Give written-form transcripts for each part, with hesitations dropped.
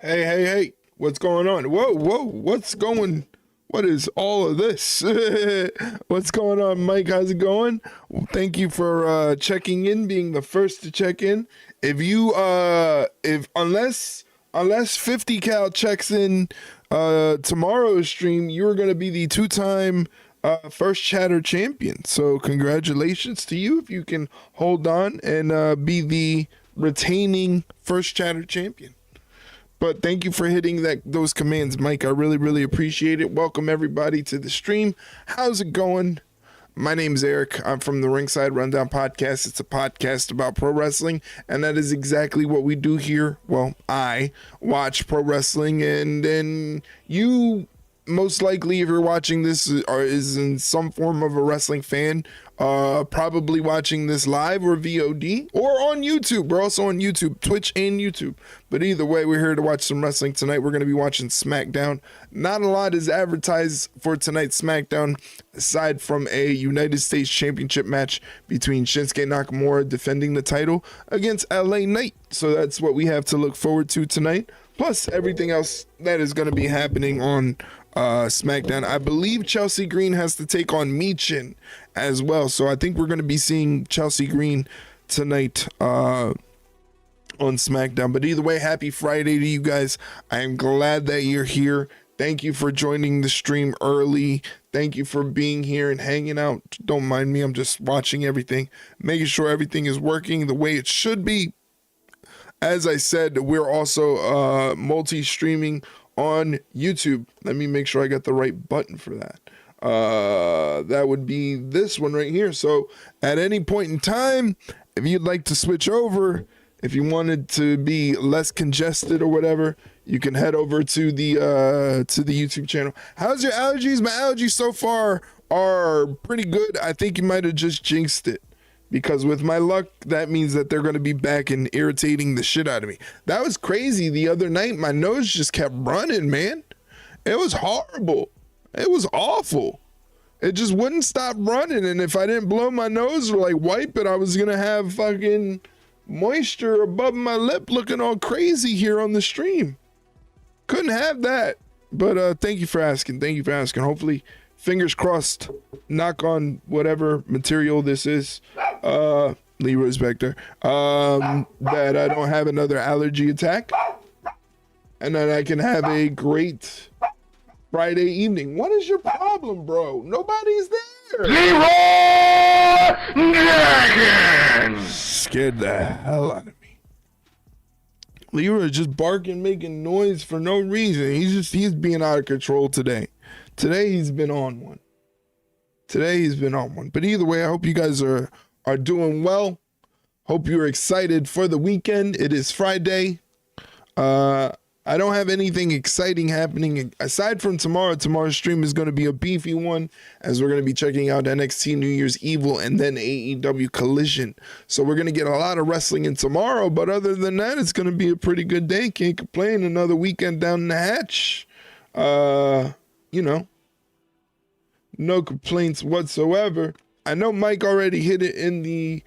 Hey, what's going on? Whoa, what is all of this? What's going on, Mike? How's it going? Well, thank you for checking in, being the first to check in. If you, unless 50 Cal checks in tomorrow's stream, you're going to be the two-time first chatter champion. So congratulations to you if you can hold on and be the retaining first chatter champion. But thank you for hitting those commands, Mike. I really appreciate it. Welcome everybody to the stream. How's it going? My name's Eric. I'm from the Ringside Rundown podcast. It's a podcast about pro wrestling, and that is exactly what we do here. Well, I watch pro wrestling, and then you, most likely, if you're watching this, is in some form of a wrestling fan, probably watching this live or VOD or on YouTube. We're also on YouTube, Twitch and YouTube. But either way, we're here to watch some wrestling tonight. We're going to be watching SmackDown. Not a lot is advertised for tonight's SmackDown, aside from a United States Championship match between Shinsuke Nakamura defending the title against LA Knight. So that's what we have to look forward to tonight. Plus everything else that is going to be happening on SmackDown. I believe Chelsea Green has to take on Michin as well. So I think we're going to be seeing Chelsea Green tonight on SmackDown. But either way, happy Friday to you guys. I am glad that you're here. Thank you for joining the stream early. Thank you for being here and hanging out. Don't mind me. I'm just watching everything, making sure everything is working the way it should be. As I said, we're also multi-streaming on YouTube. Let me make sure I got the right button for that. That would be this one right here. So at any point in time, if you'd like to switch over, if you wanted to be less congested or whatever, you can head over to the YouTube channel. How's your allergies? My allergies so far are pretty good. I think you might have just jinxed it, because with my luck, that means that they're going to be back and irritating the shit out of me. That was crazy. The other night, my nose just kept running, man. It was horrible. It was awful. It just wouldn't stop running. And if I didn't blow my nose or like wipe it, I was going to have fucking moisture above my lip looking all crazy here on the stream. Couldn't have that. But thank you for asking. Thank you for asking. Hopefully, fingers crossed, knock on whatever material this is. Leroy's back there. That I don't have another allergy attack. And that I can have a great Friday evening. What is your problem, bro? Nobody's there. Leroy scared the hell out of me. Leroy just barking, making noise for no reason. He's being out of control today. Today he's been on one. But either way, I hope you guys are doing well. Hope you're excited for the weekend. It is Friday. I don't have anything exciting happening aside from tomorrow. Tomorrow's stream is going to be a beefy one, as we're going to be checking out NXT New Year's Evil and then AEW Collision. So we're going to get a lot of wrestling in tomorrow, but other than that, it's going to be a pretty good day. Can't complain. Another weekend down in the hatch. You know, no complaints whatsoever. I know Mike already hit it in the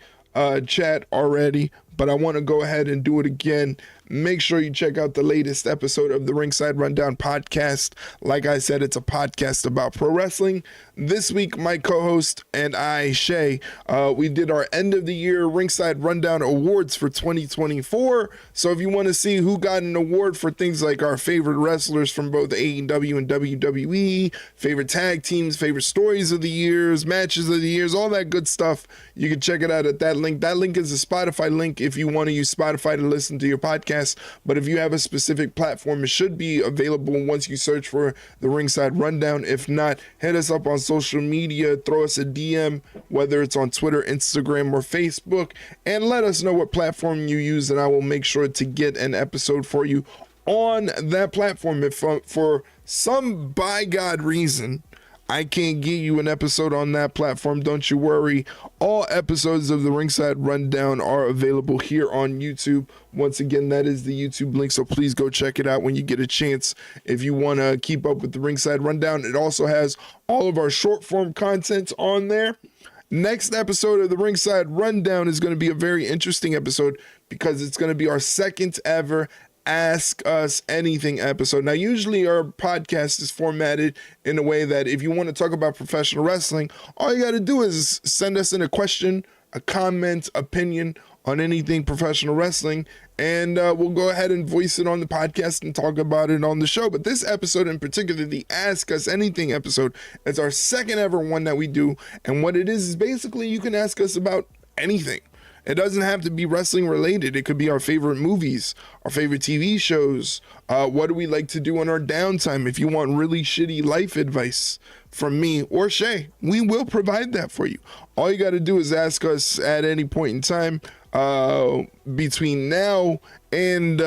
chat already, but I want to go ahead and do it again. Make sure you check out the latest episode of the Ringside Rundown podcast. Like I said, it's a podcast about pro wrestling. This week, my co-host and I, Shay, we did our end of the year Ringside Rundown awards for 2024. So if you want to see who got an award for things like our favorite wrestlers from both AEW and WWE, favorite tag teams, favorite stories of the years, matches of the years, all that good stuff, you can check it out at that link. That link is a Spotify link if you want to use Spotify to listen to your podcast. But if you have a specific platform, it should be available once you search for the Ringside Rundown. If not, hit us up on social media, throw us a DM, whether it's on Twitter, Instagram, or Facebook, and let us know what platform you use, and I will make sure to get an episode for you on that platform. If for some by God reason I can't get you an episode on that platform, don't you worry. All episodes of the Ringside Rundown are available here on YouTube. Once again, that is the YouTube link, so please go check it out when you get a chance. If you want to keep up with the Ringside Rundown, it also has all of our short form content on there. Next episode of the Ringside Rundown is going to be a very interesting episode because it's going to be our second ever Ask Us Anything episode. Now, usually our podcast is formatted in a way that if you want to talk about professional wrestling, all you got to do is send us in a question, a comment, opinion on anything professional wrestling, and we'll go ahead and voice it on the podcast and talk about it on the show. But this episode in particular, the Ask Us Anything episode, is our second ever one that we do. And what it is basically you can ask us about anything. It doesn't have to be wrestling related. It could be our favorite movies, our favorite TV shows. What do we like to do on our downtime? If you want really shitty life advice from me or Shay, we will provide that for you. All you got to do is ask us at any point in time between now and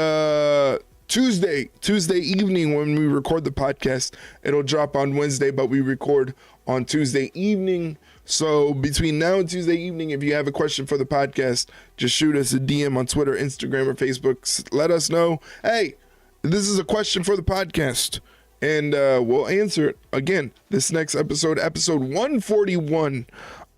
Tuesday evening when we record the podcast. It'll drop on Wednesday, but we record on Tuesday evening. So between now and Tuesday evening, if you have a question for the podcast, just shoot us a DM on Twitter, Instagram, or Facebook. Let us know, hey, this is a question for the podcast, and we'll answer it. Again, this next episode 141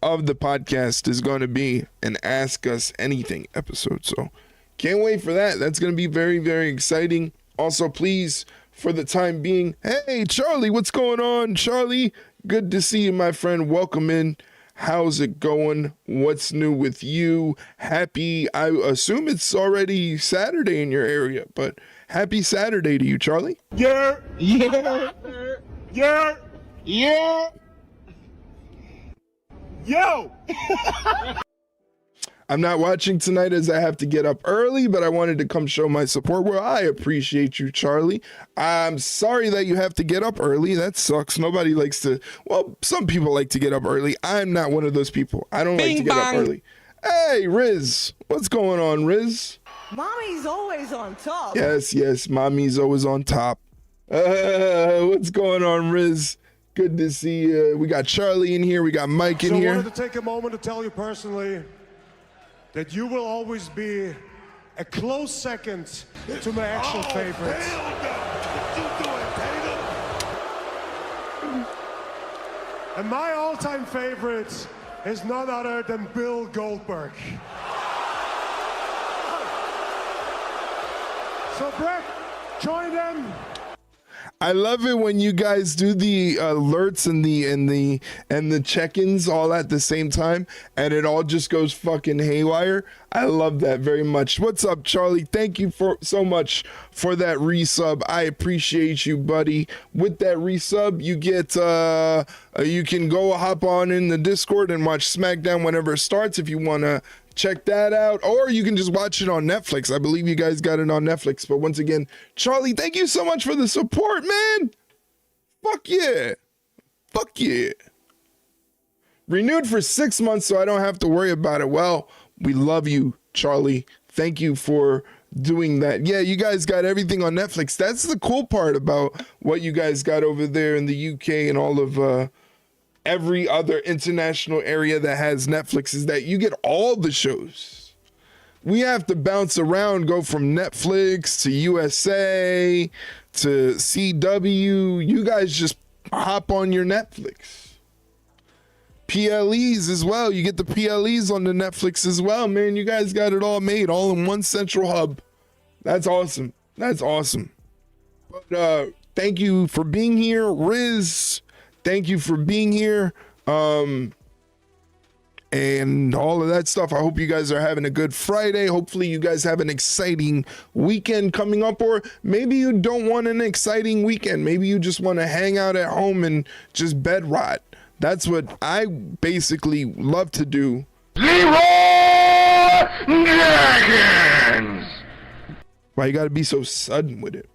of the podcast, is going to be an Ask Us Anything episode. So can't wait for that. That's going to be very, very exciting. Also, please, for the time being, hey, Charlie, what's going on? Charlie, good to see you, my friend. Welcome in. How's it going? What's new with you? Happy, I assume it's already Saturday in your area, but happy Saturday to you, Charlie. Yeah. Yo. I'm not watching tonight as I have to get up early, but I wanted to come show my support. Well, I appreciate you, Charlie. I'm sorry that you have to get up early. That sucks. Nobody likes to, well, some people like to get up early. I'm not one of those people. I don't like to get up early. Hey, Riz. What's going on, Riz? Mommy's always on top. Yes, mommy's always on top. What's going on, Riz? Good to see you. We got Charlie in here. We got Mike in here. I wanted to take a moment to tell you personally that you will always be a close second to my actual favorite. And my all-time favorite is none other than Bill Goldberg. So Brett, join them. I love it when you guys do the alerts and the check-ins all at the same time, and it all just goes fucking haywire. I love that very much. What's up, Charlie? Thank you so much for that resub. I appreciate you, buddy. With that resub, you get you can go hop on in the Discord and watch SmackDown whenever it starts if you want to check that out, or you can just watch it on Netflix. I believe you guys got it on Netflix. But once again, Charlie, thank you so much for the support, man. Fuck yeah. Renewed for 6 months so I don't have to worry about it. Well, we love you, Charlie. Thank you for doing that. Yeah, you guys got everything on Netflix. That's the cool part about what you guys got over there in the UK and all of every other international area that has Netflix, is that you get all the shows. We have to bounce around, go from Netflix to USA to CW. You guys just hop on your Netflix. PLEs as well. You get the PLEs on the Netflix as well, man. You guys got it all made, all in one central hub. That's awesome. But thank you for being here, Riz. Thank you for being here, and all of that stuff. I hope you guys are having a good Friday. Hopefully you guys have an exciting weekend coming up, or maybe you don't want an exciting weekend. Maybe you just want to hang out at home and just bed rot. That's what I basically love to do. Zero Dragons! Why you gotta be so sudden with it?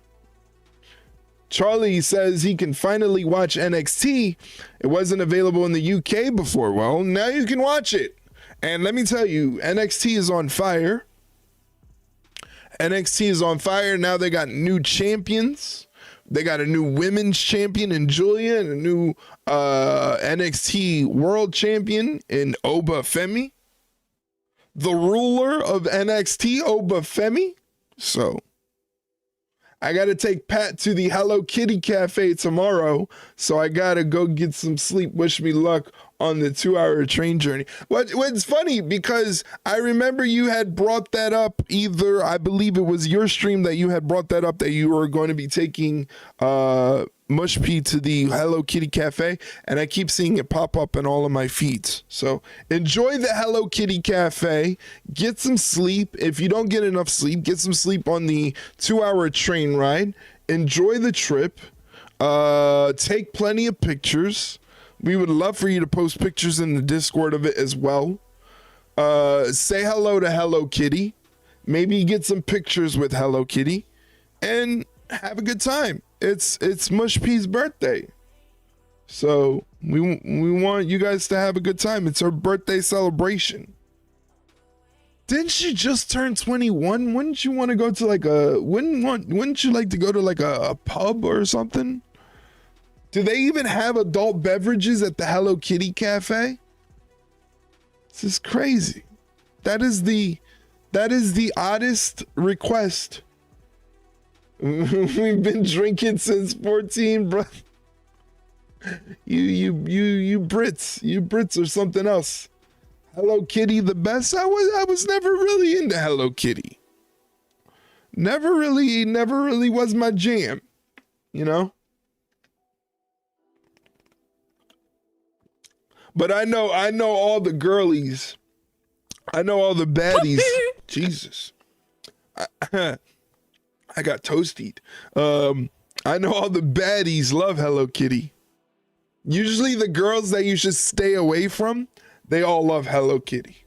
Charlie says he can finally watch NXT. It wasn't available in the UK before. Well, now you can watch it. And let me tell you, NXT is on fire. NXT is on fire. Now they got new champions. They got a new women's champion in Julia and a new NXT world champion in 𝘭𝘭𝘪𝘵𝘠. The ruler of NXT, 𝘭𝘭𝘪𝘵𝘠. So I got to take Pat to the Hello Kitty Cafe tomorrow, so I got to go get some sleep. Wish me luck on the 2-hour train journey. What's funny, because I remember you had brought that up, either, I believe it was your stream that you had brought that up, that you were going to be taking Mush P to the Hello Kitty Cafe, and I keep seeing it pop up in all of my feeds. So enjoy the Hello Kitty Cafe, get some sleep. If you don't get enough sleep, get some sleep on the 2-hour train ride. Enjoy the trip. Take plenty of pictures. We would love for you to post pictures in the Discord of it as well. Say hello to Hello Kitty. Maybe get some pictures with Hello Kitty and have a good time. It's Mush P's birthday. So we want you guys to have a good time. It's her birthday celebration. Didn't she just turn 21? Wouldn't you want to go to like wouldn't you like to go to like a pub or something? Do they even have adult beverages at the Hello Kitty Cafe? This is crazy. That is the oddest request. We've been drinking since 14, bro. You Brits or something else. Hello Kitty the best. I was never really into Hello Kitty. Never really was my jam, you know? But I know all the girlies. I know all the baddies. Jesus. I got toasted. I know all the baddies love Hello Kitty. Usually the girls that you should stay away from, they all love Hello Kitty.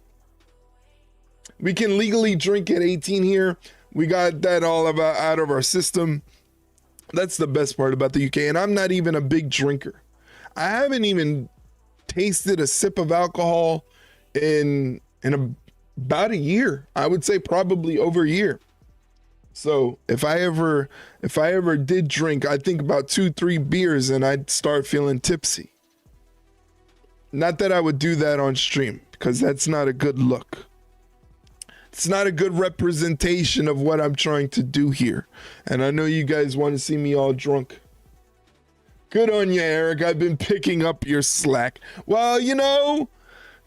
We can legally drink at 18 here. We got that all out of our system. That's the best part about the UK. And I'm not even a big drinker. I haven't even tasted a sip of alcohol in about a year. I would say probably over a year. So if I ever did drink, I think about 2-3 beers and I'd start feeling tipsy. Not that I would do that on stream, because that's not a good look. It's not a good representation of what I'm trying to do here. And I know you guys want to see me all drunk. Good on you, Eric. I've been picking up your slack. Well, you know,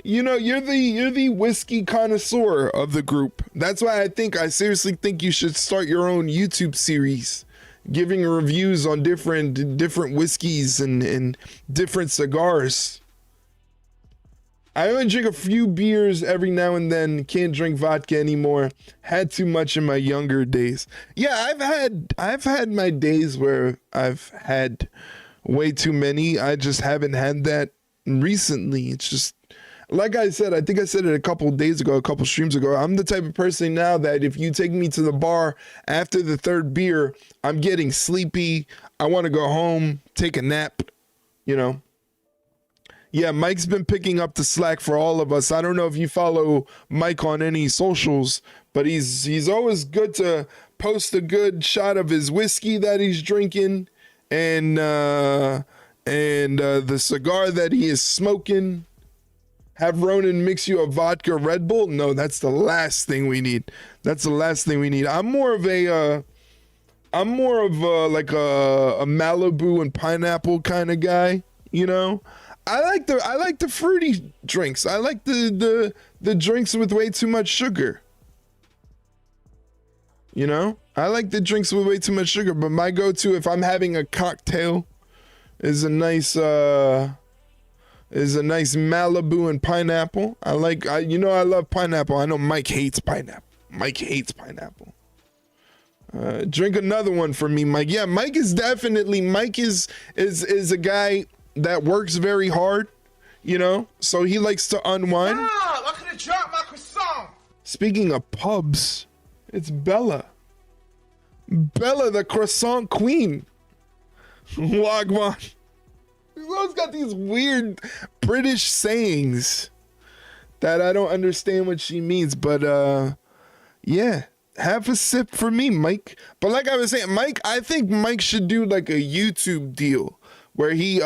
you're the whiskey connoisseur of the group. That's why I seriously think you should start your own YouTube series, giving reviews on different whiskeys and different cigars. I only drink a few beers every now and then. Can't drink vodka anymore. Had too much in my younger days. Yeah, I've had my days where I've had way too many. I just haven't had that recently. It's just, like I said, I think I said it a couple streams ago. I'm the type of person now that if you take me to the bar after the 3rd beer, I'm getting sleepy. I want to go home, take a nap, you know. Yeah, Mike's been picking up the slack for all of us. I don't know if you follow Mike on any socials, but he's always good to post a good shot of his whiskey that he's drinking and the cigar that he is smoking. Have Ronan mix you a vodka Red Bull? No, that's the last thing we need. That's the last thing we need. I'm more of like a Malibu and pineapple kind of guy, you know? I like the fruity drinks. I like the drinks with way too much sugar. You know? I like the drinks with way too much sugar, but my go-to if I'm having a cocktail is a nice Malibu and pineapple. I love pineapple. I know Mike hates pineapple. Drink another one for me, Mike. Yeah, Mike is a guy that works very hard, you know, so he likes to unwind. I could have dropped my croissant. Speaking of pubs, it's Bella, the croissant queen. Wagwan. He's always got these weird British sayings that I don't understand what she means, but yeah, have a sip for me, Mike. But like I was saying, Mike, I think Mike should do like a YouTube deal where he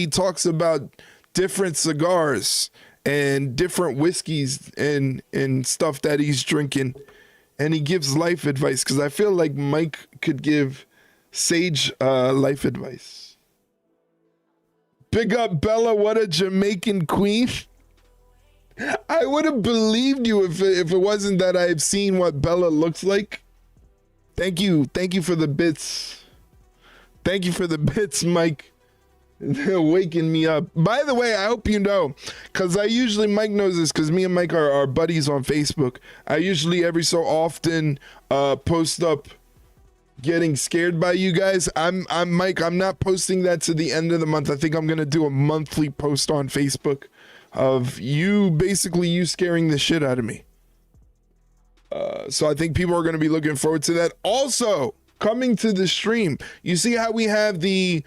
talks about different cigars and different whiskeys and stuff that he's drinking, and he gives life advice, because I feel like Mike could give sage life advice. Big up Bella, what a Jamaican queen. I would have believed you if it wasn't that I've seen what Bella looks like. Thank you for the bits. Thank you for the bits, Mike. Waking me up. By the way, I hope you know, because Mike knows this, because me and Mike are buddies on Facebook. I usually every so often post up getting scared by you guys. I'm Mike, I'm not posting that to the end of the month. I think I'm gonna do a monthly post on Facebook of you scaring the shit out of me. So I think people are going to be looking forward to that. Also, coming to the stream, you see how we have the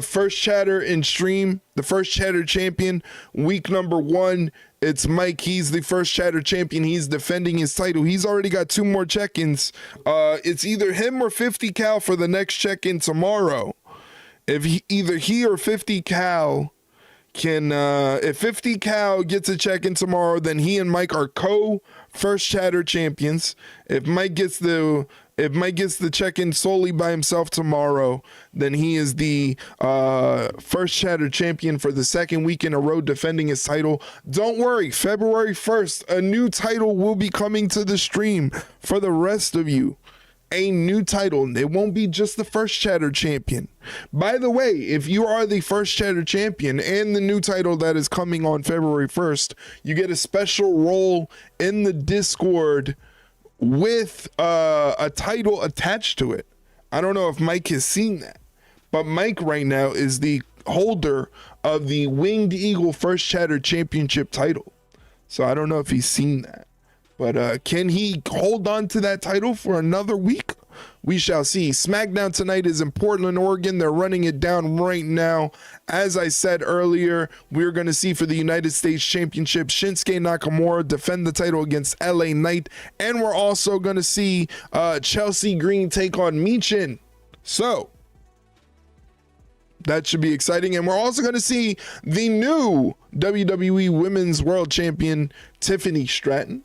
first chatter in stream, the first chatter champion, week number 1. It's Mike. He's the first chatter champion. He's defending his title. He's already got 2 more check-ins. It's either him or 50 Cal for the next check-in tomorrow. If either he or 50 Cal can, if 50 Cal gets a check-in tomorrow, then he and Mike are first chatter champions. If Mike gets the check-in solely by himself tomorrow, then he is the first chatter champion for the 2nd week in a row, defending his title. Don't worry, February 1st, a new title will be coming to the stream for the rest of you. A new title. It won't be just the first chatter champion. By the way, if you are the first chatter champion and the new title that is coming on February 1st, you get a special role in the Discord with a title attached to it. I don't know if Mike has seen that, but Mike right now is the holder of the Winged Eagle First Chatter Championship title. So I don't know if he's seen that. But can he hold on to that title for another week? We shall see. SmackDown tonight is in Portland, Oregon. They're running it down right now. As I said earlier, we're going to see for the United States Championship, Shinsuke Nakamura defend the title against LA Knight. And we're also going to see Chelsea Green take on Michin. So that should be exciting. And we're also going to see the new WWE Women's World Champion, Tiffany Stratton.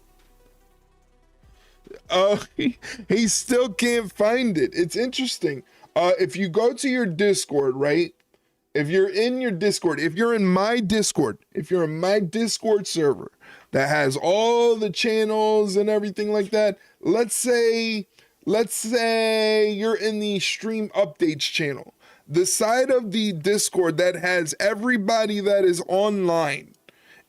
He still can't find it. It's interesting. If you go to your Discord, right? If you're in your Discord, if you're in my Discord server that has all the channels and everything like that, let's say you're in the stream updates channel, the side of the Discord that has everybody that is online,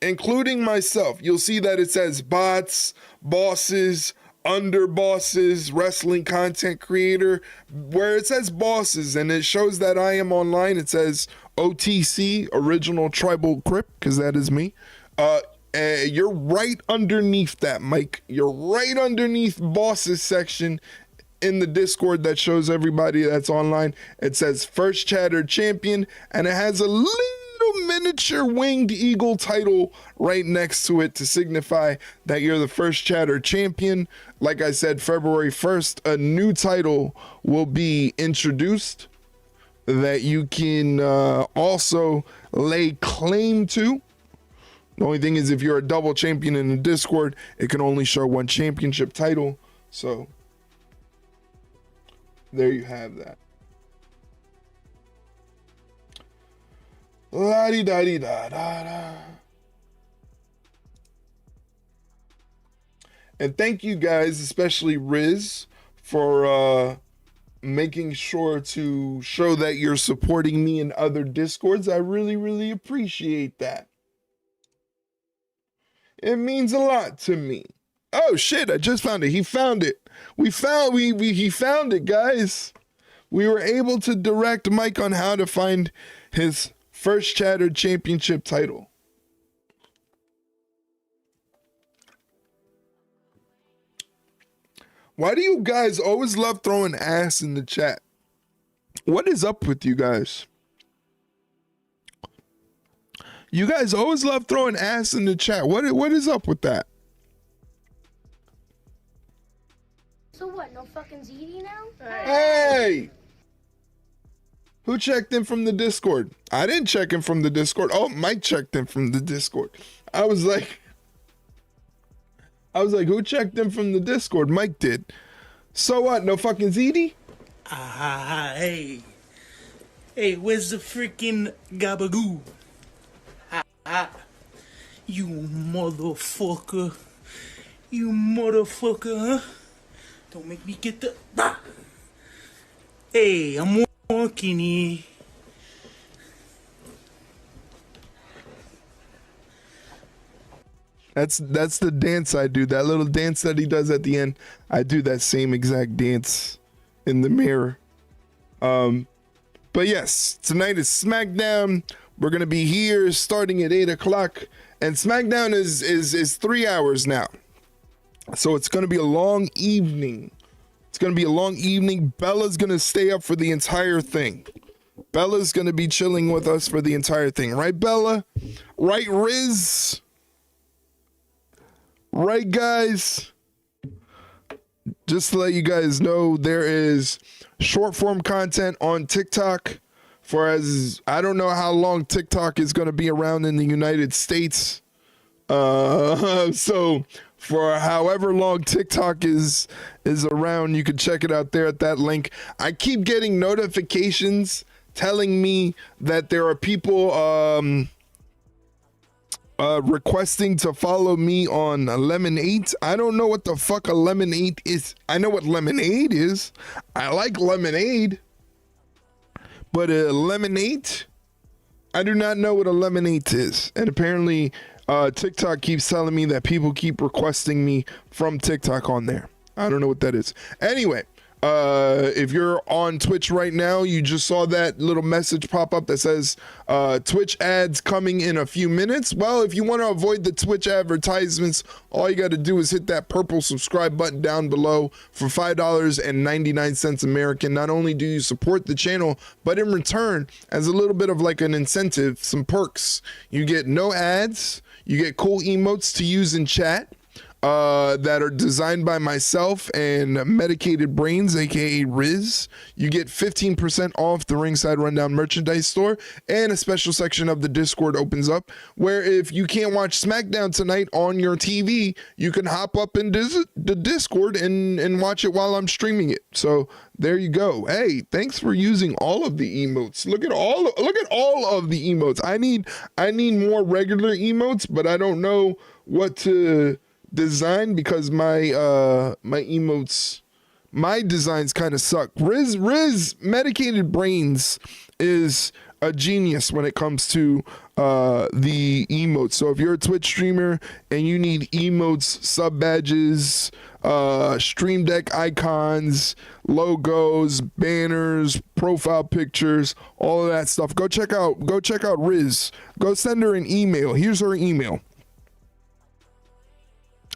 including myself, you'll see that it says bots, bosses, under bosses, wrestling content creator. Where it says bosses and it shows that I am online, it says OTC, Original Tribal Crip, because that is me. You're right underneath that, Mike. You're right underneath bosses section in the Discord that shows everybody that's online. It says first chatter champion, and it has a little miniature winged eagle title right next to it to signify that you're the first chatter champion. Like I said, February 1st, a new title will be introduced that you can also lay claim to. The only thing is, if you're a double champion in the Discord, it can only show one championship title. So there you have that. La-di-da-di-da-da-da. And thank you guys, especially Riz, for making sure to show that you're supporting me in other Discords. I really, really appreciate that. It means a lot to me. Oh shit, I just found it. He found it. He found it, guys. We were able to direct Mike on how to find his first chatter championship title. Why do you guys always love throwing ass in the chat? What is up with you guys? You guys always love throwing ass in the chat. What is up with that? So what, no fucking ZD now? Hey! Who checked in from the Discord? I didn't check in from the Discord. Oh, Mike checked in from the Discord. I was like, who checked in from the Discord? Mike did. So what? No fucking ZD? Hey. Hey, where's the freaking gabagoo? You motherfucker. You motherfucker, huh? Don't make me get the... Hey, I'm walking here. That's the dance I do. That little dance that he does at the end. I do that same exact dance in the mirror. But yes, tonight is SmackDown. We're gonna be here starting at 8 o'clock, and SmackDown is 3 hours now. So it's gonna be a long evening. It's gonna be a long evening. Bella's gonna stay up for the entire thing. Bella's gonna be chilling with us for the entire thing, right, Bella? Right, Riz? Right, guys? Just to let you guys know, there is short form content on TikTok for as I don't know how long TikTok is going to be around in the United States. So for however long TikTok is around, you can check it out there at that link. I keep getting notifications telling me that there are people requesting to follow me on Lemonade. I don't know what the fuck a Lemonade is. I know what lemonade is. I like lemonade. But a lemonade? I do not know what a lemonade is. And apparently TikTok keeps telling me that people keep requesting me from TikTok on there. I don't know what that is. Anyway, if you're on Twitch right now, you just saw that little message pop up that says Twitch ads coming in a few minutes. Well, if you want to avoid the Twitch advertisements, all you got to do is hit that purple subscribe button down below for $5.99 American. Not only do you support the channel, but in return, as a little bit of like an incentive, some perks. You get no ads, you get cool emotes to use in chat. That are designed by myself and Medicated Brains, aka Riz. You get 15% off the Ringside Rundown merchandise store, and a special section of the Discord opens up where if you can't watch SmackDown tonight on your TV, you can hop up in the Discord and watch it while I'm streaming it. So there you go. Hey, thanks for using all of the emotes. Look at all of the emotes. I need more regular emotes, but I don't know what to design because my emotes, my designs kind of suck. Riz Medicated Brains is a genius when it comes to the emotes. So if you're a Twitch streamer and you need emotes, sub badges, stream deck icons, logos, banners, profile pictures, all of that stuff, go check out Riz. Go send her an email. Here's her email.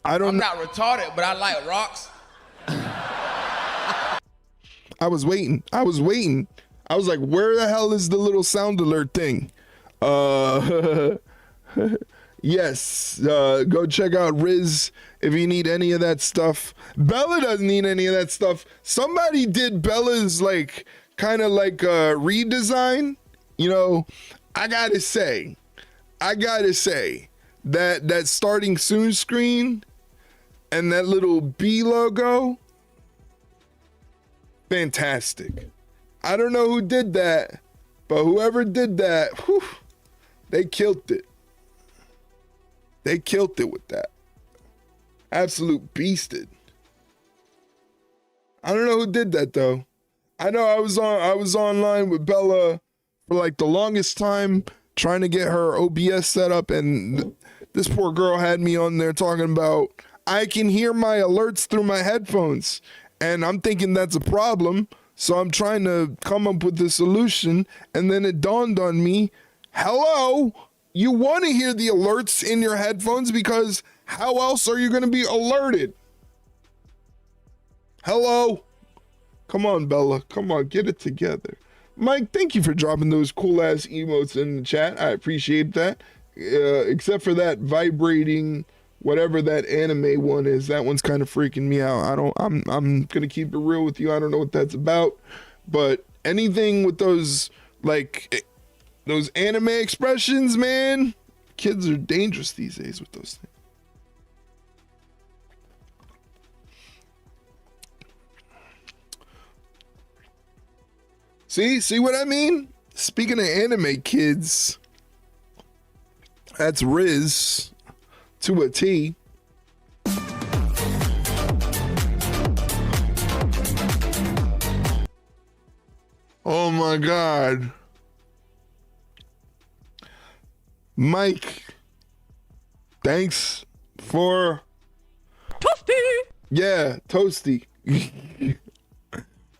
I'm not retarded, but I like rocks. I was waiting. I was like, where the hell is the little sound alert thing? Yes, go check out Riz if you need any of that stuff. Bella doesn't need any of that stuff. Somebody did Bella's like kind of like a redesign. You know, I gotta say that starting soon screen and that little B logo, fantastic. I don't know who did that, but whoever did that, whew, they killed it. They killed it with that. Absolute beasted. I don't know who did that though. I know I was online with Bella for like the longest time trying to get her OBS set up, and this poor girl had me on there talking about I can hear my alerts through my headphones, and I'm thinking that's a problem. So I'm trying to come up with a solution, and then it dawned on me, hello, you want to hear the alerts in your headphones because how else are you going to be alerted? Hello? Come on, Bella. Come on, get it together. Mike, thank you for dropping those cool-ass emotes in the chat. I appreciate that. Except for that vibrating, whatever that anime one is, that one's kind of freaking me out. I'm gonna keep it real with you. I don't know what that's about, but anything with those, like, those anime expressions, man, kids are dangerous these days with those things. See what I mean? Speaking of anime kids, that's Riz to a T. Oh my God. Mike, thanks for Toasty. Yeah, Toasty.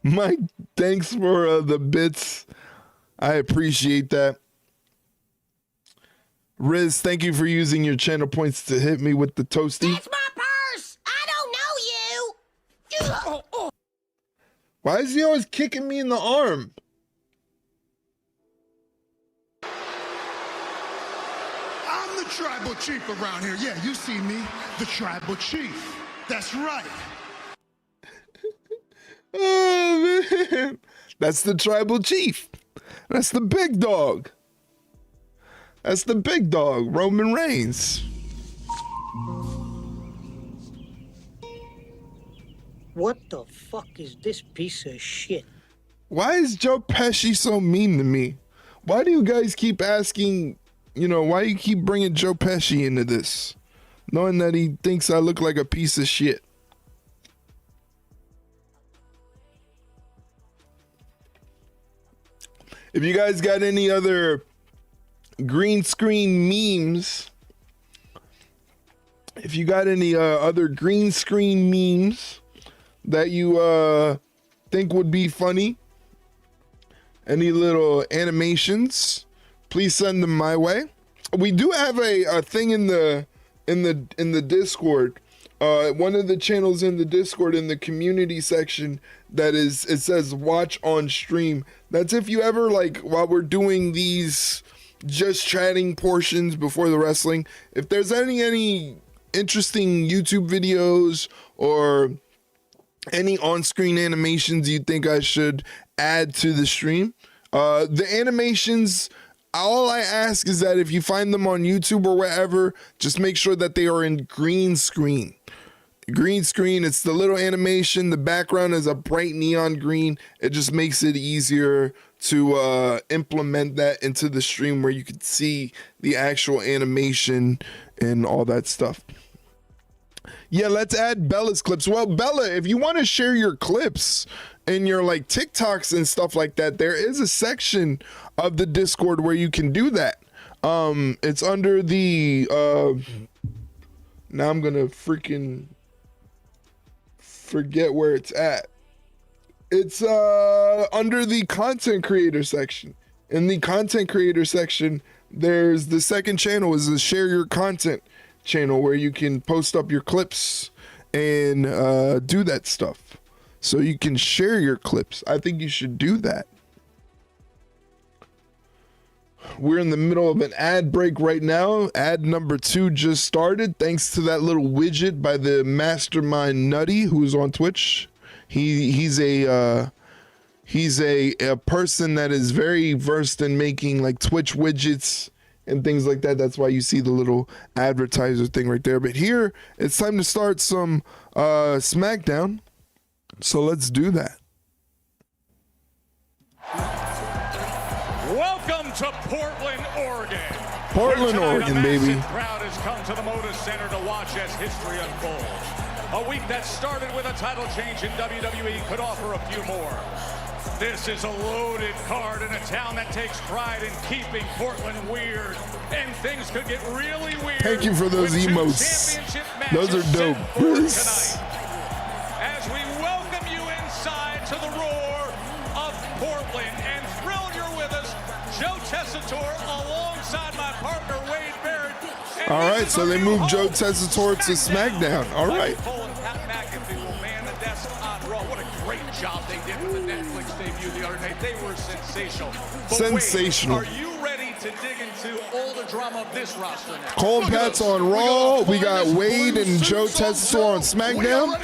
Mike, thanks for the bits. I appreciate that. Riz, thank you for using your channel points to hit me with the Toasty. That's my purse. I don't know you. Why is he always kicking me in the arm? I'm the tribal chief around here. Yeah, you see me, the tribal chief. That's right. Oh, man. That's the tribal chief. That's the big dog. That's the big dog, Roman Reigns. What the fuck is this piece of shit? Why is Joe Pesci so mean to me? Why do you guys keep asking, why you keep bringing Joe Pesci into this? Knowing that he thinks I look like a piece of shit. If you guys got any other green screen memes, if you got any other green screen memes that you think would be funny, any little animations, please send them my way. We do have a thing in the Discord. One of the channels in the Discord in the community section it says watch on stream. That's if you ever, like, while we're doing these just chatting portions before the wrestling, if there's any interesting YouTube videos or any on-screen animations you think I should add to the stream, the animations, all I ask is that if you find them on YouTube or wherever, just make sure that they are in green screen. Green screen, it's the little animation. The background is a bright neon green. It just makes it easier to implement that into the stream where you can see the actual animation and all that stuff. Yeah, let's add Bella's clips. Well, Bella, if you want to share your clips and your like TikToks and stuff like that, there is a section of the Discord where you can do that. It's under the now I'm gonna freaking forget where it's at. It's under the content creator section. In the content creator section, there's the second channel is the share your content channel where you can post up your clips and do that stuff. So you can share your clips. I think you should do that. We're in the middle of an ad break right now. Ad number 2 just started. Thanks to that little widget by the Mastermind Nutty, who's on Twitch. He's a person that is very versed in making like Twitch widgets and things like that. That's why you see the little advertiser thing right there. But here, it's time to start some SmackDown. So let's do that. Welcome to Portland, Oregon. Portland, Oregon, baby. The crowd has come to the Moda Center to watch as history unfolds. A week that started with a title change in WWE could offer a few more. This is a loaded card in a town that takes pride in keeping Portland weird. And things could get really weird. Thank you for those emotes. Those are dope. As we welcome you inside to the roar of Portland and thrilled you're with us, Joe Tessitore alongside my partner Wade Barrett. All right, so they moved Joe Tessitore to SmackDown. All right. What a great job they did with the Netflix debut the other night. They were sensational. But sensational. Wade, are you ready to dig into all the drama of this roster now? Cole and Pat's on Raw. We got Wade and Joe Tessitore on SmackDown.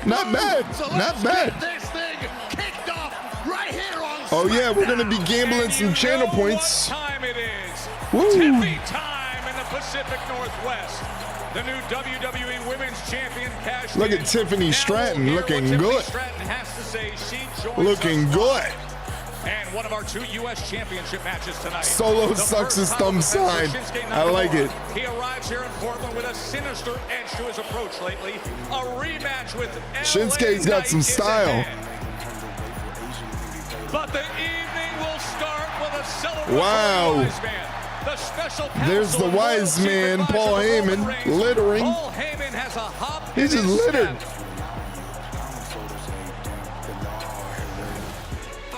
Not bad. Not bad. Oh yeah, we're gonna be gambling some channel points. Time it is. Woo. Tippy time in the Pacific Northwest. The new WWE Women's Champion cashed Look at Tiffany Stratton looking good. Looking good. And one of our 2 U.S. Championship matches tonight. Solo The sucks first his time thumb offense sign. for Shinsuke I like Nakamura. it. He arrives here in Portland with a sinister edge to his approach lately. A rematch with Shinsuke's got some style. But the evening will start with a celebration. Wow. Of the Wise Man. The special There's the counsel wise and man, world Paul secret advisor Heyman, of Roman Reigns. littering. Paul Heyman has a hop He's in just his littered. step.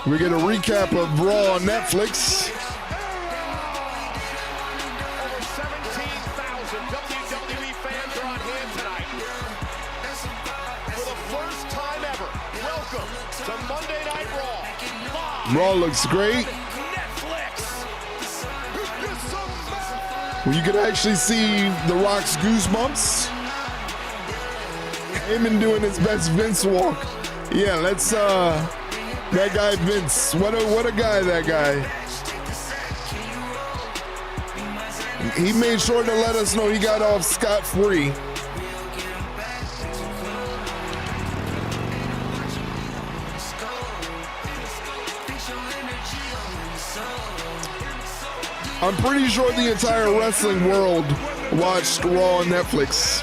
We get a recap of Raw on Netflix. Over 17,000 WWE fans are on hand tonight. For the first time ever, welcome to Monday Night Raw. Raw looks great. Netflix. You could actually see The Rock's goosebumps. Heyman doing his best Vince walk. Yeah, let's that guy Vince. What a guy that guy. He made sure to let us know he got off scot-free. I'm pretty sure the entire wrestling world watched Raw on Netflix.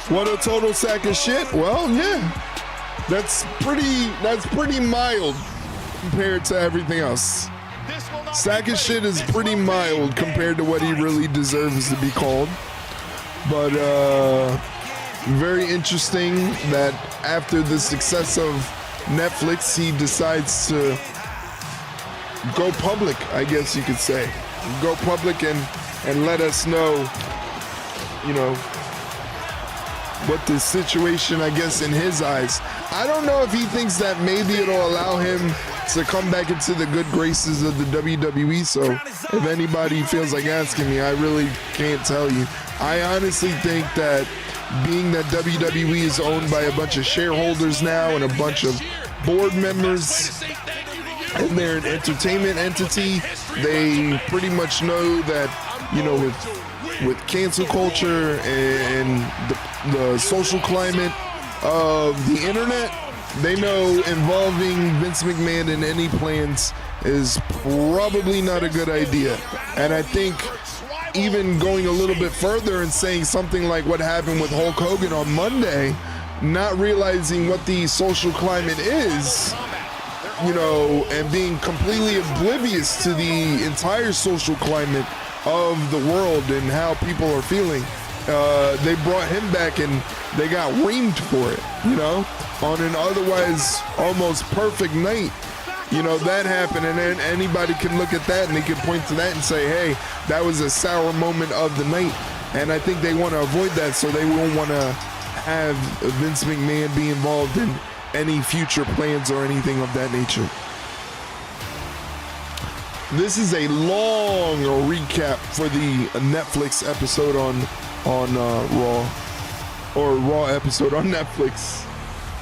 What a total sack of shit. Well, yeah. That's pretty mild compared to everything else. Sack of shit is pretty mild compared to what he really deserves to be called. But very interesting that after the success of Netflix, he decides to go public, I guess you could say. Go public and let us know, you know, what the situation, I guess, in his eyes. I don't know if he thinks that maybe it'll allow him to come back into the good graces of the WWE. So if anybody feels like asking me, I really can't tell you. I honestly think that being that WWE is owned by a bunch of shareholders now and a bunch of board members, and they're an entertainment entity, they pretty much know that, you know, with cancel culture and the social climate of the internet, they know involving Vince McMahon in any plans is probably not a good idea. And I think even going a little bit further and saying something like what happened with Hulk Hogan on Monday, not realizing what the social climate is, you know, and being completely oblivious to the entire social climate of the world and how people are feeling. They brought him back and they got reamed for it, you know, on an otherwise almost perfect night. You know, that happened, and then anybody can look at that and they can point to that and say, hey, that was a sour moment of the night. And I think they want to avoid that, so they won't want to have Vince McMahon be involved in any future plans or anything of that nature. This is a long recap for the Netflix episode on Raw, or Raw episode on Netflix.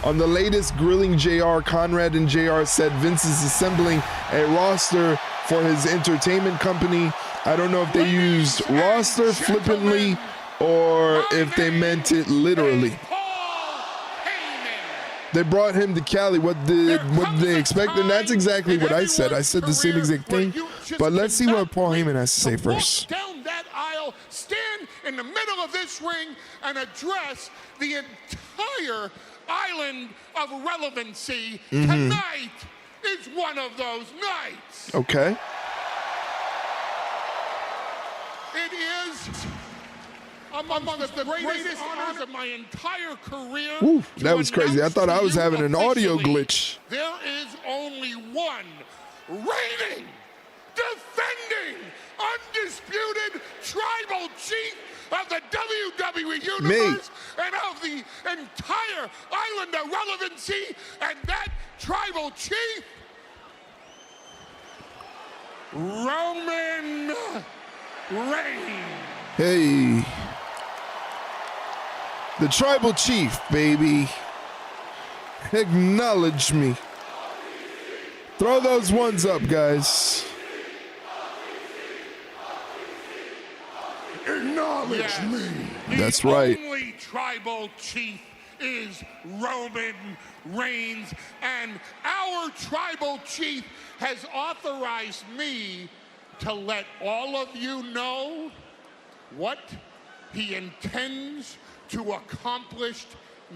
On the latest Grilling JR, Conrad and JR said Vince is assembling a roster for his entertainment company. I don't know if they used roster flippantly or if they meant it literally. They brought him to Cali. What did they expect? And that's exactly what I said. I said the same exact thing. But let's see what Paul Heyman has to say first. Down that aisle, stand in the middle of this ring, and address the entire island of relevancy. Tonight is one of those nights. Okay. It is among the greatest honors of my entire career. Ooh, that was crazy. I thought I was having an audio glitch. There is only one reigning, defending, undisputed tribal chief of the WWE Universe and of the entire island of relevancy, and that tribal chief, Roman Reigns. Hey. The tribal chief, baby. Acknowledge me. Throw those ones up, guys. Acknowledge me. That's right. The only tribal chief is Roman Reigns, and our tribal chief has authorized me to let all of you know what he intends to accomplish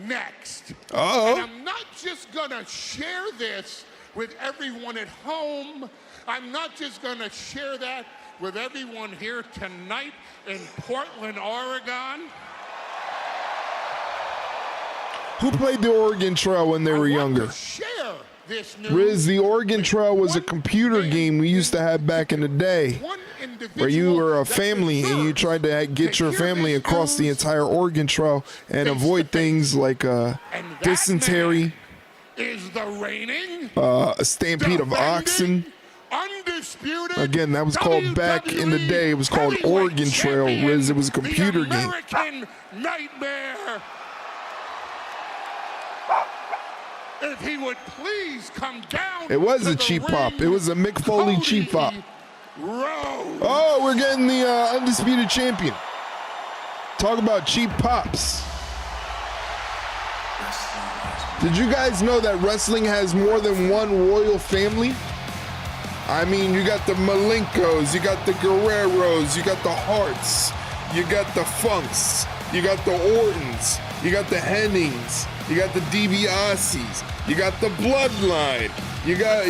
next. Uh-oh. And I'm not just gonna share this with everyone at home. I'm not just gonna share that with everyone here tonight in Portland, Oregon. Who played the Oregon Trail when they were younger? Share this news. Riz, the Oregon Trail was a computer game we used to have back in the day, where you were a family and you tried to get your family across the entire Oregon Trail and avoid things like dysentery, is the reigning, a stampede of oxen. Undisputed. Again, that was called back in the day. It was called Oregon Trail, Riz. It was a computer game. American Nightmare. If he would please come down. It was to a the cheap ring, pop. It was a Mick Foley cheap pop. Rhodes. Oh, we're getting the undisputed champion. Talk about cheap pops. Did you guys know that wrestling has more than one royal family? I mean, you got the Malenkos, you got the Guerreros, you got the Harts, you got the Funks, you got the Ortons, you got the Hennings, you got the DiBiases, you got the Bloodline, you got,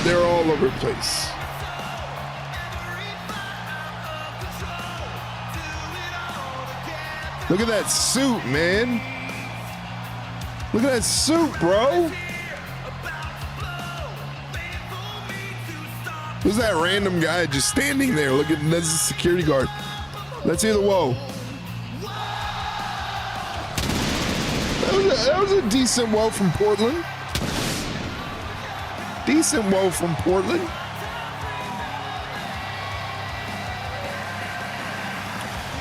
they're all over the place. Look at that suit, man. Look at that suit, bro. Who's that random guy just standing there? Look at that's the security guard. Let's hear the whoa. That was a decent whoa from Portland. Decent whoa from Portland.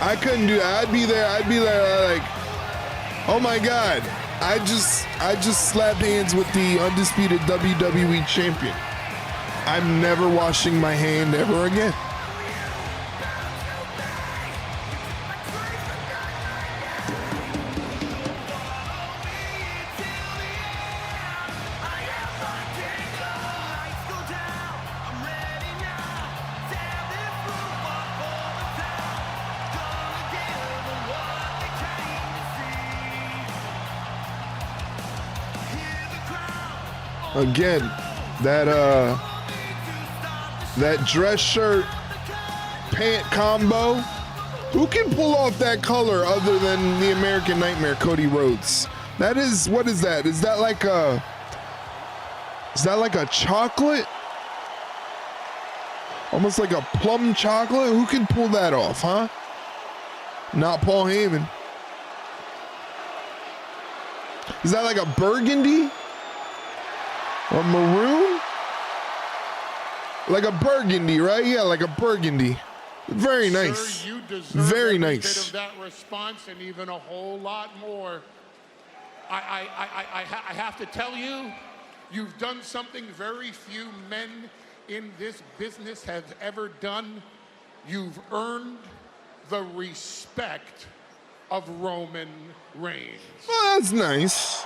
I couldn't do that. I'd be there like, oh my God. I just slapped hands with the undisputed WWE champion. I'm never washing my hand ever again. Again, that dress shirt pant combo. Who can pull off that color other than the American Nightmare, Cody Rhodes? That is, what is that? Is that like a chocolate? Almost like a plum chocolate? Who can pull that off, huh? Not Paul Heyman. Is that like a burgundy? Or maroon? Like a burgundy, right? Yeah, like a burgundy. Very nice. Sir, you deserve very every nice. bit of that response and even a whole lot more. I have to tell you, you've done something very few men in this business have ever done. You've earned the respect of Roman Reigns. Well, that's nice.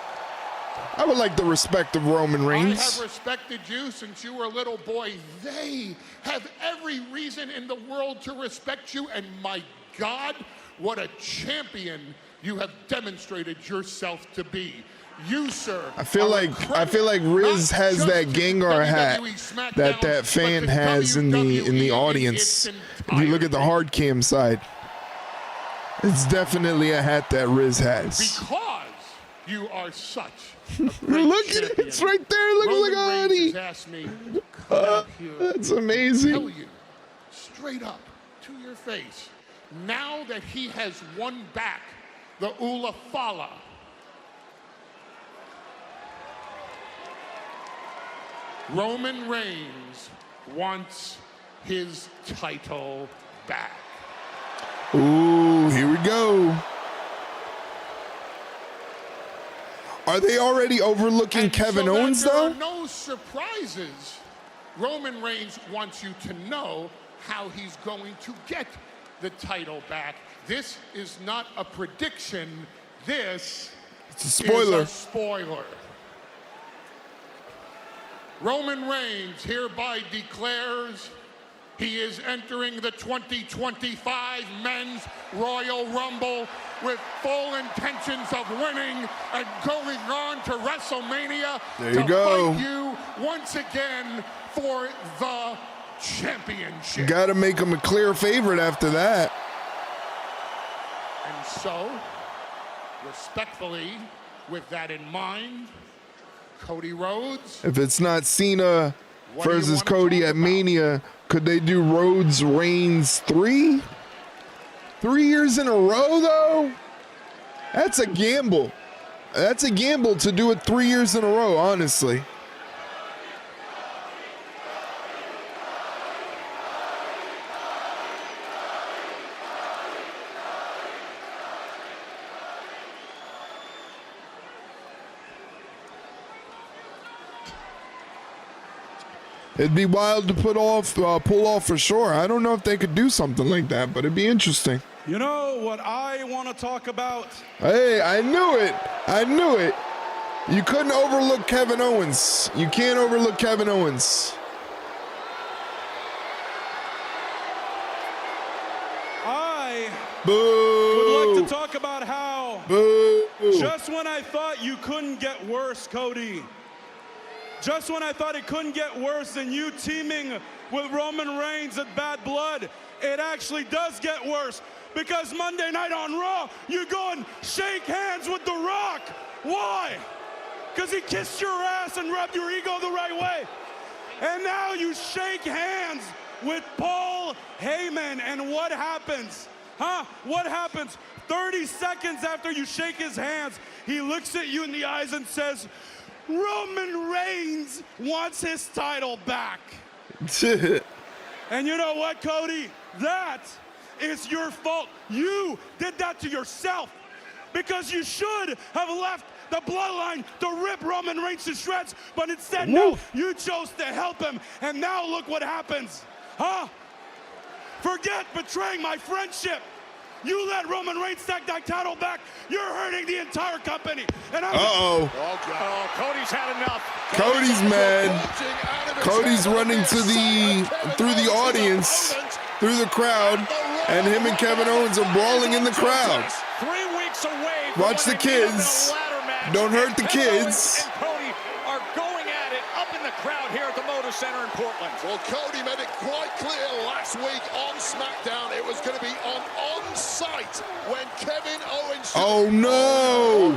I would like the respect of Roman Reigns. I have respected you since you were a little boy. They have every reason in the world to respect you, and my God, what a champion you have demonstrated yourself to be. You, sir. I feel like Riz has that Gengar hat that fan has in the audience. If you look at the hard cam side, it's definitely a hat that Riz has. Because you are such. Look at it, it's right there. It looks like a hoodie. Asked me to come out here That's amazing. Tell you straight up to your face, now that he has won back the 𝘭𝘪𝘵, Roman Reigns wants his title back. Ooh, here we go. Are they already overlooking And Kevin so Owens, there though? are no surprises. Roman Reigns wants you to know how he's going to get the title back. This is not a prediction. This It's a spoiler. Is a spoiler. Roman Reigns hereby declares he is entering the 2025 Men's Royal Rumble with full intentions of winning and going on to WrestleMania There you to go. fight you once again for the championship. Got to make him a clear favorite after that. And so, respectfully, with that in mind, Cody Rhodes. If it's not Cena What do you versus wanna Cody talk at about? Mania, could they do Rhodes Reigns 3? 3 years in a row, though? That's a gamble. That's a gamble to do it 3 years in a row, honestly. It'd be wild to pull off for sure. I don't know if they could do something like that, but it'd be interesting. You know what I want to talk about? Hey, I knew it. I knew it. You couldn't overlook Kevin Owens. You can't overlook Kevin Owens. I Boo. would like to talk about how Boo. just when I thought you couldn't get worse, Cody, just when I thought it couldn't get worse than you teaming with Roman Reigns at Bad Blood, it actually does get worse. Because Monday night on Raw, you go and shake hands with The Rock. Why? Because he kissed your ass and rubbed your ego the right way. And now you shake hands with Paul Heyman. And what happens? Huh? What happens? 30 seconds after you shake his hands, he looks at you in the eyes and says, Roman Reigns wants his title back. And you know what, Cody? That is your fault. You did that to yourself because you should have left the bloodline to rip Roman Reigns to shreds, but instead, no, you chose to help him, and now look what happens. Huh? Forget betraying my friendship. You let Roman Reigns take that title back, you're hurting the entire company. And I'm Uh-oh. Oh, Cody's had enough. Cody's mad. Cody's running to through the audience, through the crowd, and him and Kevin Owens are brawling in the crowd. 3 weeks away from Watch the when they meet up in a kids. ladder match, Don't hurt the and kids. Owens and Cody are going at it up in the crowd here at the Motor Center in Portland. Well, Cody made it quite clear last week on SmackDown it was going to be on-site when Kevin Owens... Oh, no.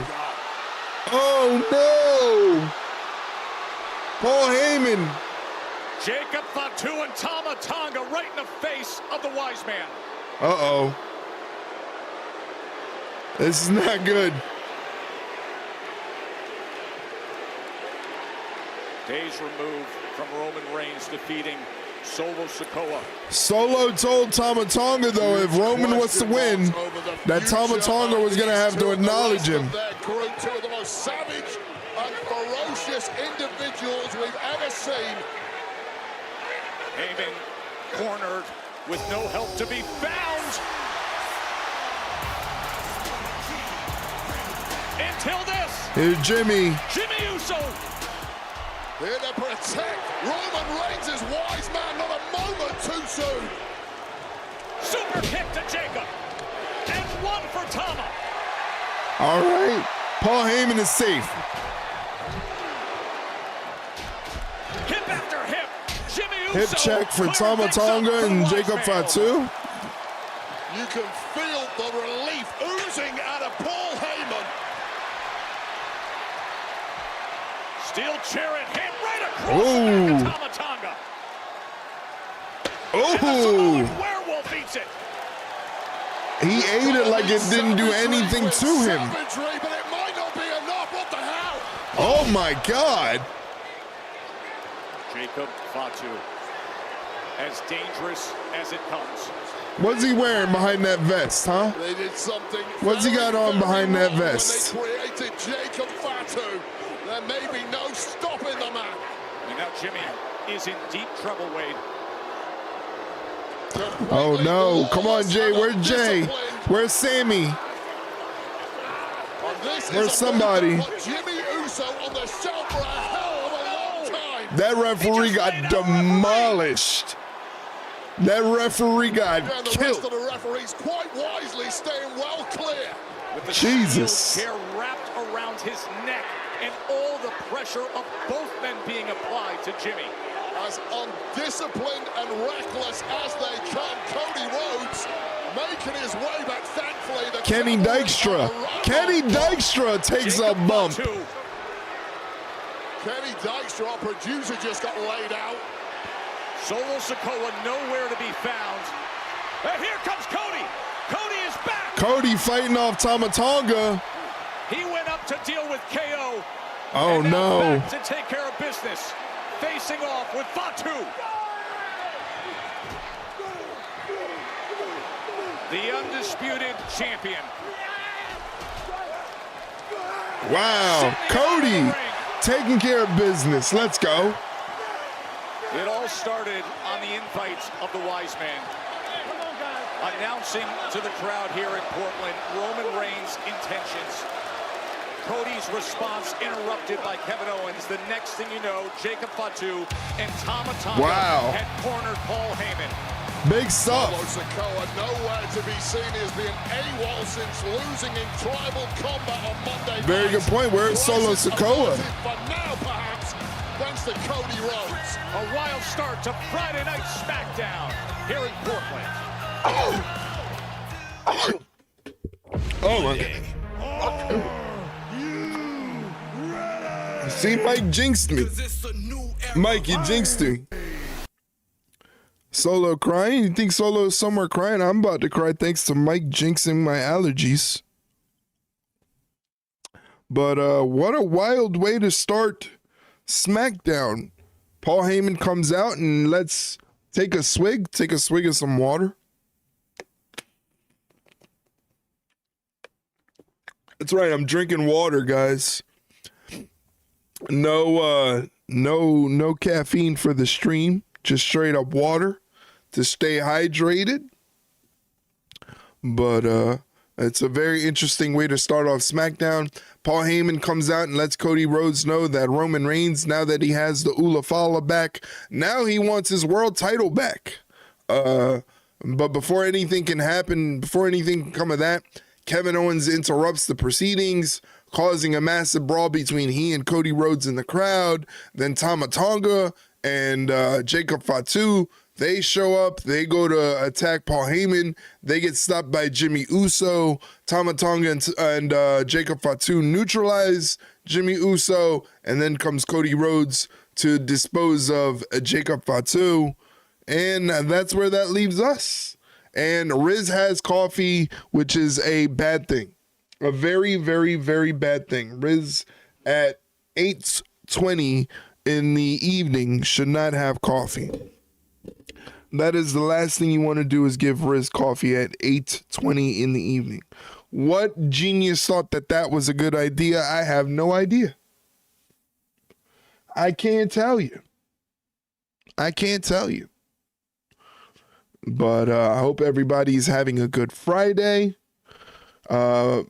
Oh, no. Paul Heyman. Jacob Fatu and Tama Tonga right in the face of the wise man. Uh-oh. This is not good. Days removed from Roman Reigns defeating Solo Sikoa. Solo told Tama Tonga, though, if Roman was to win, that Tama Tonga was going to have to acknowledge him. Group, two of the most savage and ferocious individuals we've ever seen. Heyman cornered with no help to be found. Until this. Here's Jimmy. Jimmy Uso. Here to protect Roman Reigns' wise man, not a moment too soon. Super kick to Jacob. And one for Tama. All right. Paul Heyman is safe. Hip after hip. Jimmy Uso. Hip check for cleared Tama things up Tonga for and Wise Jacob Man. You Fatu. can feel the relief oozing out of Paul Heyman. Steel chair in hand right across the back of Tama Tonga. And the Samoan werewolf eats it. He ate it like it didn't do anything to him. Savagery, but it might not be enough. What the hell? Oh, my God. Jacob Fatu, as dangerous as it comes. What's he wearing behind that vest, huh? They did something. What's he got on behind that wrong vest? When they created Jacob Fatu. There may be no stopping the man. And now Jimmy is in deep trouble, Wade. Oh, no. Come on, Jay. Where's Jay? Where's Sammy? this Where's is somebody? put Jimmy Uso on the shelf for a hell of a long time. That referee got demolished. That referee got And the killed. rest of the referees quite wisely staying well clear. With the Jesus. steel chair wrapped around his neck and all the pressure of both men being applied to Jimmy. As undisciplined and reckless as they come, Cody Rhodes making his way back. Thankfully, the Kenny Dykstra. Kenny Dykstra takes a bump. Kenny Dykstra, our producer, just got laid out. Solo Sikoa nowhere to be found. And here comes Cody. Cody is back. Cody fighting off Tama Tonga. He went up to deal with KO. Oh, and now no. back to take care of business. Facing off with Fatu. The undisputed champion. Wow. Cody taking care of business. Let's go. It all started on the invite of the Wise Man. Announcing to the crowd here in Portland, Roman Reigns' intentions. Cody's response interrupted by Kevin Owens. The next thing you know, Jacob Fatu and Tama Tonga had cornered Paul Heyman. Big stuff. Solo Sikoa nowhere to be seen as being AWOL since losing in tribal combat on Monday. Very good point. Where's Solo Sikoa? But now, perhaps, thanks to Cody Rhodes. A wild start to Friday Night SmackDown here in Portland. Oh my God. See, Mike jinxed me. Mike, you jinxed me. Solo crying? You think Solo is somewhere crying? I'm about to cry thanks to Mike jinxing my allergies. But what a wild way to start SmackDown. Paul Heyman comes out and let's take a swig of some water. That's right, I'm drinking water, guys. No caffeine for the stream. Just straight up water to stay hydrated. But it's a very interesting way to start off SmackDown. Paul Heyman comes out and lets Cody Rhodes know that Roman Reigns, now that he has the 𝘭𝘪 back, now he wants his world title back. But before anything can happen, before anything can come of that, Kevin Owens interrupts the proceedings, causing a massive brawl between he and Cody Rhodes in the crowd. Then Tama Tonga and Jacob Fatu, they show up. They go to attack Paul Heyman. They get stopped by Jimmy Uso. Tama Tonga and Jacob Fatu neutralize Jimmy Uso. And then comes Cody Rhodes to dispose of Jacob Fatu. And that's where that leaves us. And Riz has coffee, which is a bad thing. A very, very, very bad thing. Riz at 8:20 in the evening should not have coffee. That is the last thing you want to do, is give Riz coffee at 8:20 in the evening. What genius thought that was a good idea? I have no idea. I can't tell you. But I hope everybody's having a good Friday.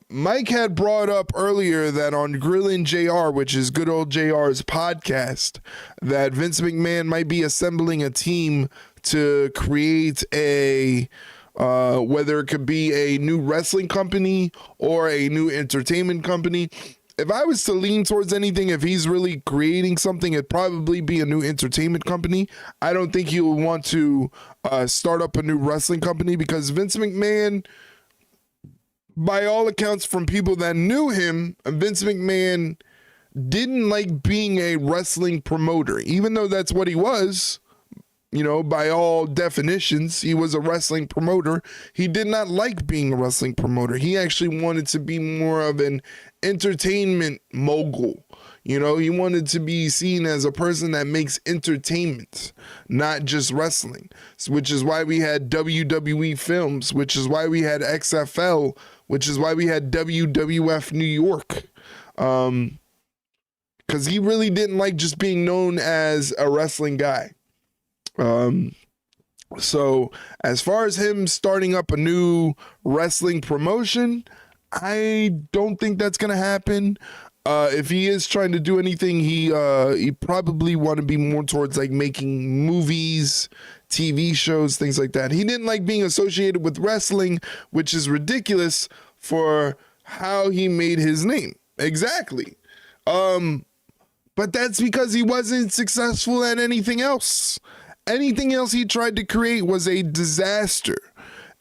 Mike had brought up earlier that on Grillin' JR, which is good old JR's podcast, that Vince McMahon might be assembling a team to create a, whether it could be a new wrestling company or a new entertainment company. If I was to lean towards anything, if he's really creating something, it'd probably be a new entertainment company. I don't think he would want to start up a new wrestling company, because Vince McMahon, by all accounts from people that knew him, Vince McMahon didn't like being a wrestling promoter, even though that's what he was. You know, by all definitions, he was a wrestling promoter. He did not like being a wrestling promoter. He actually wanted to be more of an entertainment mogul. You know, he wanted to be seen as a person that makes entertainment, not just wrestling, which is why we had WWE Films, which is why we had XFL, which is why we had WWF New York. Because he really didn't like just being known as a wrestling guy. So as far as him starting up a new wrestling promotion, I don't think that's gonna happen. If he is trying to do anything, he probably want to be more towards like making movies, TV shows, things like that. He didn't like being associated with wrestling, which is ridiculous for how he made his name. Exactly. But that's because he wasn't successful at anything else. Anything else he tried to create was a disaster.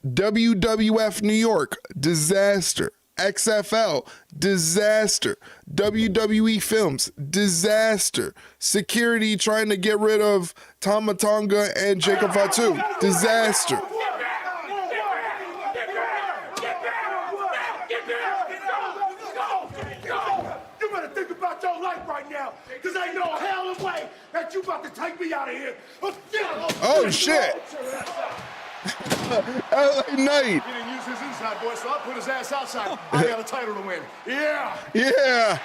WWF New York, disaster. XFL, disaster. WWE Films, disaster. Security trying to get rid of Tama Tonga and Jacob Fatu, disaster. You better think about your life right now, because ain't no hell of a way that you about to take me out of here. Oh, shit. LA Knight. He didn't use his inside voice, so I put his ass outside. I got a title to win. Yeah. Yeah.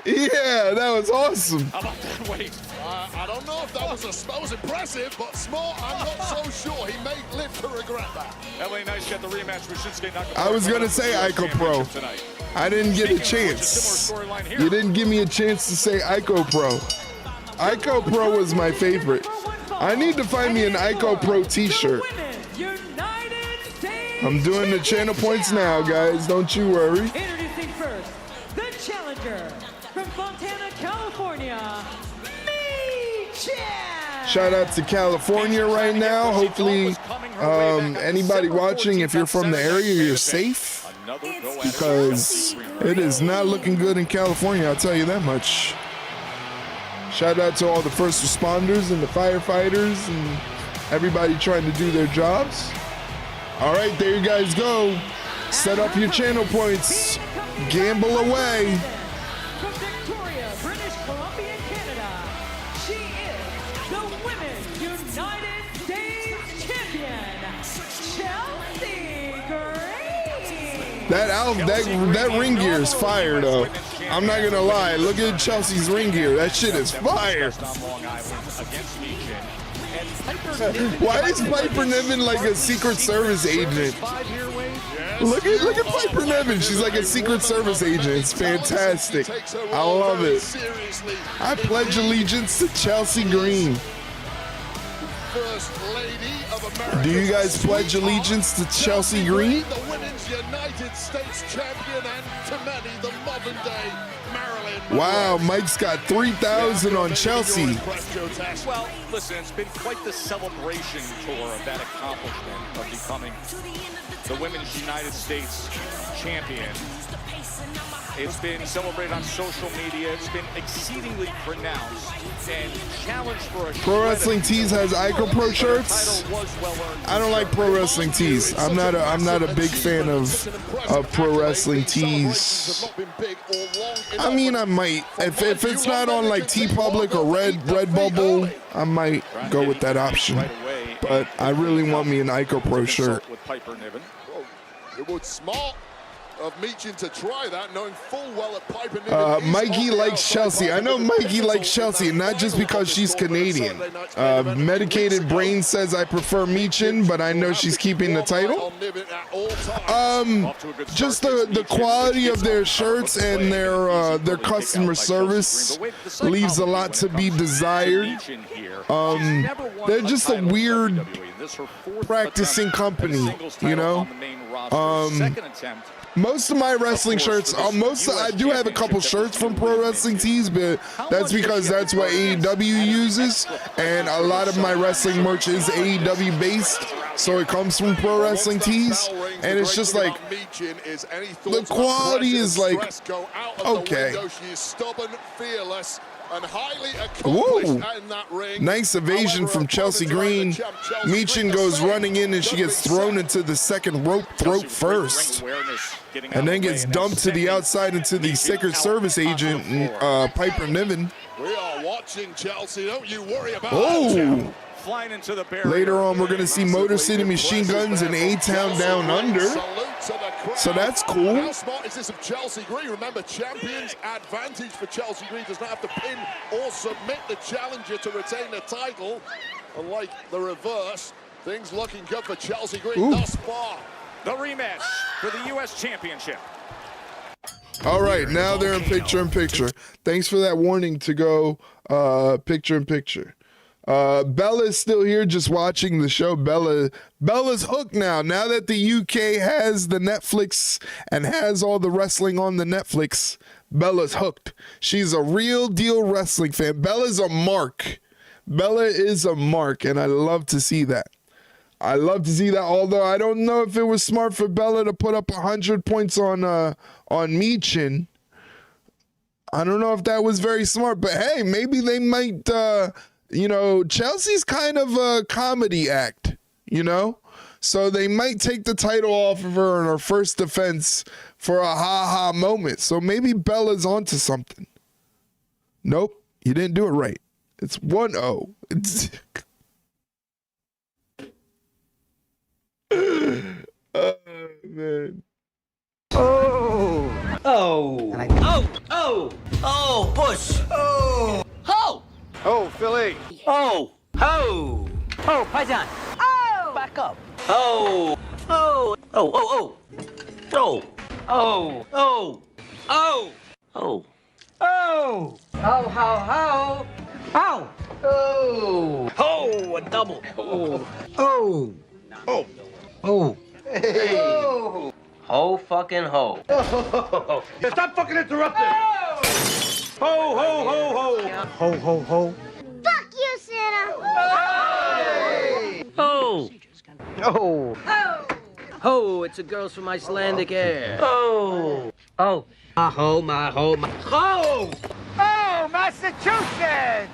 Yeah, that was awesome. How about that weight? I don't know if that was impressive, but smart, I'm not so sure. He may live to regret that. LA Knight's got the rematch with Shinsuke Nakamura. I was going to say Ico Pro. I didn't get a chance. You didn't give me a chance to say Ico Pro. Ico Pro was my favorite. I need to find me an Ico Pro t-shirt. I'm doing the channel points now, guys. Don't you worry. Introducing first, the challenger from Fontana, California, Michin. Shout out to California right now. Hopefully, anybody watching, if you're from the area, you're safe. Because it is not looking good in California, I'll tell you that much. Shout out to all the first responders and the firefighters and everybody trying to do their jobs. All right, there you guys go. Set up your channel points. Gamble away. From Victoria, British Columbia, Canada, she is the Women's United States Champion, Chelsea Green. That ring gear is fire, though. I'm not gonna lie. Look at Chelsea's ring gear. That shit is fire. Why is Piper Niven like a Secret Service agent? Look at Piper Niven. She's like a Secret Service agent. It's fantastic. I love it. I pledge allegiance to Chelsea Green. First lady of America. Do you guys pledge allegiance to Chelsea Green? The Women's United States champion and to many the modern day Marilyn. Wow, Mike's got 3,000 on Chelsea. Well, listen, it's been quite the celebration tour of that accomplishment of becoming the Women's United States champion. It's been celebrated on social media. It's been exceedingly pronounced and challenged for a Pro Wrestling Tees has Ico Pro shirts. I don't like Pro Wrestling Tees. I'm not a big fan of Pro Wrestling Tees. I mean, I might. If it's not on like TeePublic or Redbubble, I might go with that option. But I really want me an Ico Pro shirt. It would smart of Michin to try that, knowing full well that Piper Niven Mikey likes Chelsea. I know Mikey likes Chelsea, not just because she's Canadian. Medicated Brain says I prefer Michin, but I know she's keeping the title. Just the quality of their shirts and their customer service leaves a lot to be desired. They're just a weird practicing company, you know. Most of my wrestling shirts, I do have a couple shirts from Pro Wrestling Tees, but that's because that's what AEW uses, and a lot of my wrestling merch is AEW based, so it comes from Pro Wrestling Tees, and it's just like, the quality is like, okay. She is stubborn, fearless, and highly accomplished in that ring. Nice evasion from Chelsea Green. Michin goes running in and she gets thrown into the second rope throat first. And then gets dumped to the outside into the Secret Service agent, Piper Niven. We are watching Chelsea, don't you worry about that. Flying into the barrier. Later on, we're going to see Motor City Machine Guns and A-Town Down Under. So that's cool. How smart is this of Chelsea Green? Remember, champion's advantage for Chelsea Green does not have to pin or submit the challenger to retain the title. Unlike the reverse, things looking good for Chelsea Green thus far. The rematch for the U.S. Championship. All right, now they're in picture-in-picture. Thanks for that warning to go picture-in-picture. Bella is still here just watching the show. Bella's hooked now. Now that the UK has the Netflix and has all the wrestling on the Netflix, Bella's hooked. She's a real deal wrestling fan. Bella's a mark. Bella is a mark, and I love to see that. I love to see that, although I don't know if it was smart for Bella to put up 100 points on 𝘵𝘶𝘵𝘶𝑣𝑦. I don't know if that was very smart, but hey, maybe they might, you know, Chelsea's kind of a comedy act, you know? So they might take the title off of her in her first defense for a ha-ha moment. So maybe Bella's onto something. Nope, you didn't do it right. It's 1-0. It's oh, man. Oh, Bush. Oh, ho. Oh, Philly. Oh, ho. Oh, Paisan. Oh, back up. Oh, oh, oh, oh, oh, oh, oh, oh, oh, oh, oh, ho, ho, ho, oh, ho, a double. Oh, oh, oh, oh, hey. Oh. Ho fucking ho. Oh. Stop fucking interrupting. Oh. Ho, ho, ho, ho. Ho, ho, ho. Fuck you, Santa! Hey. Ho. Oh. Oh! Ho, it's a girls from Icelandic air. Oh. Oh. My ho, my ho, my ho. Oh, Massachusetts.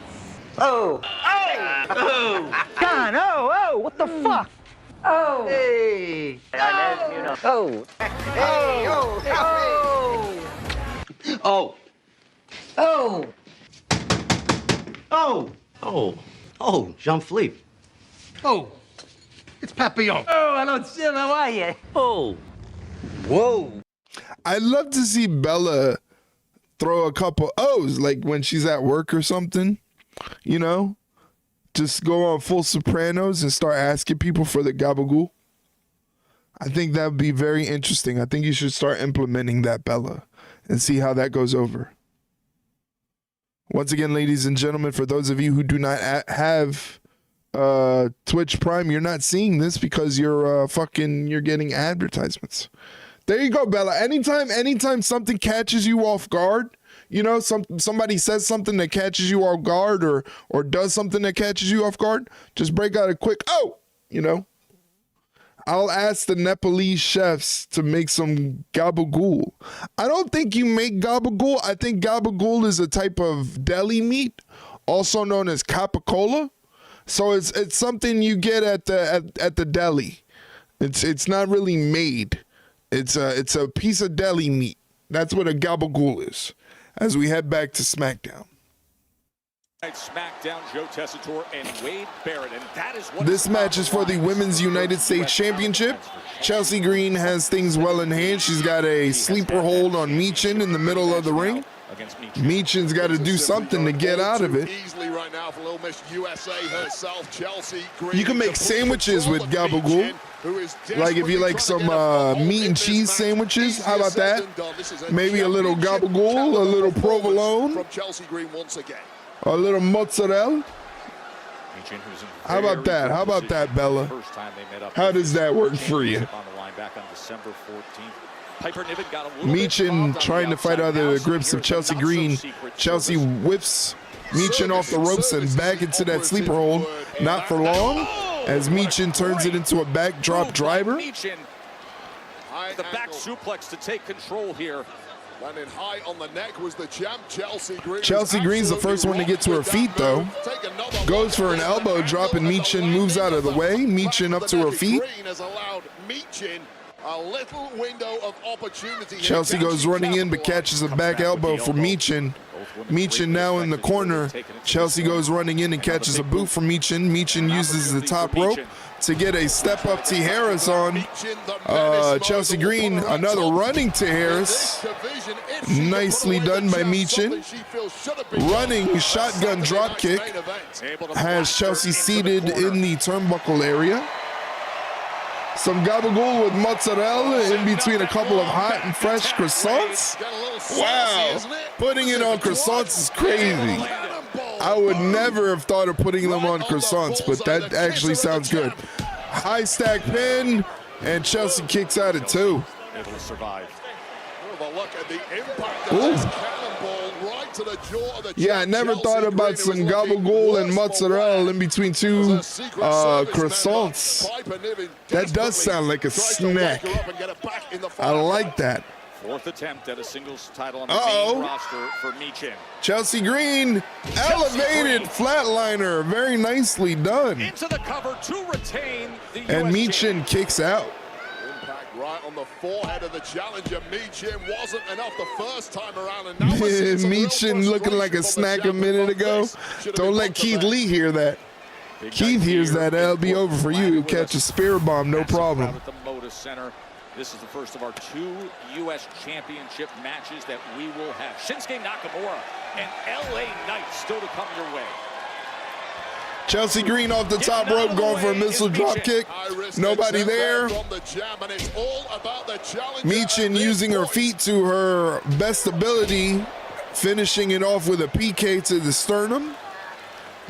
Oh. Oh. Oh. God, oh, what the fuck? Oh. Hey. Oh. Oh. Hey, oh. Oh. Oh. Oh. Oh. Oh, Jean-Philippe. Oh. It's Papillon. Oh, I don't see how are you? Oh. Whoa. I'd love to see Bella throw a couple O's, like when she's at work or something, you know? Just go on full Sopranos and start asking people for the gabagool. I think that would be very interesting. I think you should start implementing that, Bella, and see how that goes over. Once again, ladies and gentlemen, for those of you who do not have Twitch Prime, you're not seeing this because you're you're getting advertisements. There you go, Bella. Anytime something catches you off guard, you know, somebody says something that catches you off guard or does something that catches you off guard, just break out a quick, oh, you know. I'll ask the Nepalese chefs to make some gabagool. I don't think you make gabagool. I think gabagool is a type of deli meat, also known as capicola. So it's something you get at the deli. It's not really made. It's a piece of deli meat. That's what a gabagool is. As we head back to SmackDown. SmackDown, Joe Tessitore and Wade Barrett, and that is what this match is for the Women's United States Championship. Chelsea Green has things well in hand. She's got a sleeper hold on 𝘵𝘶𝑗n in the middle of the ring. 𝘵𝘶𝑗n's got to do something to get out of it. You can make sandwiches with gabagool. Like if you like some meat and cheese sandwiches, how about that? Maybe a little gabagool, a little provolone, a little mozzarella. How about that? How about that, Bella? How does that work for you? 𝘵𝘶𝑗n trying to fight out of the grips of Chelsea Green. Chelsea whips 𝘵𝘶𝑗n off the ropes and back into that sleeper hold. Not for long, as 𝘵𝘶𝑗n turns it into a backdrop driver. The back suplex to take control here. Landing high on the neck was the champ, Chelsea Green. Chelsea Green's the first one to get to her feet, though. Goes for an elbow drop, and 𝘵𝘶𝑗n moves out of the way. 𝘵𝘶𝑗n up to her feet. Chelsea goes running in, but catches a back elbow for 𝘵𝘶𝑗n. 𝘵𝘶𝑗n now in the corner. Chelsea goes running in and catches a boot from 𝘵𝘶𝑗n. 𝘵𝘶𝑗n uses the top rope to get a step-up T. Harris on Chelsea Green. Another running T. Harris. Nicely done by 𝘵𝘶𝑗n. Running shotgun drop kick has Chelsea seated in the turnbuckle area. Some gabagool with mozzarella in between a couple of hot and fresh croissants. Wow, putting it on croissants is crazy. I would never have thought of putting them on croissants, but that actually sounds good. High stack pin, and Chelsea kicks out at 2. Able to survive. Look at the impact of this cannonball right to the jaw of the yeah, I never thought about some gabagool and mozzarella in between 2 croissants. That does sound like a snack. I like that. 4th attempt at a singles title on the main roster for Michin. Chelsea Green, elevated flatliner, very nicely done. Into the cover to retain the And Michin kicks out. Impact right on the forehead of the challenger. Michin wasn't enough the first time around, and now we're seeing Michin looking like a snack a minute ago. Don't let Keith Lee hear that. Keith hears that, that'll be over for you. He'll catch a spear bomb, no problem. At the Moda Center. This is the first of our 2 U.S. Championship matches that we will have. Shinsuke Nakamura and LA Knight still to come your way. Chelsea Green off the top rope going for a missile drop kick. Nobody there. Michin using her feet to her best ability, finishing it off with a PK to the sternum.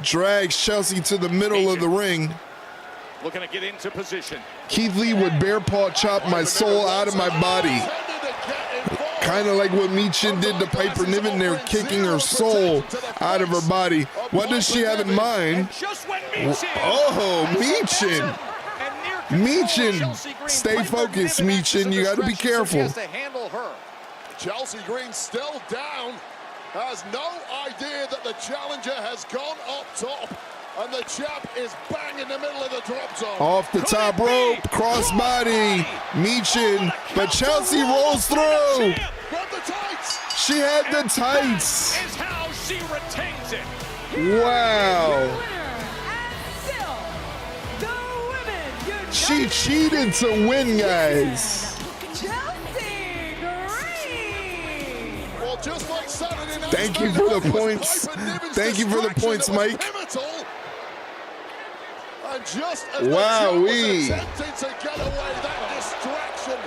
Drags Chelsea to the middle of the ring. Looking to get into position. Keith Lee would bear paw chop my soul out of my body. Kind of like what Michin did to Piper Niven there, kicking her soul out of her body. What does she have in mind? Oh, Michin. Michin, stay focused, Michin. You got to be careful. Chelsea Green still down. Has no idea that the challenger has gone up top. And the champ is bang in the middle of the drop zone. Off the top rope, crossbody, Michin, but Chelsea rolls through. She had the tights. Is how she retains it. Wow. She cheated to win, guys. Just like Saturday night. Thank you for the points. Thank you for the points, Mike. And just as Wowee. attempting to get away, that distraction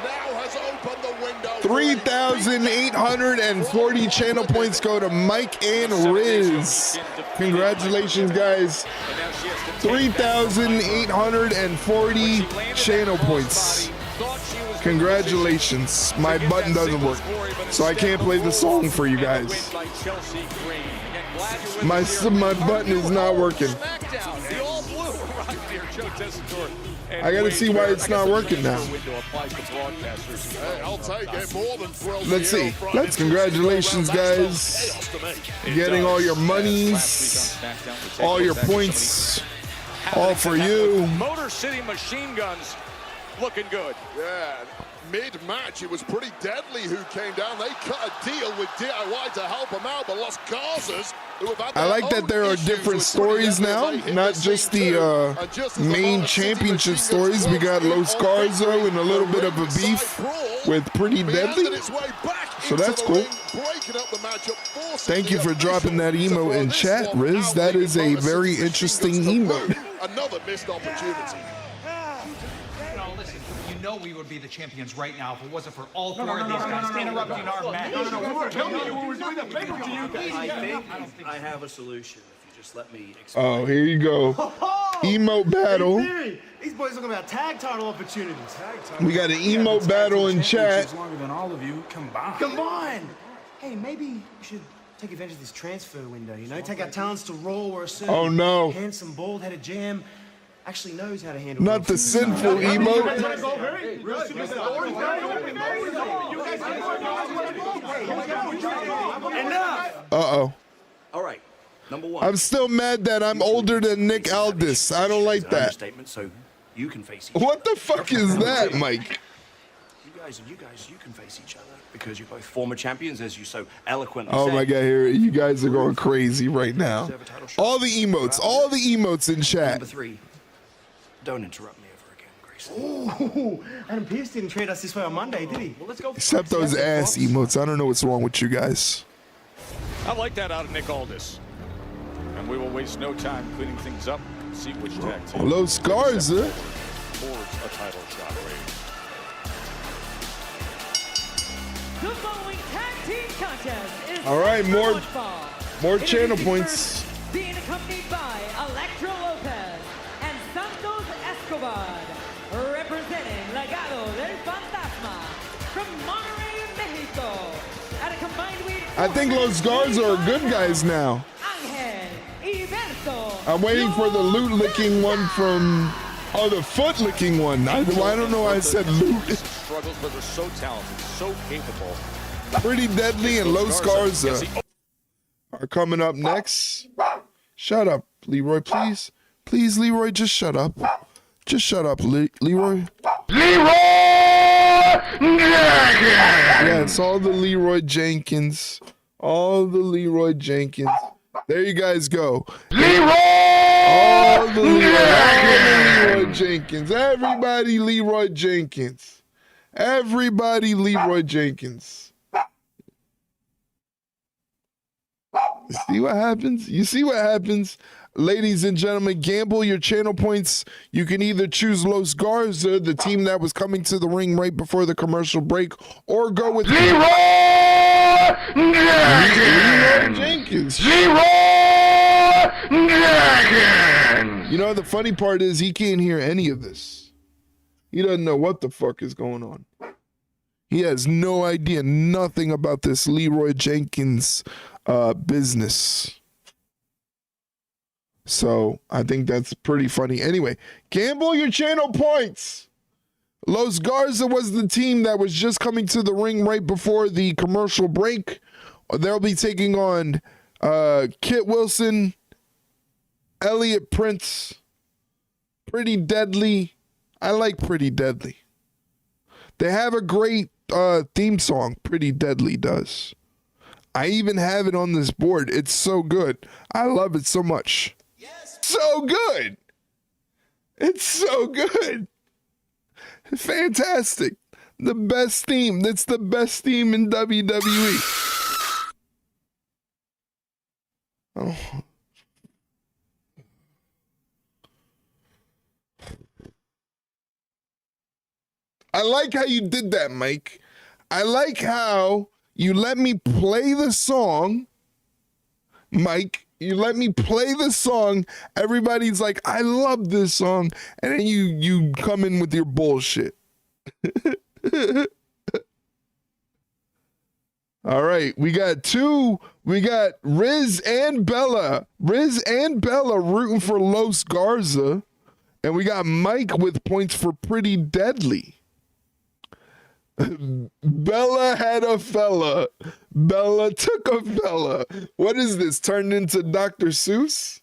now has opened the window. 3,840 channel points go to Mike and Riz. Congratulations, guys. 3,840 channel points. Congratulations. My button doesn't work, so I can't play the song for you guys. My button is not working. I gotta see why it's not working now. I'll take it more than thrilled. Let's see. Congratulations, guys. Getting all your monies, all your points, all for you. Motor City Machine Guns looking good. Yeah, mid-match, it was pretty deadly who came down. They cut a deal with DIY to help them out, but Los Garzas, who have had I like that there are different stories now, not just the main championship stories. We got Los Garza and a little bit of a beef with Pretty Deadly, so that's cool. Thank you for dropping that emote in chat, Riz. That is a very interesting emote. Another missed opportunity. You know we would be the champions right now if it wasn't for all 4 of these guys interrupting our match. I have a solution if you just let me explain. Oh, here you go. Emote battle. These boys talking about tag title opportunities. We got an emote battle in chat. Longer than all of you combined. Combined. Hey, maybe we should take advantage of this transfer window. You know, take our talents to Raw where a certain Oh no. handsome bald-headed jam actually knows how to handle. Not the sinful emote. Uh-oh. All right, number 1. I'm still mad that I'm older than Nick Aldis. I don't like that. So you can face each What the fuck is that, Mike? You guys, you can face each other because you're both former champions, as you so eloquently Oh said. my God, here you guys are going crazy right now. All the emotes in chat. Number 3, don't interrupt me ever again, Grayson. Ooh, Adam Pearce didn't treat us this way on Monday, did he? Well, let's go. Except those ass emotes. I don't know what's wrong with you guys. I like that out of Nick Aldis. And we will waste no time cleaning things up and see which tag team. Los Garza. towards a title shot, Reigns. The following tag team contest is all right, more It channel is points. being accompanied by Electra Lopez and Santos Escobar, representing Legado del Fantasma from Monterrey, Mexico, at a combined weight. I think Los Garza are good guys now. I'm waiting for the loot licking one from, oh, the foot licking one. I don't know why I said loot. Struggles, but they're so talented, so capable. Pretty Deadly and Los Garza are coming up next. Shut up, Leroy, please. Please, Leroy, just shut up. Just shut up, Leroy. Yes, all the Leroy Jenkins. All the Leroy Jenkins. There you guys go. All the Leroy Jenkins. Everybody Leroy Jenkins. Everybody Leroy Jenkins. See what happens? You see what happens? Ladies and gentlemen, gamble your channel points. You can either choose Los Garza, the team that was coming to the ring right before the commercial break, or go with Leroy Jenkins. You know, the funny part is he can't hear any of this. He doesn't know what the fuck is going on. He has no idea, nothing about this Leroy Jenkins business. So I think that's pretty funny. Anyway, gamble your channel points. Los Garza was the team that was just coming to the ring right before the commercial break. They'll be taking on Kit Wilson, Elliot Prince, Pretty Deadly. I like Pretty Deadly. They have a great theme song, Pretty Deadly does. I even have it on this board. It's so good. I love it so much. Yes. So good. It's so good. Fantastic. The best theme. That's the best theme in WWE. Oh. I like how you did that, Mike. I like how you let me play the song, Mike. You let me play the song. Everybody's like, I love this song. And then you come in with your bullshit. All right, we got Riz and Bella. Riz and Bella rooting for Los Garza. And we got Mike with points for Pretty Deadly. Bella had a fella. Bella took a fella. What is this? Turned into Dr. Seuss?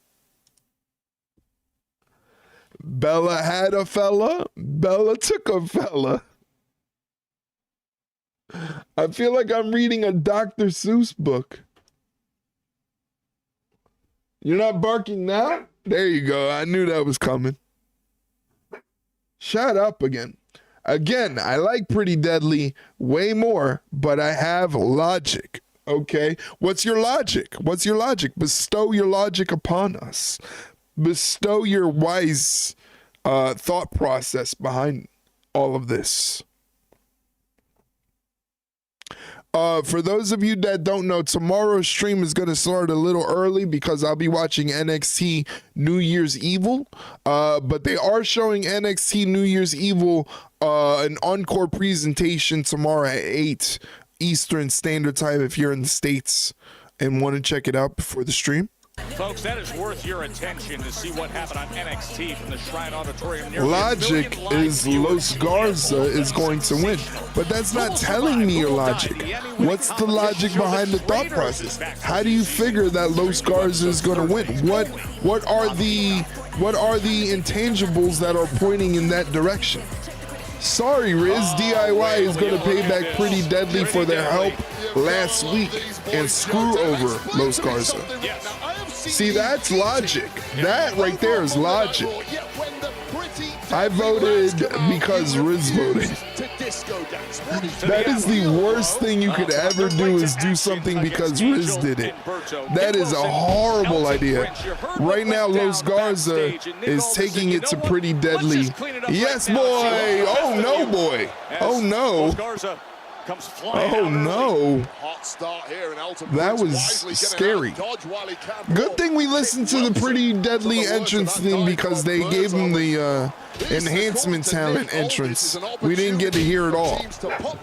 Bella had a fella. Bella took a fella. I feel like I'm reading a Dr. Seuss book. You're not barking now? There you go. I knew that was coming. Shut up again. Again, I like Pretty Deadly way more, but I have logic, okay? What's your logic? What's your logic? Bestow your logic upon us. Bestow your wise thought process behind all of this. For those of you that don't know, tomorrow's stream is going to start a little early because I'll be watching NXT New Year's Evil. But they are showing NXT New Year's Evil an encore presentation tomorrow at 8 Eastern Standard Time if you're in the States and want to check it out before the stream. Folks, that is worth your attention to see what happened on NXT from the Shrine Auditorium. Logic is Los Garza is going to win, but that's not telling me your logic. What's the logic behind the thought process? How do you figure that Los Garza is going to win? What are the intangibles that are pointing in that direction? Sorry, Riz, DIY is going to pay back Pretty Deadly for their help last week and screw over Los Garza. See, that's logic. That right there is logic. I voted because Riz voted. That is the worst thing you could ever do, is do something because Riz did it. That is a horrible idea. Right now, Los Garza is taking it to Pretty Deadly. Yes, boy. Oh, no, boy. Oh, no. Oh, no. That was scary. Good thing we listened to the Pretty Deadly entrance theme, because they gave him the enhancement talent entrance. We didn't get to hear it all.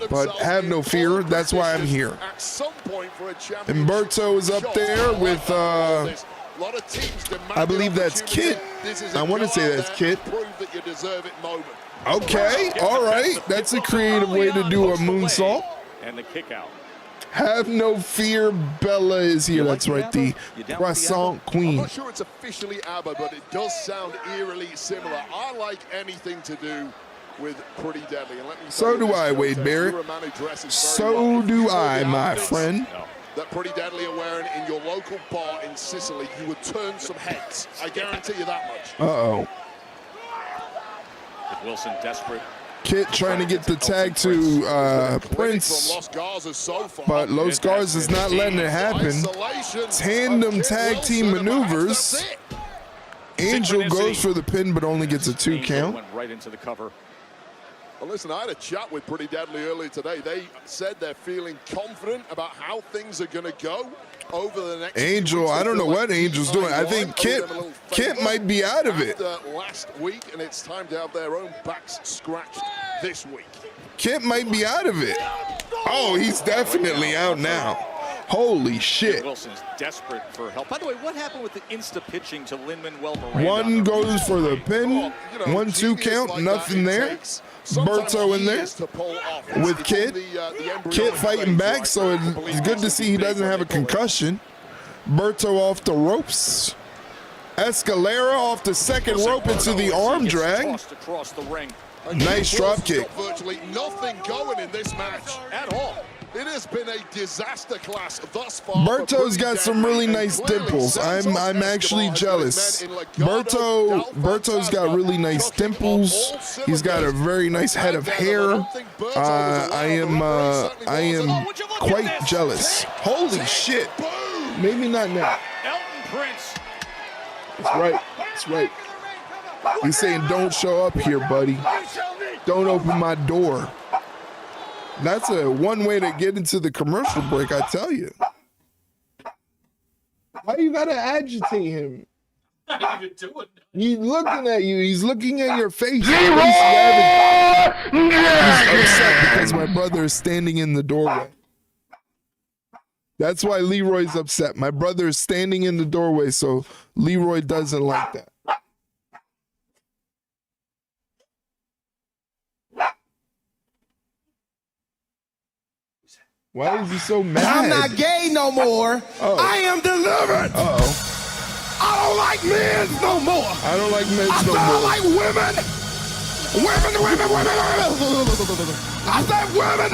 But have no fear. That's why I'm here. Humberto is up there with, I believe that's Kit. I want to say that's Kit. Okay, all right. That's a creative way to do a moonsault. And the kick out. Have no fear, Bella is here. That's right, the croissant queen. I'm not sure it's officially ABBA, but it does sound eerily similar. I like anything to do with Pretty Deadly. And let me so do I, Wade Barrett. So do I, my friend. That Pretty Deadly are wearing in your local bar in Sicily, you would turn some heads. I guarantee you that much. Uh-oh. Wilson desperate. Kit trying to get the tag to Prince, but Los Garza is not letting it happen. Tandem tag team maneuvers. Angel goes for the pin, but only gets a 2 count. Went right into the cover. Well, listen, I had a chat with Pretty Deadly earlier today. They said they're feeling confident about how things are going to go over the next Angel, I don't know what Angel's doing. I think Kit might be out of it. Last week, and it's time to have their own backs scratched this week. Kit might be out of it. Oh, he's definitely out now. Holy shit. Wilson's desperate for help. By the way, what happened with the insta pitching to Lin-Manuel Miranda? One goes for the pin. 1-2 count. Nothing there. Berto in there with Kit. Kit fighting back, so it's good to see he doesn't have a concussion. Berto off the ropes. Escalera off the second rope into the arm drag. Nice drop kick. Virtually nothing going in this match at all. It has been a disaster class thus far. Berto's got some really nice dimples. I'm actually jealous. Berto's got really nice dimples. He's got a very nice head of hair. I am quite jealous. Holy shit. Maybe not now. That's right. That's right. He's saying, don't show up here, buddy. Don't open my door. That's one way to get into the commercial break, I tell you. Why you gotta agitate him? Not even doing that. He's looking at you. He's looking at your face. He's upset because my brother is standing in the doorway. That's why Leroy's upset. My brother is standing in the doorway, so Leroy doesn't like that. Why is he so mad? I'm not gay no more. I am delivered. I don't like men no more. I don't like men no more. I like women. Women. I said women.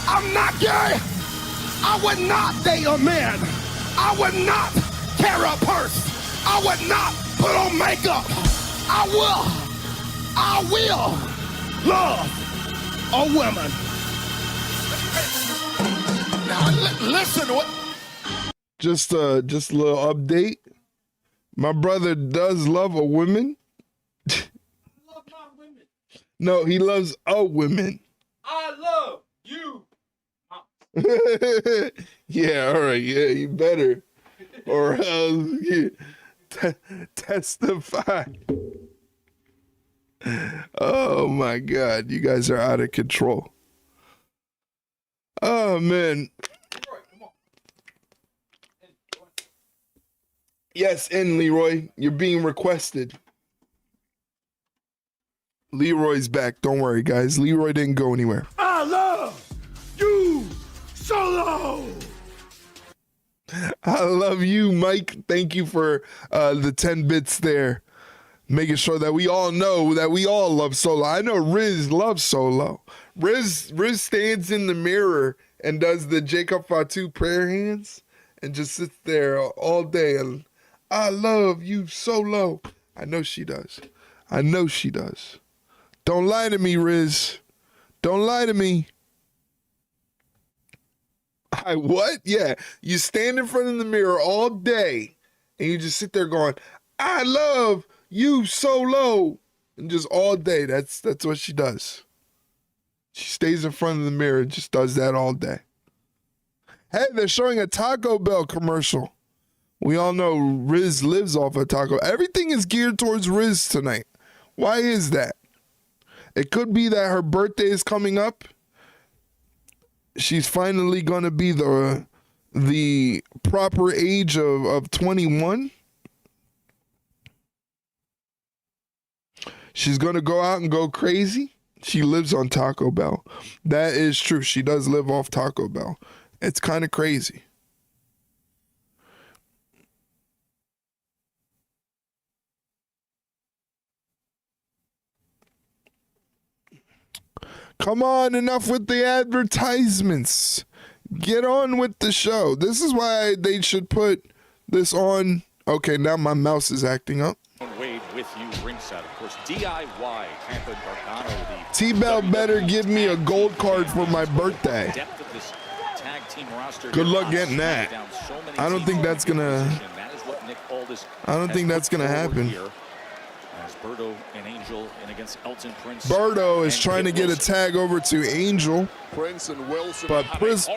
I'm not gay. I would not date a man. I would not carry a purse. I would not put on makeup. I will love a woman. Now listen. Just a little update. My brother does love a woman. Love my women. No, he loves a woman. I love you. Yeah, all right. Yeah, you better. Or else you testify. Oh my God, you guys are out of control. Oh man. Yes, in Leroy, you're being requested. Leroy's back. Don't worry, guys. Leroy didn't go anywhere. I love you, Solo. I love you, Mike. Thank you for the 10 bits there. Making sure that we all know that we all love Solo. I know Riz loves Solo. Riz stands in the mirror and does the Jacob Fatu prayer hands and just sits there all day and I love you, Solo. I know she does. I know she does. Don't lie to me, Riz. Don't lie to me. What? Yeah. You stand in front of the mirror all day and you just sit there going, I love you so low. And just all day. That's what she does. She stays in front of the mirror and just does that all day. Hey, they're showing a Taco Bell commercial. We all know Riz lives off of Taco. Everything is geared towards Riz tonight. Why is that? It could be that her birthday is coming up. She's finally going to be the proper age of 21. She's going to go out and go crazy. She lives on Taco Bell. That is true. She does live off Taco Bell. It's kind of crazy. Come on, enough with the advertisements. Get on with the show. This is why they should put this on. Okay, now my mouse is acting up. Wade with you ringside. Of course, DIY Tampa Gargano. T-Bell better give me a gold card for my birthday. Depth of this tag team roster. Good luck getting that. I don't think that's gonna. I don't think that's gonna happen. As Berto and Angel and against Elton Prince. Berto is trying to get a tag over to Angel, Prince and Wilson, but Prince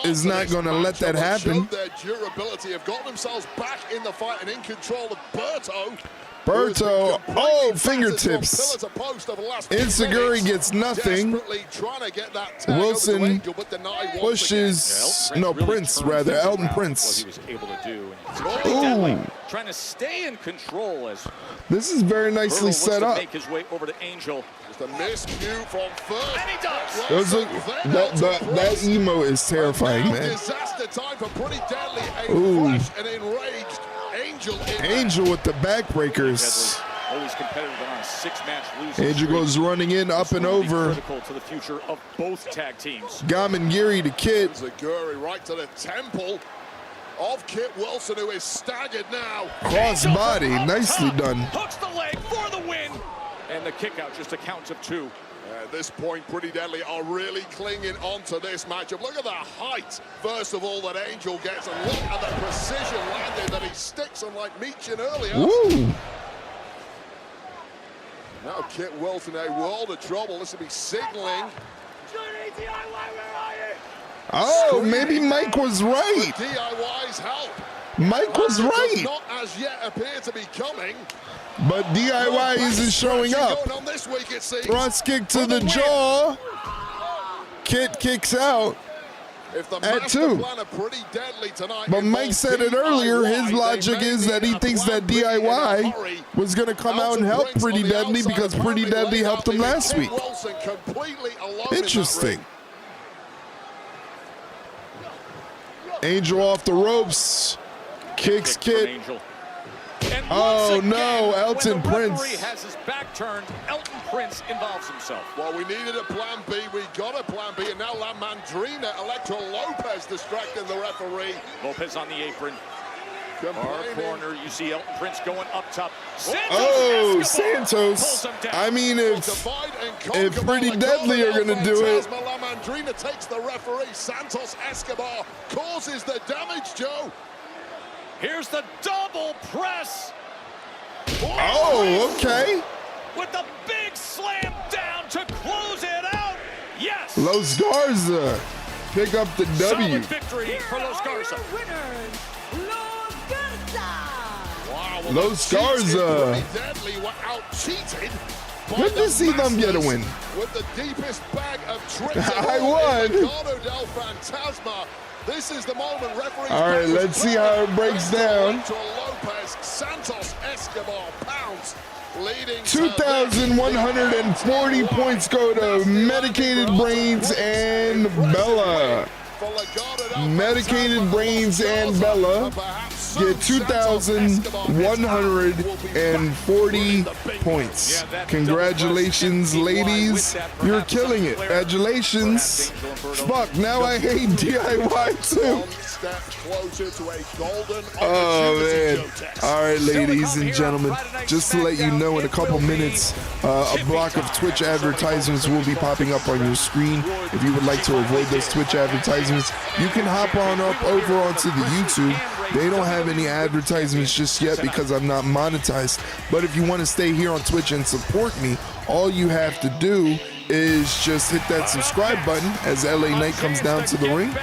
is not going to let that happen. Their durability have gotten themselves back in the fight and in control of Berto. Berto, oh, fingertips. Enziguri gets nothing. Wilson pushes, no, Prince rather, Elton Prince. Ooh. Trying to stay in control as this is very nicely set up. Make his way over to Angel. Just a miscue from first. And he does. That emo is terrifying, man. Disaster time for Pretty Deadly. Ooh. Fresh and enraged Angel with the backbreakers. Always competitive on a 6-match losing Angel goes running in, up and over. Critical to the future of both tag teams. 𝘺𝘰𝘵 to Kit. Enziguri right to the temple of Kit Wilson, who is staggered now. Cross body, nicely done. Hooks the leg for the win. And the kick out, just a count of 2. At this point, Pretty Deadly are really clinging on to this matchup. Look at the height, first of all, that Angel gets, and look at the precision landing that he sticks on like Meechin earlier. Woo. Now Kit Wilson in a world of trouble. This will be signaling. Oh, maybe Mike was right. DIY's help. Mike was right. Not as yet appear to be coming. But DIY isn't showing up. Thrust kick to the jaw. Kit kicks out at 2. But Mike said it earlier. His logic is that he thinks that DIY was going to come out and help Pretty Deadly because Pretty Deadly helped him last week. Interesting. Angel off the ropes. Kicks Kit. Oh no, Elton Prince. Has his back turned. Elton Prince involves himself. Well, we needed a plan B. We got a plan B, and now La Mandrina, Electra Lopez distracting the referee. Lopez on the apron. Our corner, you see Elton Prince going up top. Oh, Santos. I mean, if Pretty Deadly are going to do it. La Mandrina takes the referee. Santos Escobar causes the damage, Joe. Here's the double press. Oh, okay. With the big slam down to close it out. Yes. Los Garza pick up the W. Solid victory for Los Garza. Wow, Los Garza. Good to see them get a win. With the deepest bag of tricks. I won. Del Fantasma. This is the moment, referee. All right, let's see how it breaks down. Lopez, Santos Escobar pounds, leading 2,140 points go to Medicated Brains and Bella. Medicated Brains and Bella get 2,140 points. Congratulations, ladies. You're killing it. Congratulations. Fuck, now I hate DIY too. Oh, man. All right, ladies and gentlemen, just to let you know, in a couple minutes, a block of Twitch advertisements will be popping up on your screen. If you would like to avoid those Twitch advertisements, you can hop on up over onto the YouTube. They don't have any advertisements just yet because I'm not monetized. But if you want to stay here on Twitch and support me, all you have to do is just hit that subscribe button as LA Knight comes down to the ring.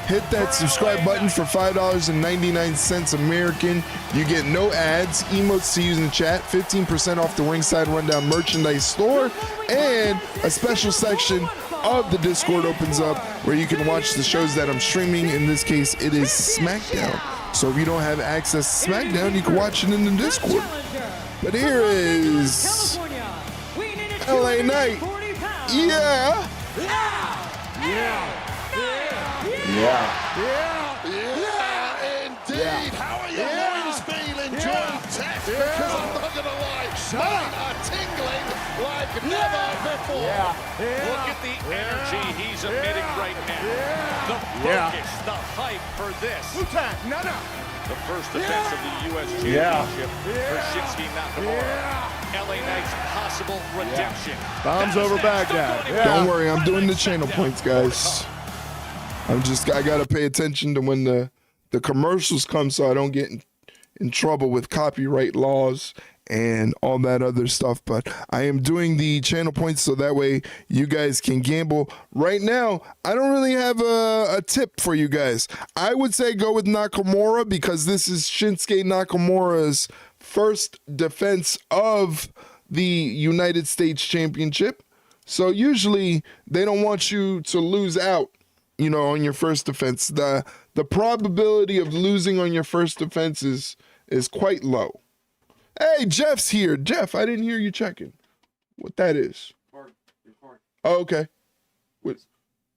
Hit that subscribe button for $5.99 American. You get no ads, emotes to use in the chat, 15% off the Ringside Rundown merchandise store, and a special section of the Discord opens up where you can watch the shows that I'm streaming. In this case, it is SmackDown. So if you don't have access to SmackDown, you can watch it in the Discord. But here is LA Knight. Yeah. Indeed. How are your loins feeling, John Tech? Because I'm not going to lie, mine are tingling like never before. Look at the energy he's emitting right now. The focus, the hype for this. The first defense of the U.S. Championship for Shinsuke Nakamura. LA Knight's possible redemption. Bombs over Baghdad. Don't worry, I'm doing the channel points, guys. I gotta pay attention to when the commercials come so I don't get in trouble with copyright laws and all that other stuff. But I am doing the channel points so that way you guys can gamble. Right now, I don't really have a tip for you guys. I would say go with Nakamura because this is Shinsuke Nakamura's first defense of the United States Championship. So usually they don't want you to lose out, you know, on your first defense. The probability of losing on your first defense is quite low. Hey, Jeff's here. Jeff, I didn't hear you checking what that is. Oh, okay. What?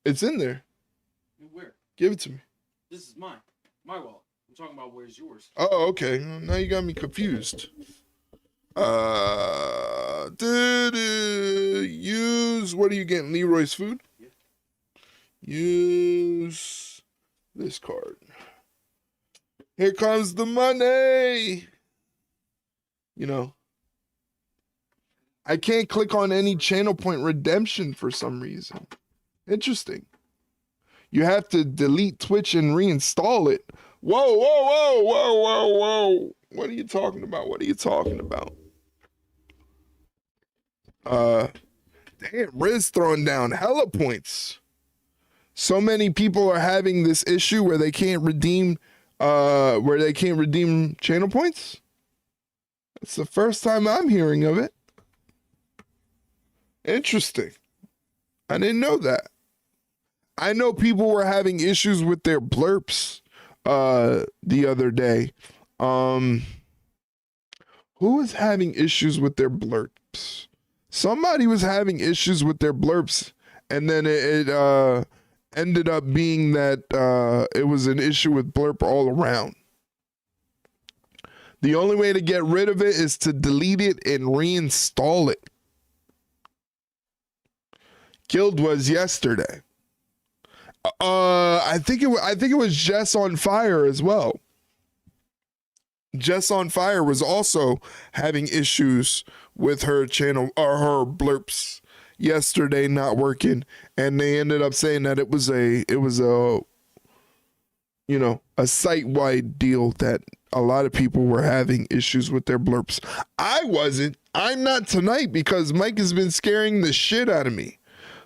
It's in there. Where? Give it to me. This is mine. My wallet. I'm talking about where's yours. Oh, okay. Now you got me confused. Use, what are you getting? Leroy's food? Yeah. Use this card. Here comes the money. You know, I can't click on any channel point redemption for some reason. Interesting. You have to delete Twitch and reinstall it. Whoa, whoa, whoa, whoa, whoa, whoa. What are you talking about? What are you talking about? Damn, Riz throwing down hella points. So many people are having this issue where they can't redeem channel points. It's the first time I'm hearing of it. Interesting. I didn't know that. I know people were having issues with their blurps the other day. Who was having issues with their blurps? Somebody was having issues with their blurps, and then it ended up being that it was an issue with blurp all around. The only way to get rid of it is to delete it and reinstall it. Guild was yesterday. I think it was Jess on Fire as well. Jess on Fire was also having issues with her channel or her blurps yesterday not working, and they ended up saying that it was a you know, a site-wide deal that a lot of people were having issues with their blurps. I wasn't. I'm not tonight because Mike has been scaring the shit out of me.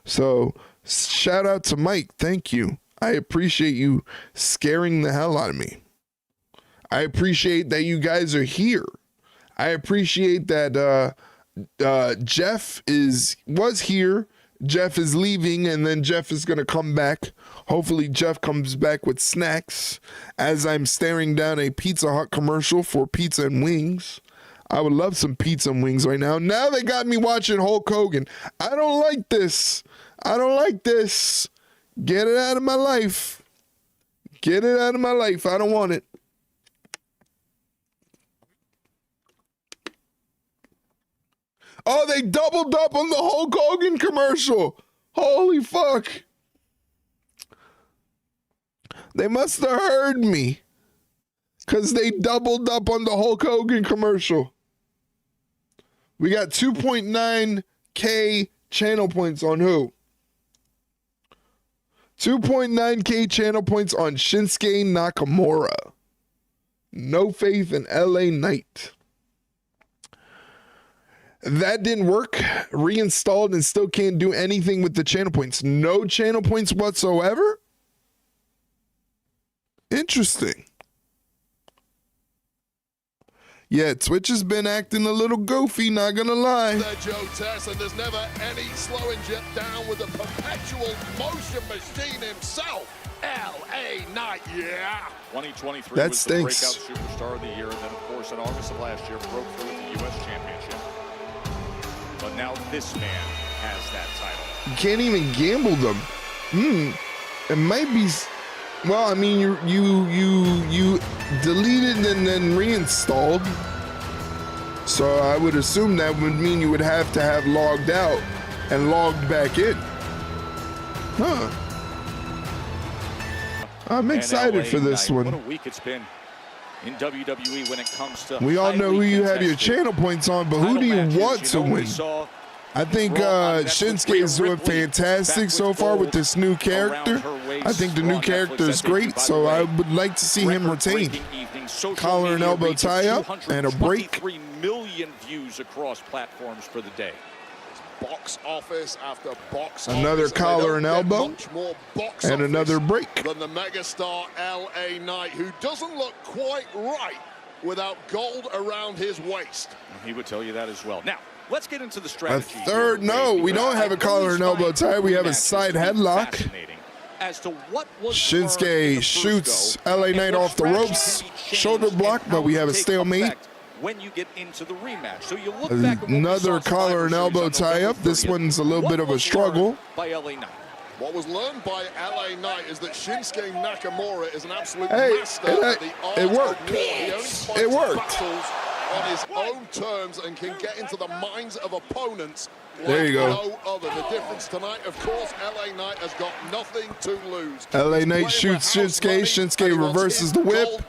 So shout out to Mike. Thank you. I appreciate you scaring the hell out of me. I appreciate that you guys are here. I appreciate that Jeff was here. Jeff is leaving, and then Jeff is going to come back. Hopefully Jeff comes back with snacks as I'm staring down a Pizza Hut commercial for pizza and wings. I would love some pizza and wings right now. Now they got me watching Hulk Hogan. I don't like this. I don't like this. Get it out of my life. Get it out of my life. I don't want it. Oh, they doubled up on the Hulk Hogan commercial. Holy fuck. They must have heard me. Because they doubled up on the Hulk Hogan commercial. We got 2.9K channel points on who? 2.9K channel points on Shinsuke Nakamura. No faith in LA Knight. That didn't work. Reinstalled and still can't do anything with the channel points. No channel points whatsoever? Interesting. Yeah, Twitch has been acting a little goofy, not gonna lie. There, Joe Tess, and there's never any slowing Jet down with the perpetual motion machine himself. LA Knight, yeah. 2023 that was stinks. the breakout superstar of the year, and then, of course, in August of last year, broke through with the U.S. Championship. But now this man has that title. You can't even gamble them. It might be. Well, I mean, you deleted and then reinstalled. So I would assume that would mean you would have to have logged out and logged back in. Huh. I'm excited for this one. What a week it's been in WWE when it comes to. We all know who you have your channel points on, but who do you want to win? I think Shinsuke is doing fantastic so far with this new character. I think the new character is great, so I would like to see him retain. Collar and elbow tie-up and a break. 3 million views across platforms for the day. Box office after box Another office, collar and elbow and another break. Than the megastar LA Knight, who doesn't look quite right without gold around his waist. He would tell you that as well. Now, let's get into the A strategy. third, no, we don't have a collar and elbow tie. We have a side headlock. As to what was Shinsuke shoots LA Knight off the ropes, shoulder block, but we have a stalemate. When you get into the rematch, so you look back at Another collar and elbow tie-up. This one's a little bit of a struggle. By LA Knight. What was learned by LA Knight is that Shinsuke Nakamura is an absolute Hey, master at the art it of worked. war. He only fights It worked. battles on his own terms and can get into the minds of opponents like There you go. no other. The difference tonight, of course, LA Knight has got nothing to lose. LA Knight shoots Shinsuke. Shinsuke reverses the whip.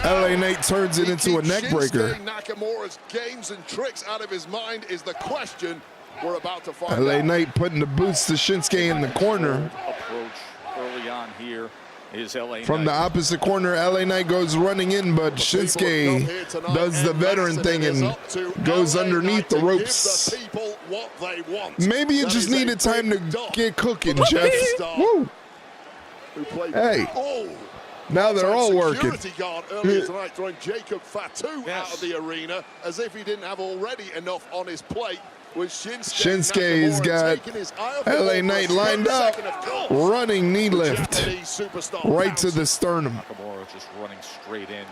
LA Knight turns it into a neck breaker. Shinsuke Nakamura's games and tricks out of his mind is the question we're about to find LA out. Knight putting the boots to Shinsuke in the corner. Approach early on here is LA From the opposite corner, LA Knight goes running in, but Shinsuke does the veteran thing and goes underneath the ropes. Maybe it just needed time to get cooking, Jeff. Woo. Hey, now they're all working. Security guard earlier tonight throwing Jacob Fatu out of the arena as if he didn't have already enough on his plate. Shinsuke's got LA Knight lined up, running knee lift right to the sternum. Nakamura just running straight in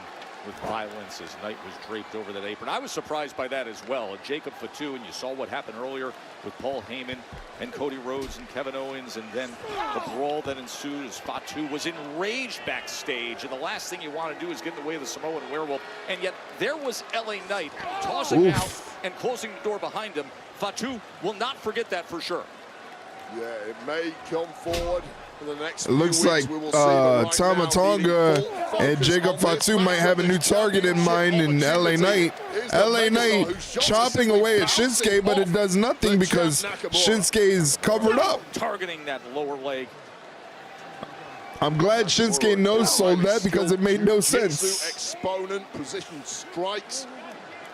with violence as Knight was draped over that apron. I was surprised by that as well. Jacob Fatu, and you saw what happened earlier with Paul Heyman and Cody Rhodes and Kevin Owens, and then the brawl that ensued as Fatu was enraged backstage, and the last thing you want to do is get in the way of the Samoan werewolf, and yet there was LA Knight tossing out and closing the door behind him. Fatu will not forget that for sure. Yeah, it may come forward in the next It looks like Tama Tonga and Jacob Fatu might have a new target in mind in LA Knight. LA Knight chopping away at Shinsuke, but it does nothing because Shinsuke is covered up. Targeting that lower leg. I'm glad Shinsuke no-sold that because it made no sense. Exponent position strikes.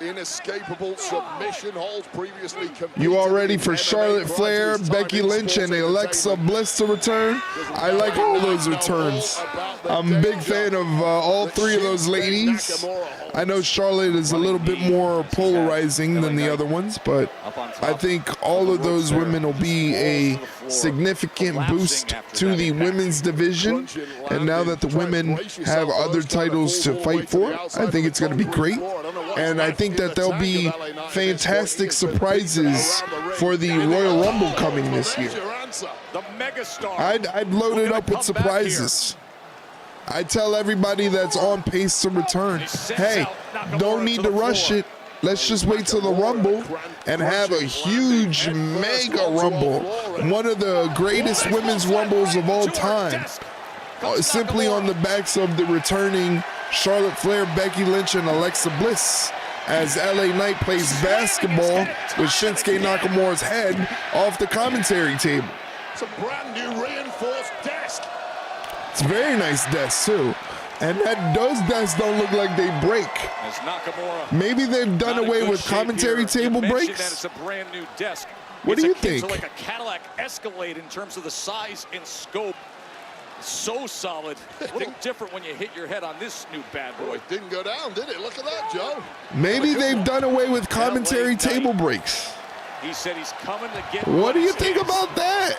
Inescapable submission holds previously competed. You all ready for Charlotte Flair, Becky Lynch, and Alexa Bliss to return? I like all those returns. I'm a big fan of all three of those ladies. I know Charlotte is a little bit more polarizing than the other ones, but I think all of those women will be a significant boost to the women's division. And now that the women have other titles to fight for, I think it's going to be great. And I think that there'll be fantastic surprises for the Royal Rumble coming this year. I'd load it up with surprises. I tell everybody that's on pace to return, hey, don't need to rush it. Let's just wait till the Rumble and have a huge mega Rumble. One of the greatest women's Rumbles of all time. Simply on the backs of the returning Charlotte Flair, Becky Lynch, and Alexa Bliss, as LA Knight plays basketball with Shinsuke Nakamura's head off the commentary table. It's a brand new reinforced desk. It's a very nice desk too. And those desks don't look like they break. Maybe they've done away with commentary table breaks. That it's a brand new desk. What do you think? It's like a Cadillac Escalade in terms of the size and scope. So solid. A little different when you hit your head on this new bad boy. It didn't go down, did it? Look at that, Joe. Maybe they've done away with commentary table breaks. He said he's coming to get. What do you think about that?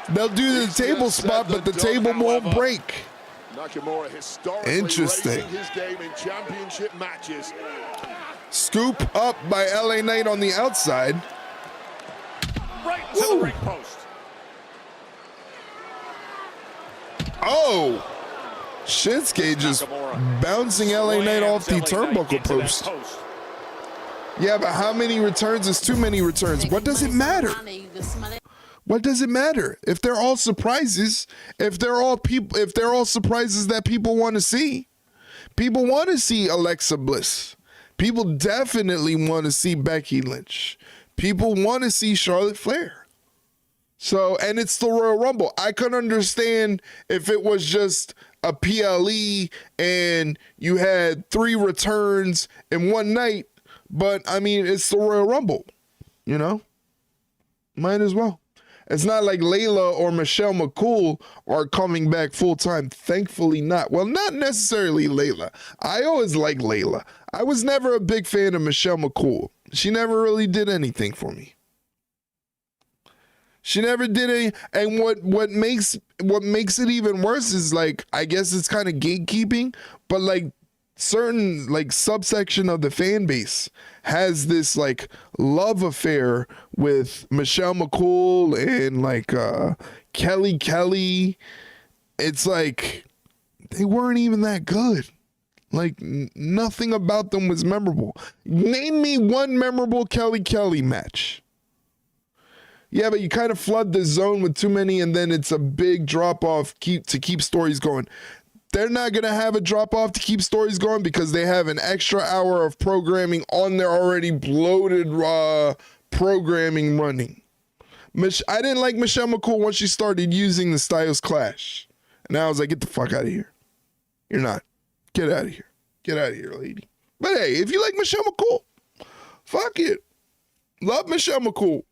They'll do the table spot, but the table won't break. Nakamura historically interesting. raising his game in championship matches. Scoop up by LA Knight on the outside. Right to the ring post. Oh, Shinsuke just bouncing LA Knight off the turnbuckle post. Yeah, but how many returns is too many returns? What does it matter? What does it matter? If they're all surprises, if they're all surprises that people want to see. People want to see Alexa Bliss. People definitely want to see Becky Lynch. People want to see Charlotte Flair. So, and it's the Royal Rumble. I could understand if it was just a PLE and you had 3 returns in one night, but I mean, it's the Royal Rumble, you know? Might as well. It's not like Layla or Michelle McCool are coming back full-time. Thankfully not. Well, not necessarily Layla. I always liked Layla. I was never a big fan of Michelle McCool. She never really did anything for me. She never did any, and what makes it even worse is, like, I guess it's kind of gatekeeping, but like certain like subsection of the fan base has this like love affair with Michelle McCool and like Kelly. It's like they weren't even that good. Like nothing about them was memorable. Name me one memorable Kelly match. Yeah, but you kind of flood the zone with too many, and then it's a big drop-off to keep stories going. They're not going to have a drop-off to keep stories going because they have an extra hour of programming on their already bloated programming running. I didn't like Michelle McCool once she started using the Styles Clash. And I was like, get the fuck out of here. You're not. Get out of here. Get out of here, lady. But hey, if you like Michelle McCool, fuck it. Love Michelle McCool.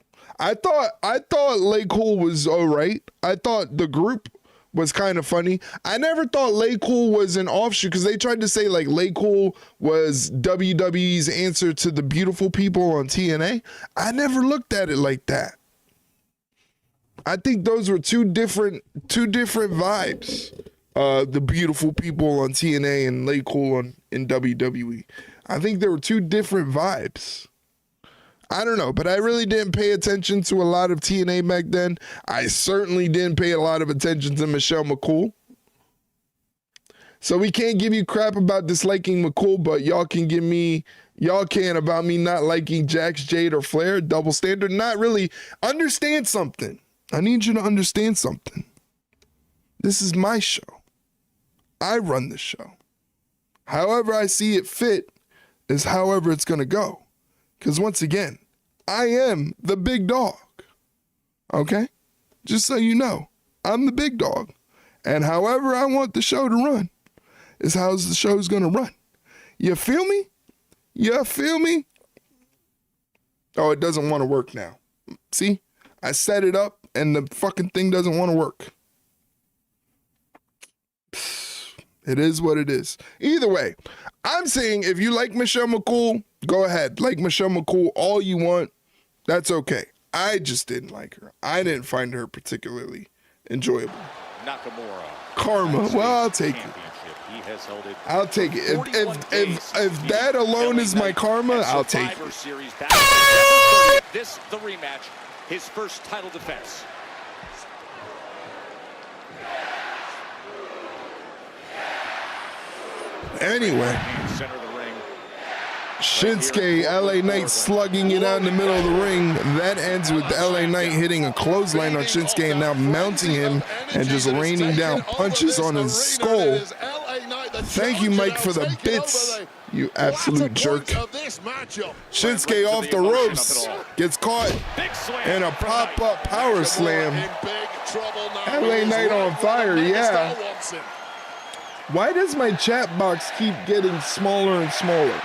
I thought Lay Cool was all right. I thought the group was kind of funny. I never thought Lay Cool was an offshoot because they tried to say like Lay Cool was WWE's answer to the beautiful people on TNA. I never looked at it like that. I think those were two different vibes. The beautiful people on TNA and Lay Cool in WWE. I think there were two different vibes. I don't know, but I really didn't pay attention to a lot of TNA back then. I certainly didn't pay a lot of attention to Michelle McCool. So we can't give you crap about disliking McCool, but y'all can about me not liking Jax, Jade, or Flair. Double standard. Not really. Understand something. I need you to understand something. This is my show. I run the show. However I see it fit is however it's going to go. Because once again, I am the big dog, okay? Just so you know, I'm the big dog. And however I want the show to run is how the show's going to run. You feel me? You feel me? Oh, it doesn't want to work now. See? I set it up and the fucking thing doesn't want to work. It is what it is. Either way, I'm saying if you like Michelle McCool, go ahead. Like Michelle McCool all you want. That's okay. I just didn't like her. I didn't find her particularly enjoyable. Nakamura. Karma. Well, I'll take it. He has held it. I'll take it. If that alone is my karma, I'll take it. Series this the rematch. His first title defense. Anyway. Center of the ring. Shinsuke, LA Knight slugging it out in the middle of the ring. That ends with LA Knight hitting a clothesline on Shinsuke and now mounting him and just raining down punches on his skull. Thank you, Mike, for the bits, you absolute jerk. Shinsuke off the ropes, gets caught in a pop-up power slam. LA Knight on fire, yeah. Why does my chat box keep getting smaller and smaller?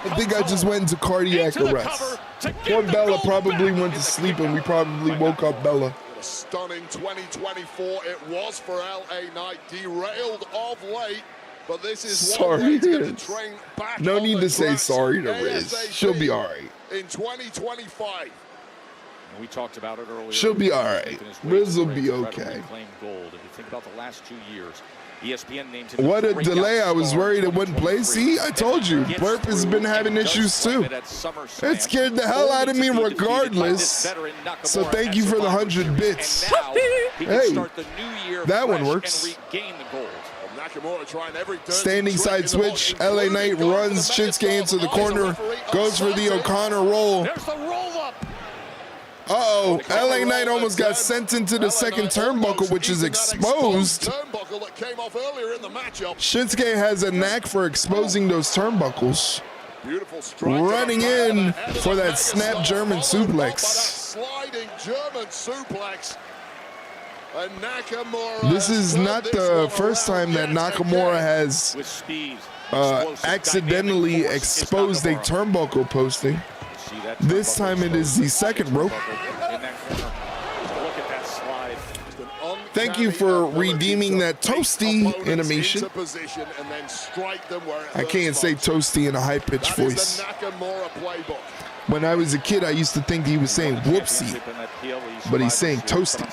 I think I just went into cardiac arrest. Poor Bella probably went to sleep and we probably woke up Bella. A stunning 2024 it was for LA Knight, derailed of late, but this is sorry, Riz. Train back no need to say track. sorry to Riz. She'll be all right. In 2025. We talked about it earlier. She'll be all right. Riz will be okay. Gold. If you think about the last 2 years, ESPN named him what a delay. I was worried it wouldn't play. See, I told you. Burp has been having issues too. It scared the hell out of me regardless. So thank you for the 100 bits. Hey, that one works. Standing side switch. LA Knight runs Shinsuke into the corner. Goes for the O'Connor roll. Uh-oh, LA Knight almost got sent into the second turnbuckle, which is exposed. Shinsuke has a knack for exposing those turnbuckles. Running in for that snap German suplex. This is not the first time that Nakamura has accidentally exposed a turnbuckle posting. This time it is the second rope. Thank you for redeeming that toasty animation. I can't say toasty in a high-pitched voice. When I was a kid, I used to think he was saying whoopsie, but he's saying toasty.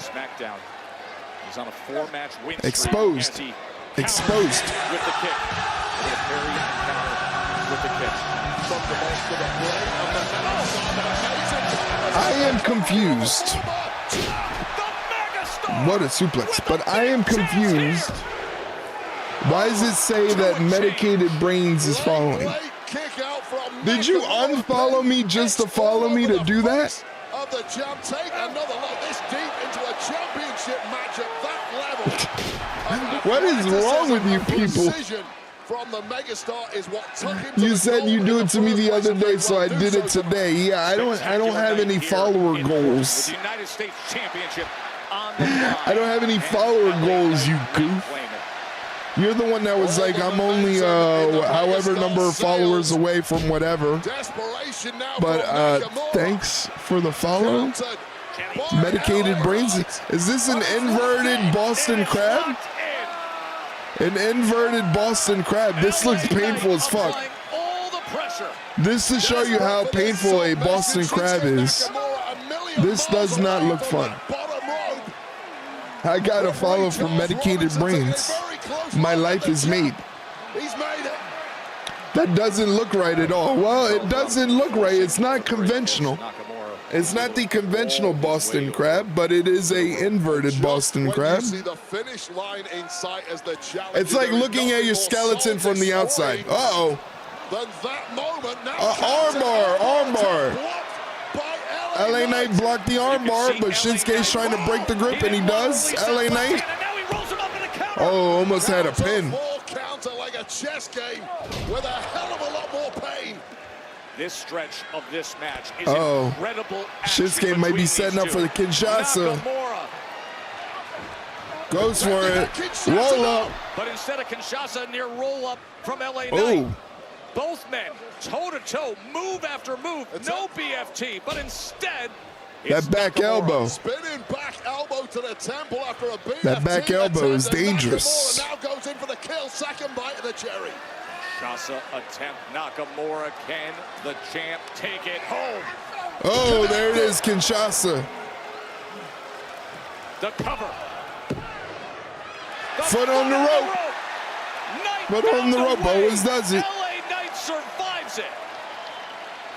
Exposed. Exposed. I am confused. What a suplex. But I am confused. Why does it say that Medicated Brains is following? Did you unfollow me just to follow me to do that? What is wrong with you people? You said you do it to me the other day, so I did it today. Yeah, I don't have any follower goals. I don't have any follower goals, you goof. You're the one that was like, I'm only however number of followers away from whatever. But thanks for the follow. Medicated Brains. Is this an inverted Boston Crab? An inverted Boston Crab. This looks painful as fuck. This to show you how painful a Boston Crab is. This does not look fun. I got a follow from Medicated Brains. My life is made. That doesn't look right at all. Well, it doesn't look right. It's not conventional. It's not the conventional Boston Crab, but it is a inverted Boston Crab. It's like looking at your skeleton from the outside. Uh-oh. Armbar. LA Knight blocked the armbar, but Shinsuke's trying to break the grip, and he does. LA Knight. Oh, almost had a pin. This stretch of this match is incredible. Shinsuke might be setting up for the Kinshasa. Goes for it. Roll up. But instead of Kinshasa, near roll up from LA Knight. Both men toe-to-toe, move after move. No BFT, but instead that back elbow. Spinning back elbow to the temple after a BFT. That back elbow is dangerous. Now goes in for the kill. Second bite of the cherry. Kinshasa attempt. Nakamura, can the champ take it home? Oh, there it is, Kinshasa. The cover. Foot on the rope. Foot on the rope. Always does it. LA Knight survives it.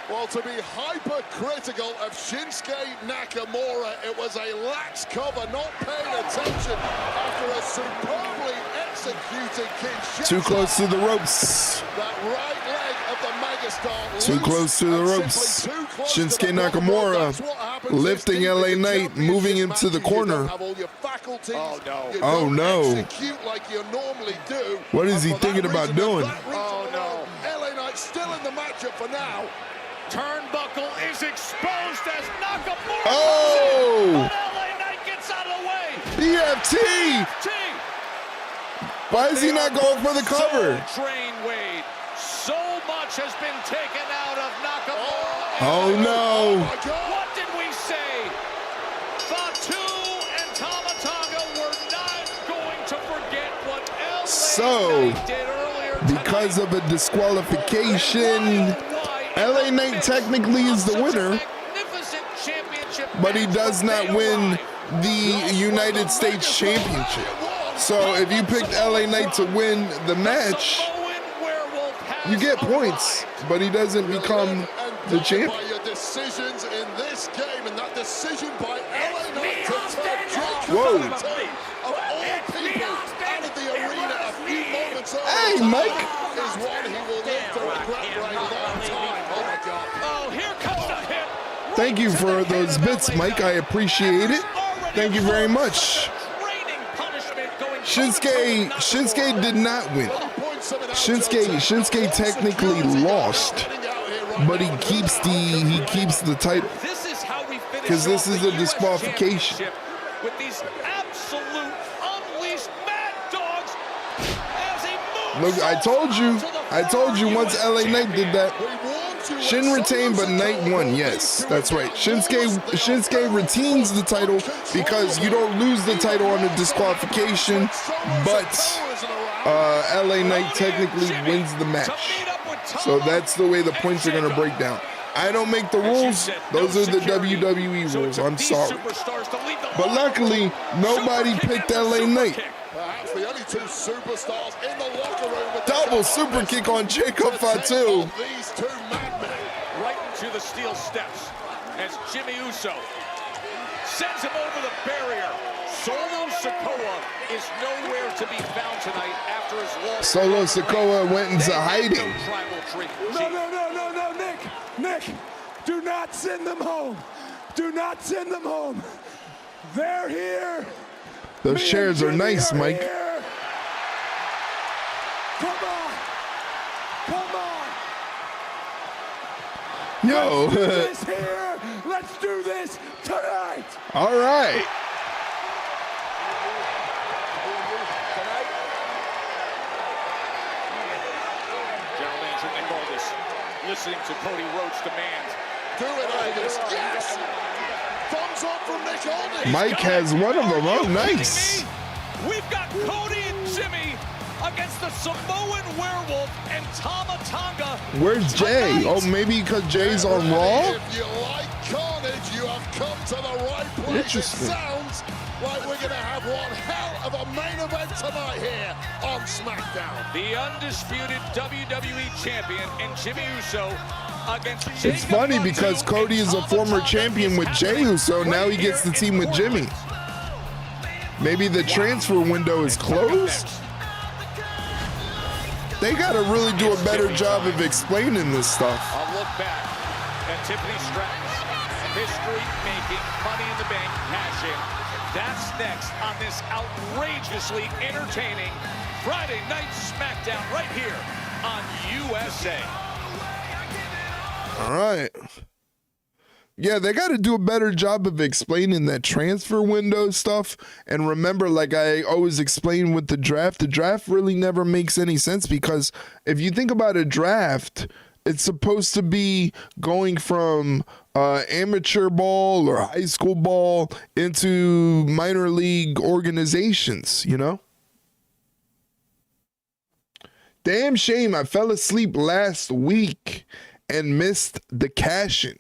Well, to be hypercritical of Shinsuke Nakamura, it was a lax cover, not paying attention after a superbly executed Kinshasa. Too close to the ropes. That right leg of the superstar Too close to the ropes. Shinsuke Nakamura lifting LA Knight, moving him to the corner. Oh no. What is he thinking about doing? Oh no. LA Knight still in the matchup for now. Turnbuckle is exposed as Nakamura. Oh! But LA Knight gets out of the way. EFT! Why is he not going for the cover? Train Wade. So much has been taken out of Nakamura. Oh no. What did we say? Fatu and Tama Tonga were not going to forget what LA Knight did earlier tonight. Because of a disqualification, LA Knight technically is the winner, but he does not win the United States Championship. So if you picked LA Knight to win the match, you get points, but he doesn't become the champion. By your decisions in this game, and that decision by LA Knight to turn Jacob Whoa. Fatu of all people out of the arena a few moments earlier. Hey, Mike. Is one he will live to regret for a long time. Oh my God. Oh, here comes the hit. Thank you for those bits, Mike. I appreciate it. Thank you very much. Shinsuke did not win. Shinsuke technically lost, but he keeps the title because this is a disqualification. With these absolute unleashed mad dogs as he moves. Look, I told you once LA Knight did that. Shin retained, but Knight won. Yes, that's right. Shinsuke retains the title because you don't lose the title on a disqualification, but LA Knight technically wins the match. So that's the way the points are going to break down. I don't make the rules. Those are the WWE rules. I'm sorry. But luckily, nobody picked LA Knight. Perhaps the only two superstars in the locker room. Double super kick on Jacob Fatu. These two madmen. Right into the steel steps as Jimmy Uso sends him over the barrier. Solo Sikoa is nowhere to be found tonight after his loss. Solo Sikoa went into hiding. No, Nick, do not send them home. Do not send them home. They're here. Those chairs are nice, Mike. Here. Come on. Yo. Let's do this here. Let's do this tonight. All right. General Manager Nick Aldis listening to Cody Rhodes' demands. Do it, Aldis. Yes. Thumbs up from Nick Aldis. Mike has one of them. Oh, nice. We've got Cody and Jimmy against the Samoan Werewolf and Tama Tonga. Where's Jay? Oh, maybe because Jay's on Raw? If you like carnage, you have come to the right place. Interesting. It sounds like we're going to have one hell of a main event tonight here on SmackDown. The undisputed WWE champion and Jimmy Uso against It's funny because Cody is a former champion with Jey Uso. Now he gets the team with Jimmy. Maybe the transfer window is closed? They got to really do a better job of explaining this stuff. A look back at Tiffany Stratton's history-making Money in the Bank cash-in. That's next on this outrageously entertaining Friday Night SmackDown right here on USA. All right. Yeah, they got to do a better job of explaining that transfer window stuff. And remember, like I always explain with the draft really never makes any sense because if you think about a draft, it's supposed to be going from amateur ball or high school ball into minor league organizations, you know? Damn shame I fell asleep last week and missed the cash-in.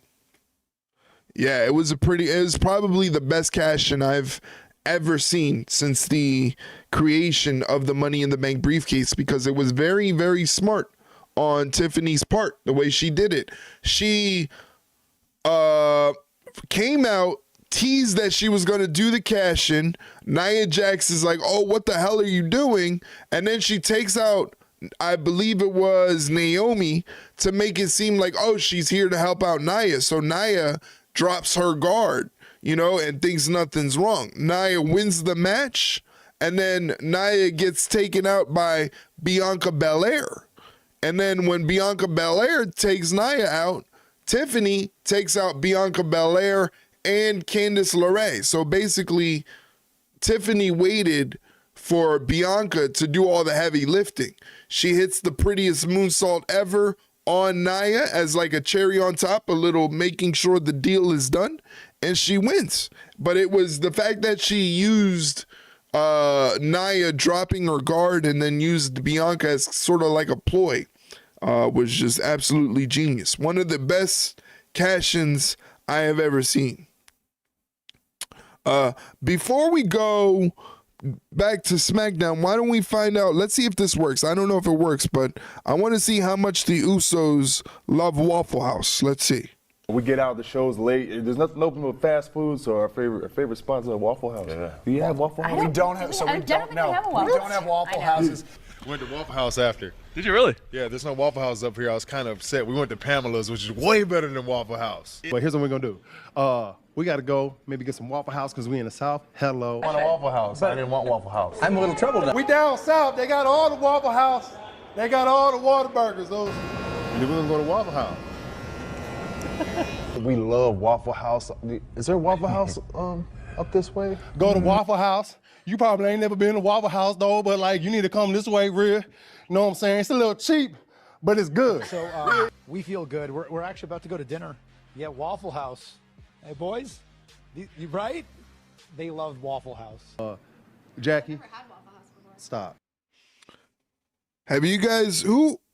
Yeah, it was probably the best cash-in I've ever seen since the creation of the Money in the Bank briefcase because it was very, very smart on Tiffany's part, the way she did it. She came out, teased that she was going to do the cash-in. Nia Jax is like, oh, what the hell are you doing? And then she takes out I believe it was Naomi, to make it seem like, oh, she's here to help out Nia. So Nia drops her guard, you know, and thinks nothing's wrong. Nia wins the match, and then Nia gets taken out by Bianca Belair. And then when Bianca Belair takes Nia out, Tiffany takes out Bianca Belair and Candice LeRae. So basically, Tiffany waited for Bianca to do all the heavy lifting. She hits the prettiest moonsault ever on Nia as like a cherry on top, a little making sure the deal is done, and she wins. But it was the fact that she used Nia dropping her guard and then used Bianca as sort of like a ploy was just absolutely genius. One of the best cash-ins I have ever seen. Before we go back to SmackDown, why don't we find out? Let's see if this works. I don't know if it works, but I want to see how much the Usos love Waffle House. Let's see. We get out the shows late. There's nothing open with fast food, so our favorite sponsor is Waffle House. Yeah. Do you have Waffle House? We don't have. So we don't know. We don't have Waffle Houses. Went to Waffle House after. Did you really? Yeah, there's no Waffle House up here. I was kind of upset. We went to Pamela's, which is way better than Waffle House. But here's what we're gonna do. We gotta go maybe get some Waffle House because we in the South. Hello. I want a Waffle House. I didn't want Waffle House. I'm a little troubled now. We down south. They got all the Waffle House. They got all the Whataburgers. Those. And then we're gonna go to Waffle House. We love Waffle House. Is there a Waffle House up this way? Go to Waffle House. You probably ain't never been to Waffle House though, but like you need to come this way, real. You know what I'm saying? It's a little cheap, but it's good. So we feel good. We're actually about to go to dinner. Yeah, Waffle House. Hey boys, you right? They love Waffle House. Jackie, stop. Have you guys,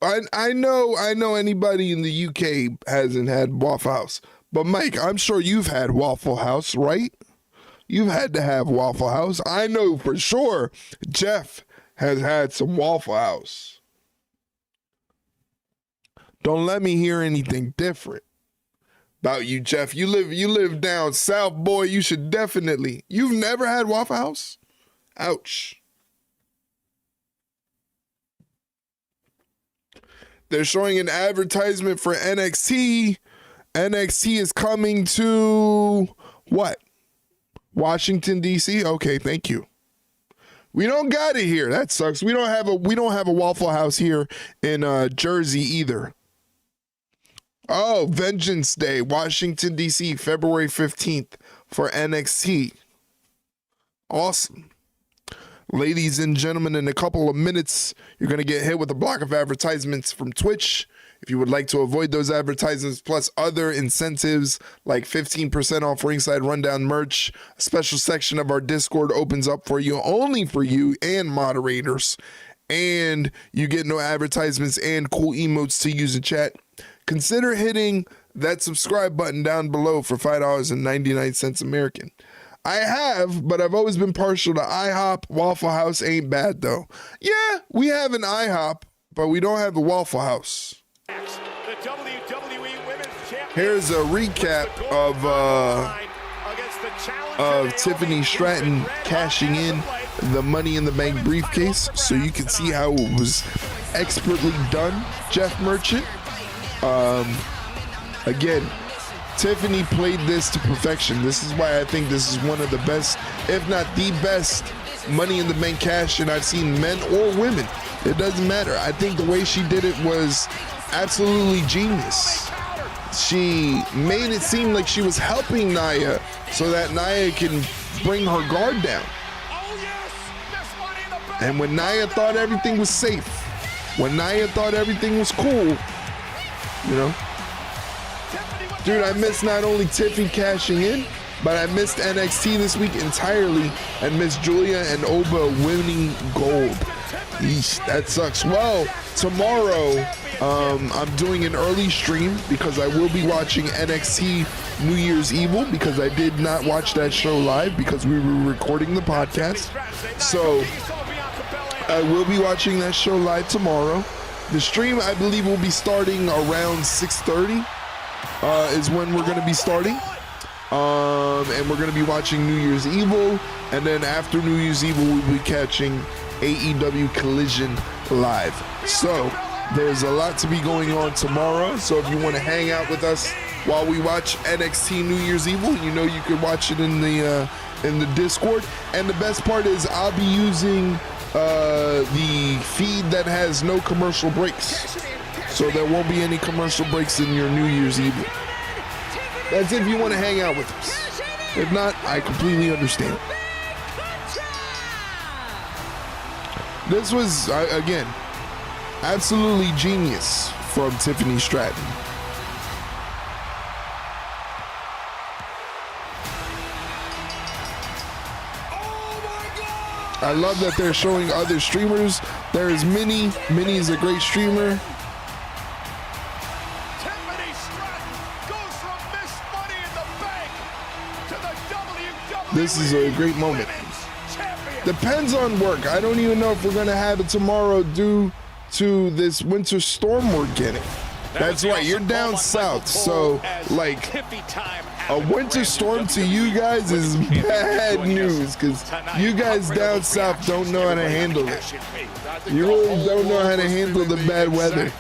I know anybody in the UK hasn't had Waffle House, but Mike, I'm sure you've had Waffle House, right? You've had to have Waffle House. I know for sure Jeff has had some Waffle House. Don't let me hear anything different about you, Jeff. You live down south, boy. You should definitely. You've never had Waffle House? Ouch. They're showing an advertisement for NXT. NXT is coming to what? Washington, D.C.? Okay, thank you. We don't got it here. That sucks. We don't have a Waffle House here in Jersey either. Oh, Vengeance Day, Washington, D.C., February 15th for NXT. Awesome. Ladies and gentlemen, in a couple of minutes, you're going to get hit with a block of advertisements from Twitch. If you would like to avoid those advertisements, plus other incentives like 15% off Ringside Rundown merch, a special section of our Discord opens up for you, only for you and moderators. And you get no advertisements and cool emotes to use in chat. Consider hitting that subscribe button down below for $5.99 American. I have, but I've always been partial to IHOP. Waffle House ain't bad, though. Yeah, we have an IHOP, but we don't have a Waffle House. Here's a recap of Tiffany Stratton cashing in the Money in the Bank briefcase, so you can see how it was expertly done, Jeff Merchant. Again, Tiffany played this to perfection. This is why I think this is one of the best, if not the best, Money in the Bank cash-in I've seen, men or women. It doesn't matter. I think the way she did it was absolutely genius. She made it seem like she was helping Nia so that Nia can bring her guard down. And when Nia thought everything was safe, when Nia thought everything was cool, you know, dude, I missed not only Tiffany cashing in, but I missed NXT this week entirely and missed Julia and Oba winning gold. Eesh, that sucks. Well, tomorrow I'm doing an early stream because I will be watching NXT New Year's Evil because I did not watch that show live because we were recording the podcast. So I will be watching that show live tomorrow. The stream, I believe, will be starting around 6:30 is when we're going to be starting. And we're going to be watching New Year's Evil. And then after New Year's Evil, we'll be catching AEW Collision live. So there's a lot to be going on tomorrow. So if you want to hang out with us while we watch NXT New Year's Evil, you know you can watch it in the Discord. And the best part is I'll be using the feed that has no commercial breaks. So there won't be any commercial breaks in your New Year's Evil. That's if you want to hang out with us. If not, I completely understand. This was, again, absolutely genius from Tiffany Stratton. I love that they're showing other streamers. There is Minnie. Minnie is a great streamer. Tiffany Stratton goes from Miss Money in the Bank to the WWE. This is a great moment. Depends on work. I don't even know if we're going to have it tomorrow due to this winter storm we're getting. That's right, you're down south, so like a winter storm to you guys is bad news because you guys down south don't know how to handle it. You really don't know how to handle the bad weather.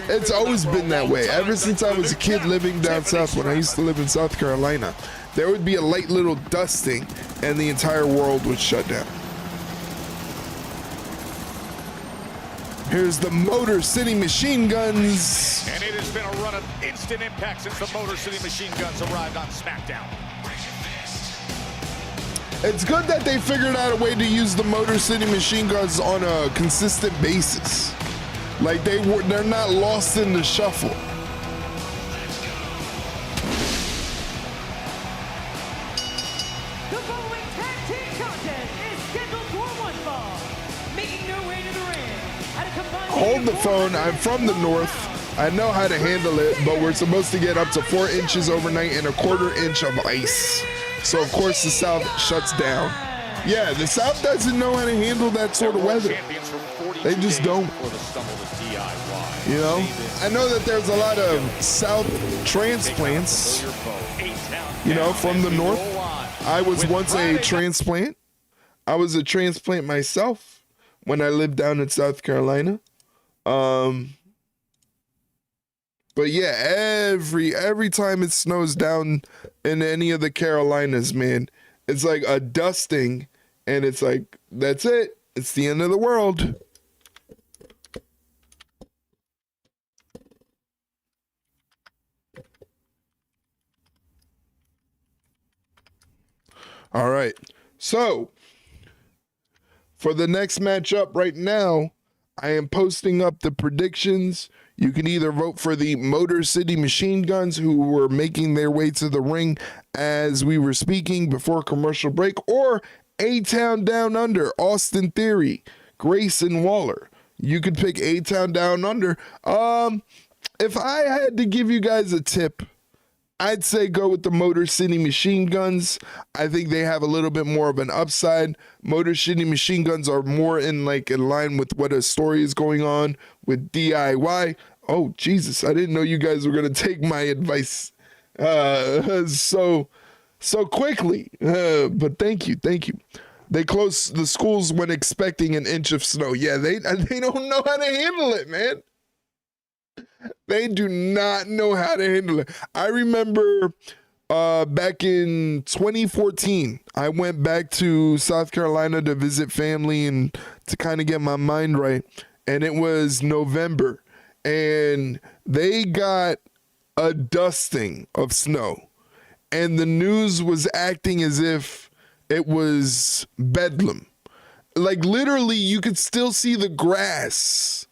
It's always been that way. Ever since I was a kid living down south, when I used to live in South Carolina, there would be a light little dusting and the entire world would shut down. Here's the Motor City Machine Guns. And it has been a run of instant impact since the Motor City Machine Guns arrived on SmackDown. It's good that they figured out a way to use the Motor City Machine Guns on a consistent basis. Like they're not lost in the shuffle. The following tag team contest is scheduled for one fall. Making their way to the ring. Hold the phone. I'm from the north. I know how to handle it, but we're supposed to get up to 4 inches overnight and a 1/4 inch of ice. So of course the south shuts down. Yeah, the south doesn't know how to handle that sort of weather. They just don't. You know, I know that there's a lot of south transplants, you know, from the north. I was once a transplant. I was a transplant myself when I lived down in South Carolina. But yeah, every time it snows down in any of the Carolinas, man, it's like a dusting and it's like, that's it. It's the end of the world. All right. So for the next matchup right now, I am posting up the predictions. You can either vote for the Motor City Machine Guns, who were making their way to the ring as we were speaking before commercial break, or A-Town Down Under, Austin Theory, Grayson Waller. You could pick A-Town Down Under. If I had to give you guys a tip, I'd say go with the Motor City Machine Guns. I think they have a little bit more of an upside. Motor City Machine Guns are more in line with what a story is going on with DIY. Oh, Jesus, I didn't know you guys were going to take my advice so quickly. But thank you. They closed the schools when expecting an inch of snow. Yeah, they don't know how to handle it, man. They do not know how to handle it. I remember back in 2014, I went back to South Carolina to visit family and to kind of get my mind right. And it was November. And they got a dusting of snow. And the news was acting as if it was bedlam. Like literally, you could still see the grass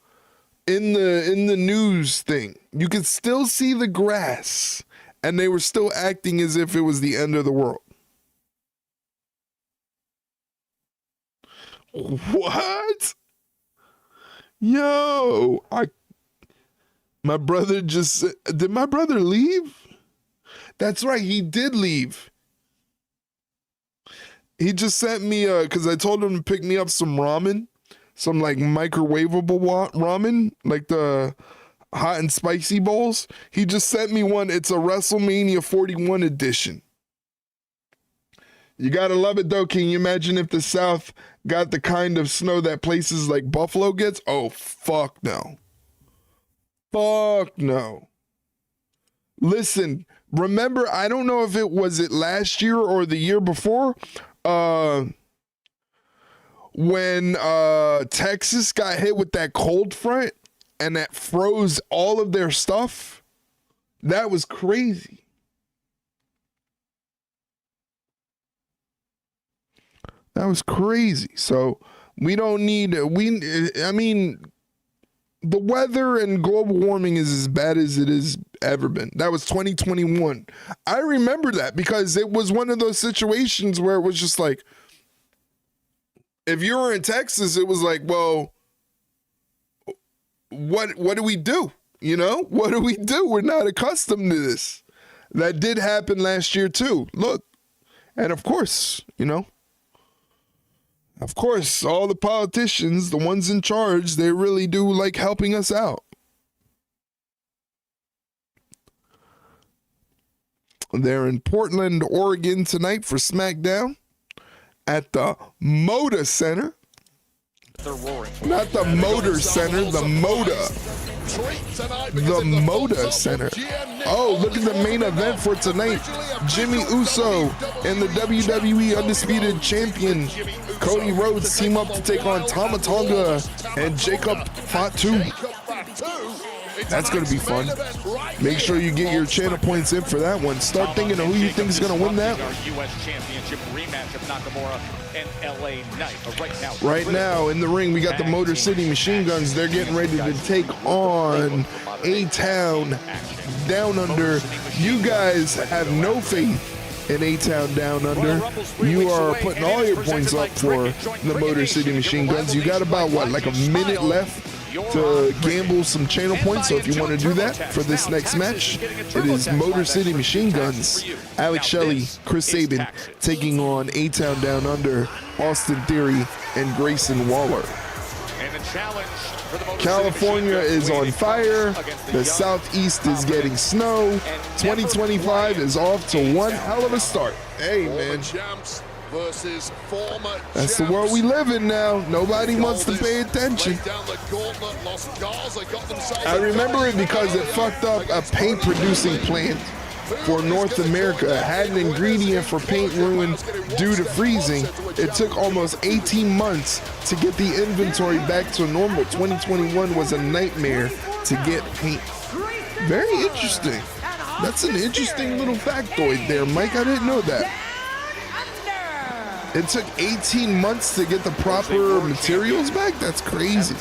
in the news thing. You could still see the grass, and they were still acting as if it was the end of the world. What? Yo, my brother just did my brother leave? That's right, he did leave. He just sent me because I told him to pick me up some ramen. Some microwavable ramen, like the hot and spicy bowls. He just sent me one. It's a WrestleMania 41 edition. You gotta love it though. Can you imagine if the South got the kind of snow that places like Buffalo gets? Oh, fuck no. Fuck no. Listen, remember, I don't know if it was last year or the year before, when Texas got hit with that cold front and that froze all of their stuff. That was crazy. That was crazy. So we don't need, I mean, the weather and global warming is as bad as it has ever been. That was 2021. I remember that because it was one of those situations where it was just like, if you were in Texas, it was like, well, what do we do? You know, what do we do? We're not accustomed to this. That did happen last year too. Look, and of course, you know, of course, all the politicians, the ones in charge, they really do like helping us out. They're in Portland, Oregon tonight for SmackDown at the Moda Center. Not the Motor Center, the Moda. The Moda Center. Oh, look at the main event for tonight. Jimmy Uso and the WWE Undisputed Champion Cody Rhodes team up to take on Tama Tonga and Jacob Fatu. That's going to be fun. Make sure you get your channel points in for that one. Start thinking of who you think is going to win that one. US Championship rematch of Nakamura and LA Knight. But right now in the ring, we got the Motor City Machine Guns. They're getting ready to take on A-Town Down Under. You guys have no faith in A-Town Down Under. You are putting all your points up for the Motor City Machine Guns. You got about, what, like a minute left to gamble some channel points. So if you want to do that for this next match, it is Motor City Machine Guns, Alex Shelley, Chris Sabin taking on A-Town Down Under, Austin Theory, and Grayson Waller. California is on fire. The Southeast is getting snow. 2025 is off to one hell of a start. Hey, man. That's the world we live in now. Nobody wants to pay attention. I remember it because it fucked up a paint producing plant for North America. It had an ingredient for paint ruined due to freezing. It took almost 18 months to get the inventory back to normal. 2021 was a nightmare to get paint. Very interesting. That's an interesting little factoid there, Mike. I didn't know that. It took 18 months to get the proper materials back? That's crazy.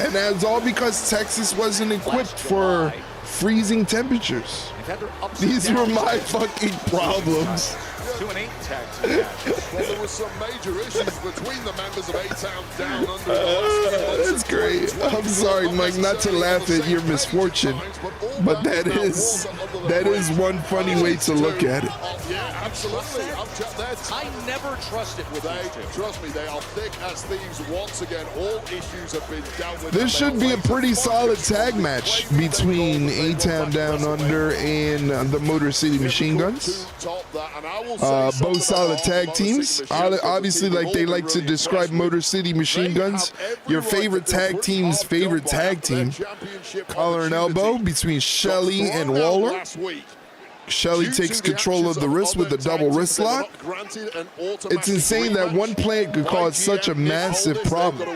And that's all because Texas wasn't equipped for freezing temperatures. These were my fucking problems. 2-8 tag. Well, there was some major issues between the members of A-Town Down Under. That's great. I'm sorry, Mike, not to laugh at your misfortune, but that is one funny way to look at it. Yeah, absolutely. I never trusted with these two. Trust me, they are thick as thieves once again. All issues have been dealt with. This should be a pretty solid tag match between A-Town Down Under and the Motor City Machine Guns. Both solid tag teams. Obviously, like they like to describe Motor City Machine Guns, your favorite tag team's favorite tag team. Collar and elbow between Shelley and Waller. Shelley takes control of the wrist with a double wrist lock. It's insane that one plant could cause such a massive problem.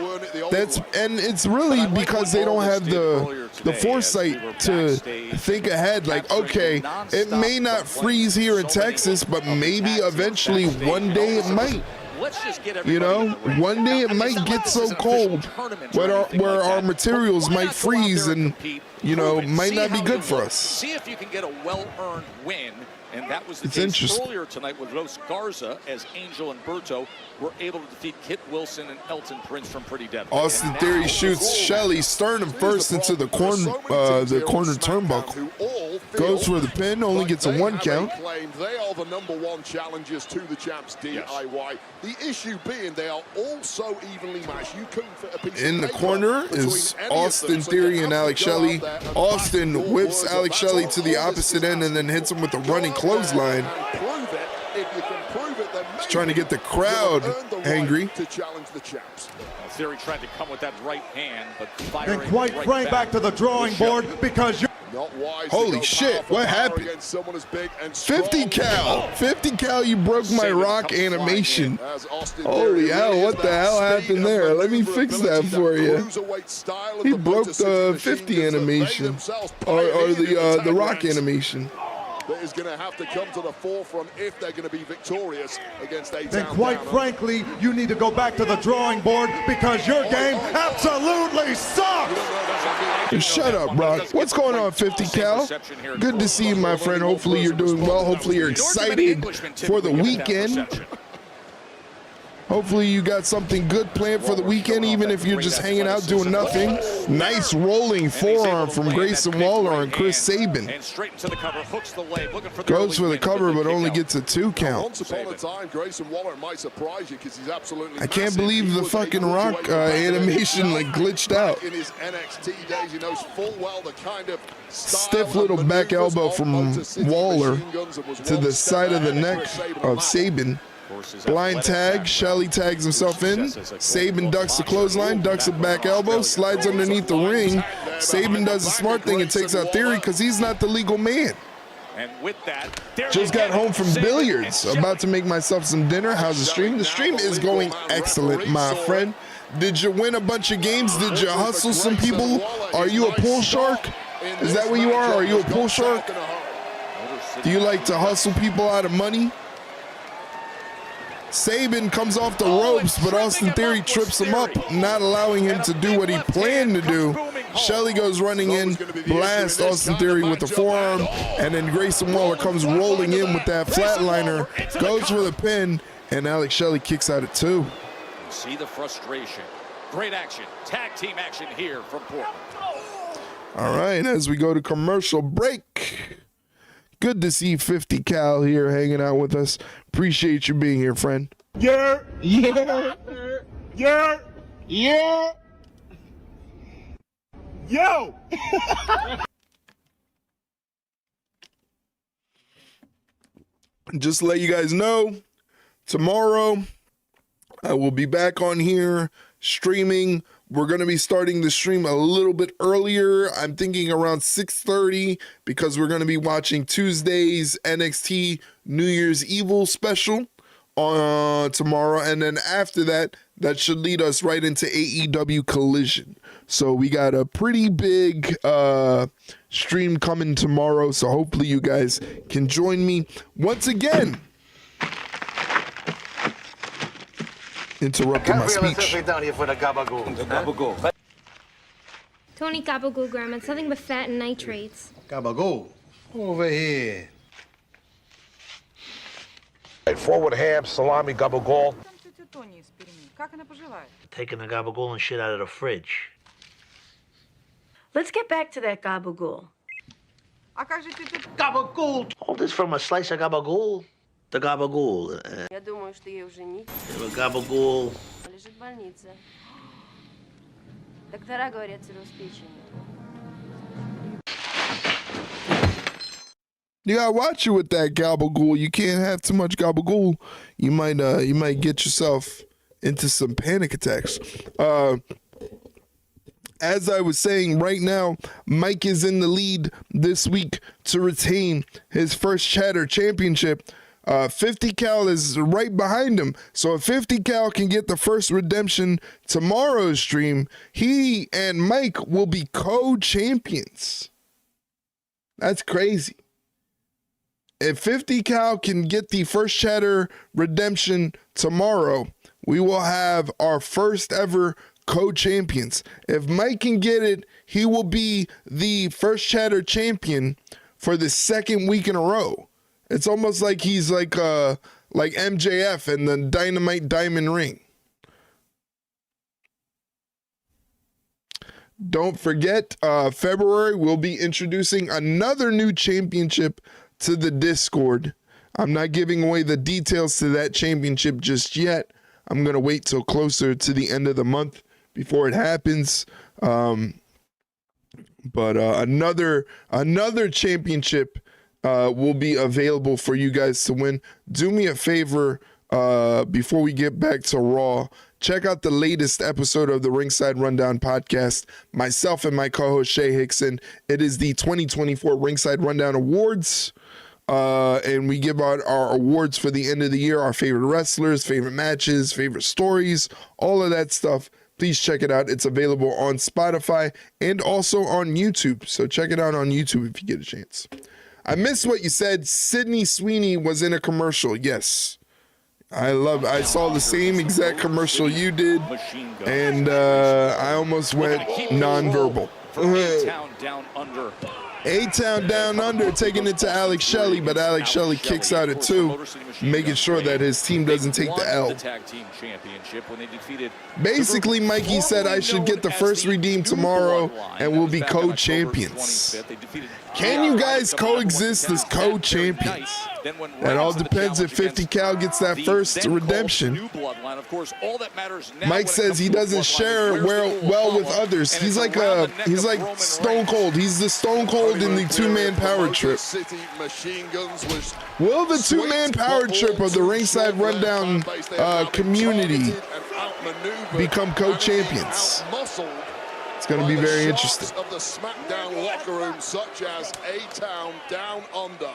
And it's really because they don't have the foresight to think ahead. Like, okay, it may not freeze here in Texas, but maybe eventually one day it might. You know, one day it might get so cold where our materials might freeze and, you know, might not be good for us. See if you can get a well-earned win. And that was the It's case interesting. earlier tonight with Los Garza, as Angel and Berto were able to defeat Kit Wilson and Elton Prince from Pretty Deadly. Austin Theory shoots Shelley sternum first into the corner turnbuckle. Goes for the pin, only gets a 1 count. They are the #1 challengers to the champs DIY. The issue being they are all so evenly matched. You couldn't fit a piece In the of paper corner between is any of them, Austin so you Theory have and to Alex go out Shelley. there and Austin back the whips words of Alex battle Shelley to the on this opposite end and then hits him with a running clothesline. prove it If you can prove it, then maybe trying to get the crowd angry. To challenge the champs. Theory tried to come with that right hand, but Then quite frank, back to the drawing board because you're not wise. Holy shit, what happened? 50 cal. 50 cal, you broke my rock animation. Holy hell, what the hell happened there? Let me fix that for you. He broke the 50 animation. Or the rock animation. That is going to have to come to the forefront if they're going to be victorious against A-Town. Then quite frankly, you need to go back to the drawing board because your game absolutely sucks! Shut up, Brock. What's going on, 50 cal? Good to see you, my friend. Hopefully you're doing well. Hopefully you're excited for the weekend. Hopefully you got something good planned for the weekend, even if you're just hanging out doing nothing. Nice rolling forearm from Grayson Waller on Chris Sabin. Goes for the cover, but only gets a 2 count. Once upon a time, Grayson Waller might surprise you because he's absolutely I can't believe the fucking rock animation like glitched out. In his NXT days, he knows full well the kind of stiff little back elbow from Waller to the side of the neck of Sabin. Blind tag, Shelley tags himself in. Sabin ducks the clothesline, ducks a back elbow, slides underneath the ring. Sabin does a smart thing and takes out Theory because he's not the legal man. And with that, just got home from billiards. About to make myself some dinner. How's the stream? The stream is going excellent, my friend. Did you win a bunch of games? Did you hustle some people? Are you a pool shark? Is that what you are? Are you a pool shark? Do you like to hustle people out of money? Sabin comes off the ropes, but Austin Theory trips him up, not allowing him to do what he planned to do. Shelley goes running in, blasts Austin Theory with the forearm, and then Grayson Waller comes rolling in with that flatliner, goes for the pin, and Alex Shelley kicks out at 2. See the frustration. Great action. Tag team action here from Portland. All right, as we go to commercial break. Good to see 50 cal here hanging out with us. Appreciate you being here, friend. Yeah. Yo. Just to let you guys know, tomorrow I will be back on here streaming. We're going to be starting the stream a little bit earlier. I'm thinking around 6:30 because we're going to be watching Tuesday's NXT New Year's Evil special on tomorrow. And then after that, that should lead us right into AEW Collision. So we got a pretty big stream coming tomorrow. So hopefully you guys can join me once again. Interrupting my speech. Tony Gabagool, Grandma. It's nothing but fat and nitrates. Gabagool. Over here. Forward ham, salami, gabagool. Taking the gabagool and shit out of the fridge. Let's get back to that gabagool. Gabagool! Oh, this from a slice of gabagool. The gabagool. Я думаю, что ей уже не Gabagool. лежит в больнице. Доктора говорят, цирроз печени. You gotta watch it with that gabagool. You can't have too much gabagool. You might get yourself into some panic attacks. As I was saying, right now, Mike is in the lead this week to retain his first Chatter Championship. 50 cal is right behind him. So if 50 cal can get the first redemption tomorrow's stream, he and Mike will be co-champions. That's crazy. If 50 cal can get the first Chatter redemption tomorrow, we will have our first ever co-champions. If Mike can get it, he will be the first Chatter champion for the second week in a row. It's almost like he's like MJF and the Dynamite Diamond Ring. Don't forget, February, we'll be introducing another new championship to the Discord. I'm not giving away the details to that championship just yet. I'm going to wait till closer to the end of the month before it happens. But another championship will be available for you guys to win. Do me a favor before we get back to Raw. Check out the latest episode of the Ringside Rundown podcast. Myself and my co-host Shay Hickson. It is the 2024 Ringside Rundown Awards. And we give out our awards for the end of the year, our favorite wrestlers, favorite matches, favorite stories, all of that stuff. Please check it out. It's available on Spotify and also on YouTube. So check it out on YouTube if you get a chance. I missed what you said. Sydney Sweeney was in a commercial. Yes. I saw the same exact commercial you did, and I almost went nonverbal. A-Town Down Under. A-Town Down Under, taking it to Alex Shelley, but Alex Shelley kicks out at 2, making sure that his team doesn't take the L. Basically, Mikey said I should get the first redeem tomorrow, and we'll be co-champions. Can you guys coexist as co-champions? That all depends if 50 Cal gets that first redemption. Mike says he doesn't share well with others. He's like Stone Cold. He's the Stone Cold in the two-man power trip. Will the two-man power trip of the Ringside Rundown community become co-champions? It's going to be very interesting. Of the SmackDown locker room, such as A-Town Down Under,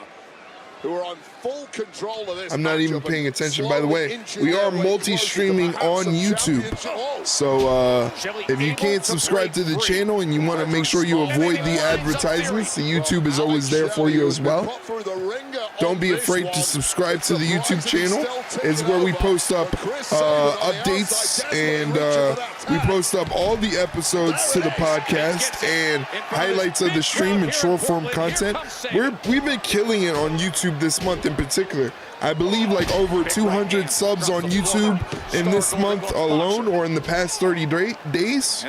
who are on full control of this. I'm not even paying attention. By the way, we are multi-streaming on YouTube. So if you can't subscribe to the channel and you want to make sure you avoid the advertisements, the YouTube is always there for you as well. Don't be afraid to subscribe to the YouTube channel. It's where we post up updates and we post up all the episodes to the podcast and highlights of the stream and short form content. We've been killing it on YouTube this month in particular. I believe like over 200 subs on YouTube in this month alone, or in the past 30 days.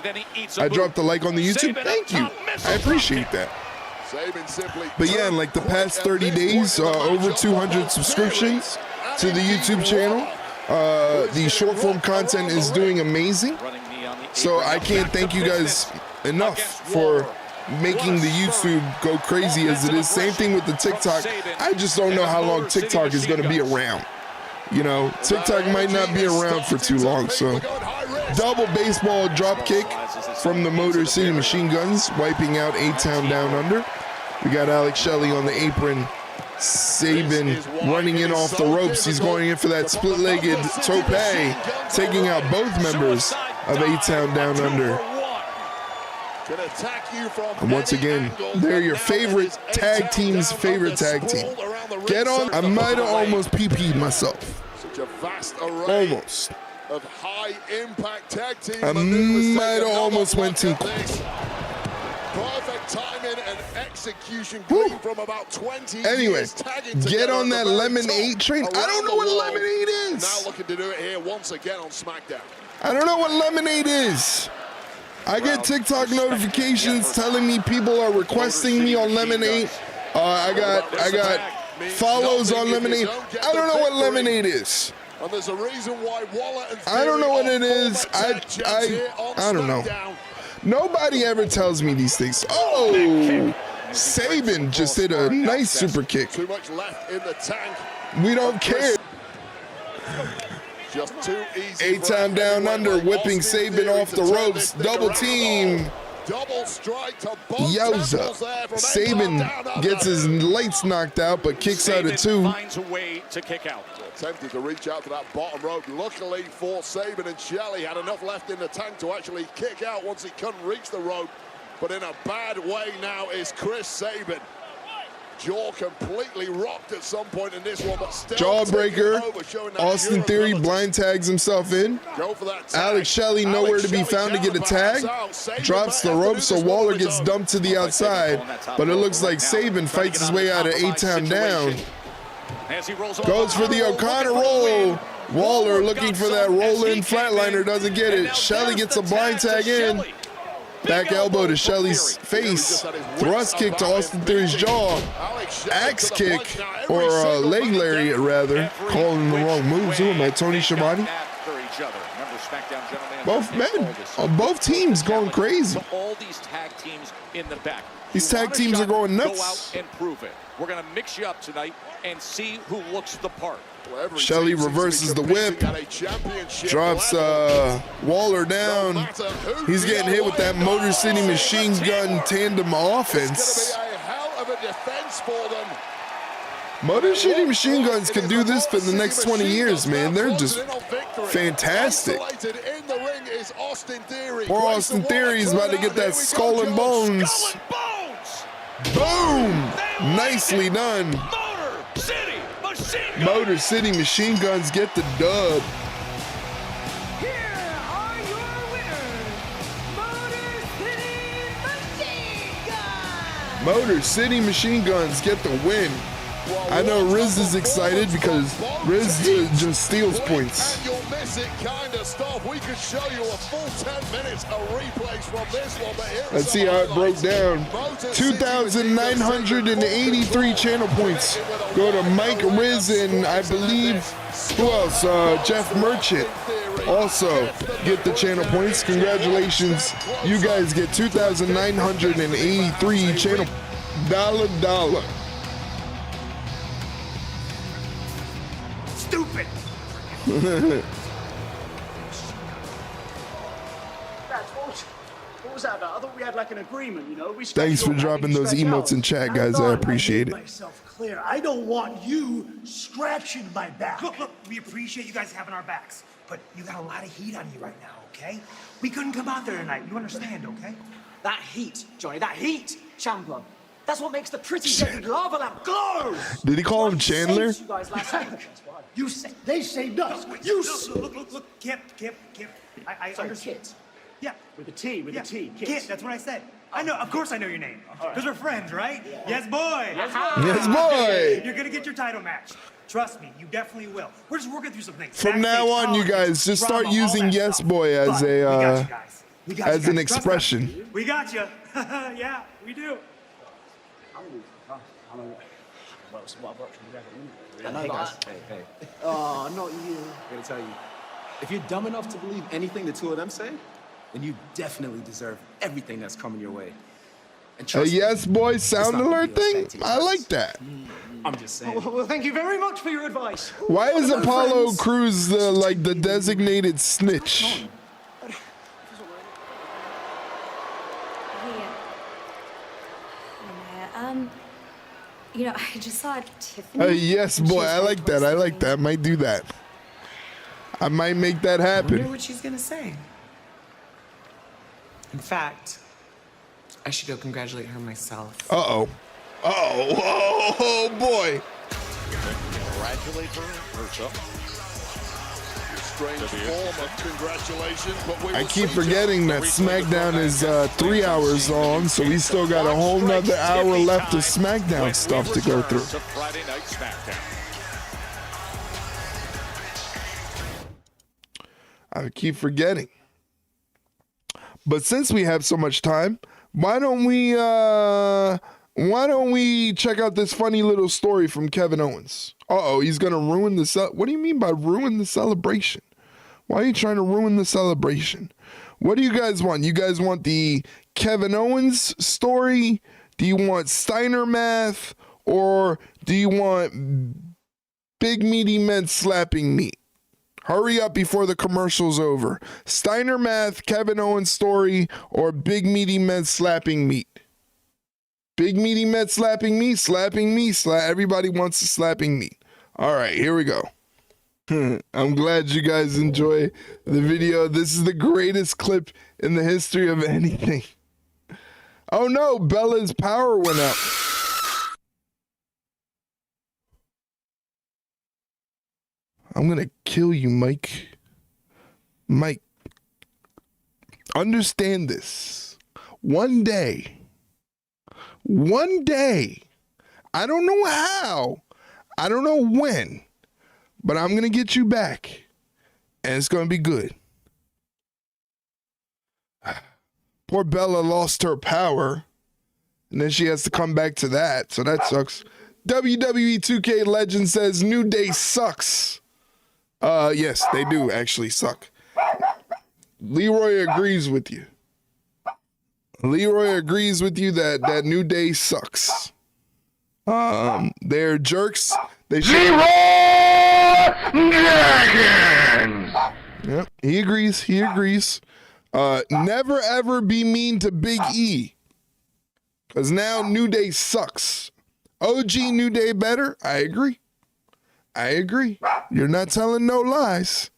I dropped a like on the YouTube. Thank you. I appreciate that. But yeah, in like the past 30 days, over 200 subscriptions to the YouTube channel. The short form content is doing amazing. So I can't thank you guys enough for making the YouTube go crazy as it is. Same thing with the TikTok. I just don't know how long TikTok is going to be around. You know, TikTok might not be around for too long. So double baseball drop kick from the Motor City Machine Guns, wiping out A-Town Down Under. We got Alex Shelley on the apron. Sabin running in off the ropes. He's going in for that split-legged tope, taking out both members of A-Town Down Under. And once again, they're your favorite tag team's favorite tag team. Get on. I might have almost PP'd myself. Such a vast array almost. Of high-impact tag teams. I might have almost went too close. Perfect timing and execution came from about 20 anyway, years get on that Lemonade train. I don't know what Lemonade is. Now looking to do it here once again on SmackDown. I don't know what Lemonade is. I get TikTok notifications telling me people are requesting me on Lemonade. I got follows on Lemonade. I don't know what Lemonade is. And there's a reason why Waller and I don't know what it is. I don't know. Nobody ever tells me these things. Oh, Sabin just did a nice super kick. Too much left in the tank. We don't care. Just too easy. A-Town Down Under, whipping Sabin off the ropes. Double team. Double strike to Yowza. Sabin gets his lights knocked out, but kicks out at 2. Finds a way to kick out. Attempted to reach out to that bottom rope. Luckily for Sabin and Shelley, had enough left in the tank to actually kick out once he couldn't reach the rope. But in a bad way now is Chris Sabin. Jaw completely rocked at some point in this one, but still jawbreaker. Austin Theory blind tags himself in. Alex Shelley nowhere to be found to get a tag. Drops the rope, so Waller gets dumped to the outside. But it looks like Sabin fights his way out of A-Town Down. Goes for the O'Connor roll. Waller looking for that roll-in flatliner, doesn't get it. Shelley gets a blind tag in. Back elbow to Shelley's face. Thrust kick to Austin Theory's jaw. Axe kick, or leg lariat rather. Calling the wrong moves. Who am I, Tony Schiavone? Both men, both teams going crazy. All these tag teams in the back. These tag teams are going Go nuts. out and prove it. We're going to mix you up tonight and see who looks the part. Shelly reverses the whip, drops Waller down. He's getting hit with that Motor City Machine Gun tandem offense. Motor City Machine Guns could do this for the next 20 years, man. They're just fantastic. Poor Austin Theory is about to get that skull and bones. Boom! Nicely done. Motor City Machine Guns get the dub. Here are your winners, Motor City Machine Guns get the win. I know Riz is excited because Riz just steals points. You'll miss it kind of stuff. We could show you a full 10 minutes of replays from this one, but here Let's see how it broke down. 2,983 channel points go to Mike, Riz, and I believe, who else? Jeff Merchant also get the channel points. Congratulations. You guys get 2,983 channel. $. Stupid. What was that about? I thought we had like an agreement, you know? Thanks for dropping those emotes in chat, guys. I appreciate it. Myself clear. I don't want you scratching my back. Look, we appreciate you guys having our backs, but you got a lot of heat on you right now, okay? We couldn't come out there tonight. You understand, okay? That heat, Johnny, that heat, Chandler. That's what makes the pretty deadly lava lamp glow. Did he call him Chandler? You guys last week. You saved, they saved us. You look, Kip. I understand. Kit. Yeah. With a T, with a T. Kit, that's what I said. I know, of course I know your name. Because we're friends, right? Yeah. Yes, boy. Yes, boy. You're gonna get your title match. Trust me, you definitely will. We're just working through some things. From now on, you guys just start using "Yes, boy" as a as an expression. We got you. Yeah, we do. Hey guys, hey. Oh, not you. I gotta tell you, if you're dumb enough to believe anything the two of them say, then you definitely deserve everything that's coming your way. And A trust me, "Yes, boy" sound not gonna alert be a thing? safety I like that. I'm just saying. Well, thank you very much for your advice. Why is Hello, Apollo friends. Crews the designated snitch? You know, I just saw Tiffany. Yes, boy. I like that. I like that. I might do that. I might make that I wonder happen. what she's gonna say. In fact, I should go congratulate her myself. Uh-oh. Oh, boy. Congratulate her herself. Strange form of congratulations, but we I will keep see forgetting that SmackDown is 3 hours long, so we still got a whole nother hour left of SmackDown stuff to go through. To Friday Night SmackDown. I keep forgetting. But since we have so much time, why don't we check out this funny little story from Kevin Owens? Uh-oh, he's gonna ruin the what do you mean by ruin the celebration? Why are you trying to ruin the celebration? What do you guys want? You guys want the Kevin Owens story? Do you want Steiner math? Or do you want big meaty men slapping meat? Hurry up before the commercial's over. Steiner math, Kevin Owens story, or big meaty men slapping meat? Big meaty men slapping meat, everybody wants the slapping meat. All right, here we go. I'm glad you guys enjoy the video. This is the greatest clip in the history of anything. Oh no, Bella's power went out. I'm gonna kill you, Mike. Mike, understand this. One day, I don't know how, I don't know when, but I'm gonna get you back, and it's gonna be good. Poor Bella lost her power, and then she has to come back to that, so that sucks. WWE 2K Legend says New Day sucks. Yes, they do actually suck. Leroy agrees with you. Leroy agrees with you that New Day sucks. They're jerks. They should. Yep, he agrees. He agrees. Never ever be mean to Big E, because now New Day sucks. OG New Day better. I agree. I agree. You're not telling no lies.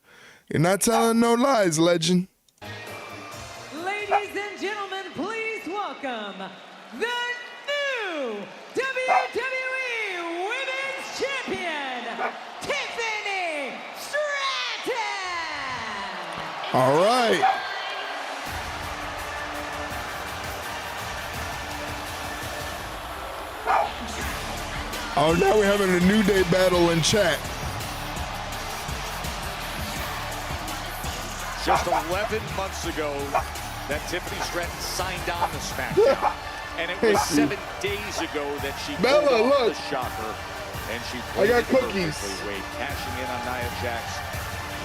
You're not telling no lies, legend. Ladies and gentlemen, please welcome the new WWE Women's Champion, Tiffany Stratton. All right. Oh, now we're having a New Day battle in chat. Just 11 months ago that Tiffany Stratton signed on to SmackDown. And it was 7 days ago that she Bella, pulled off look. the shocker. And she I played got it cookies. perfectly, Wade, cashing in on Nia Jax.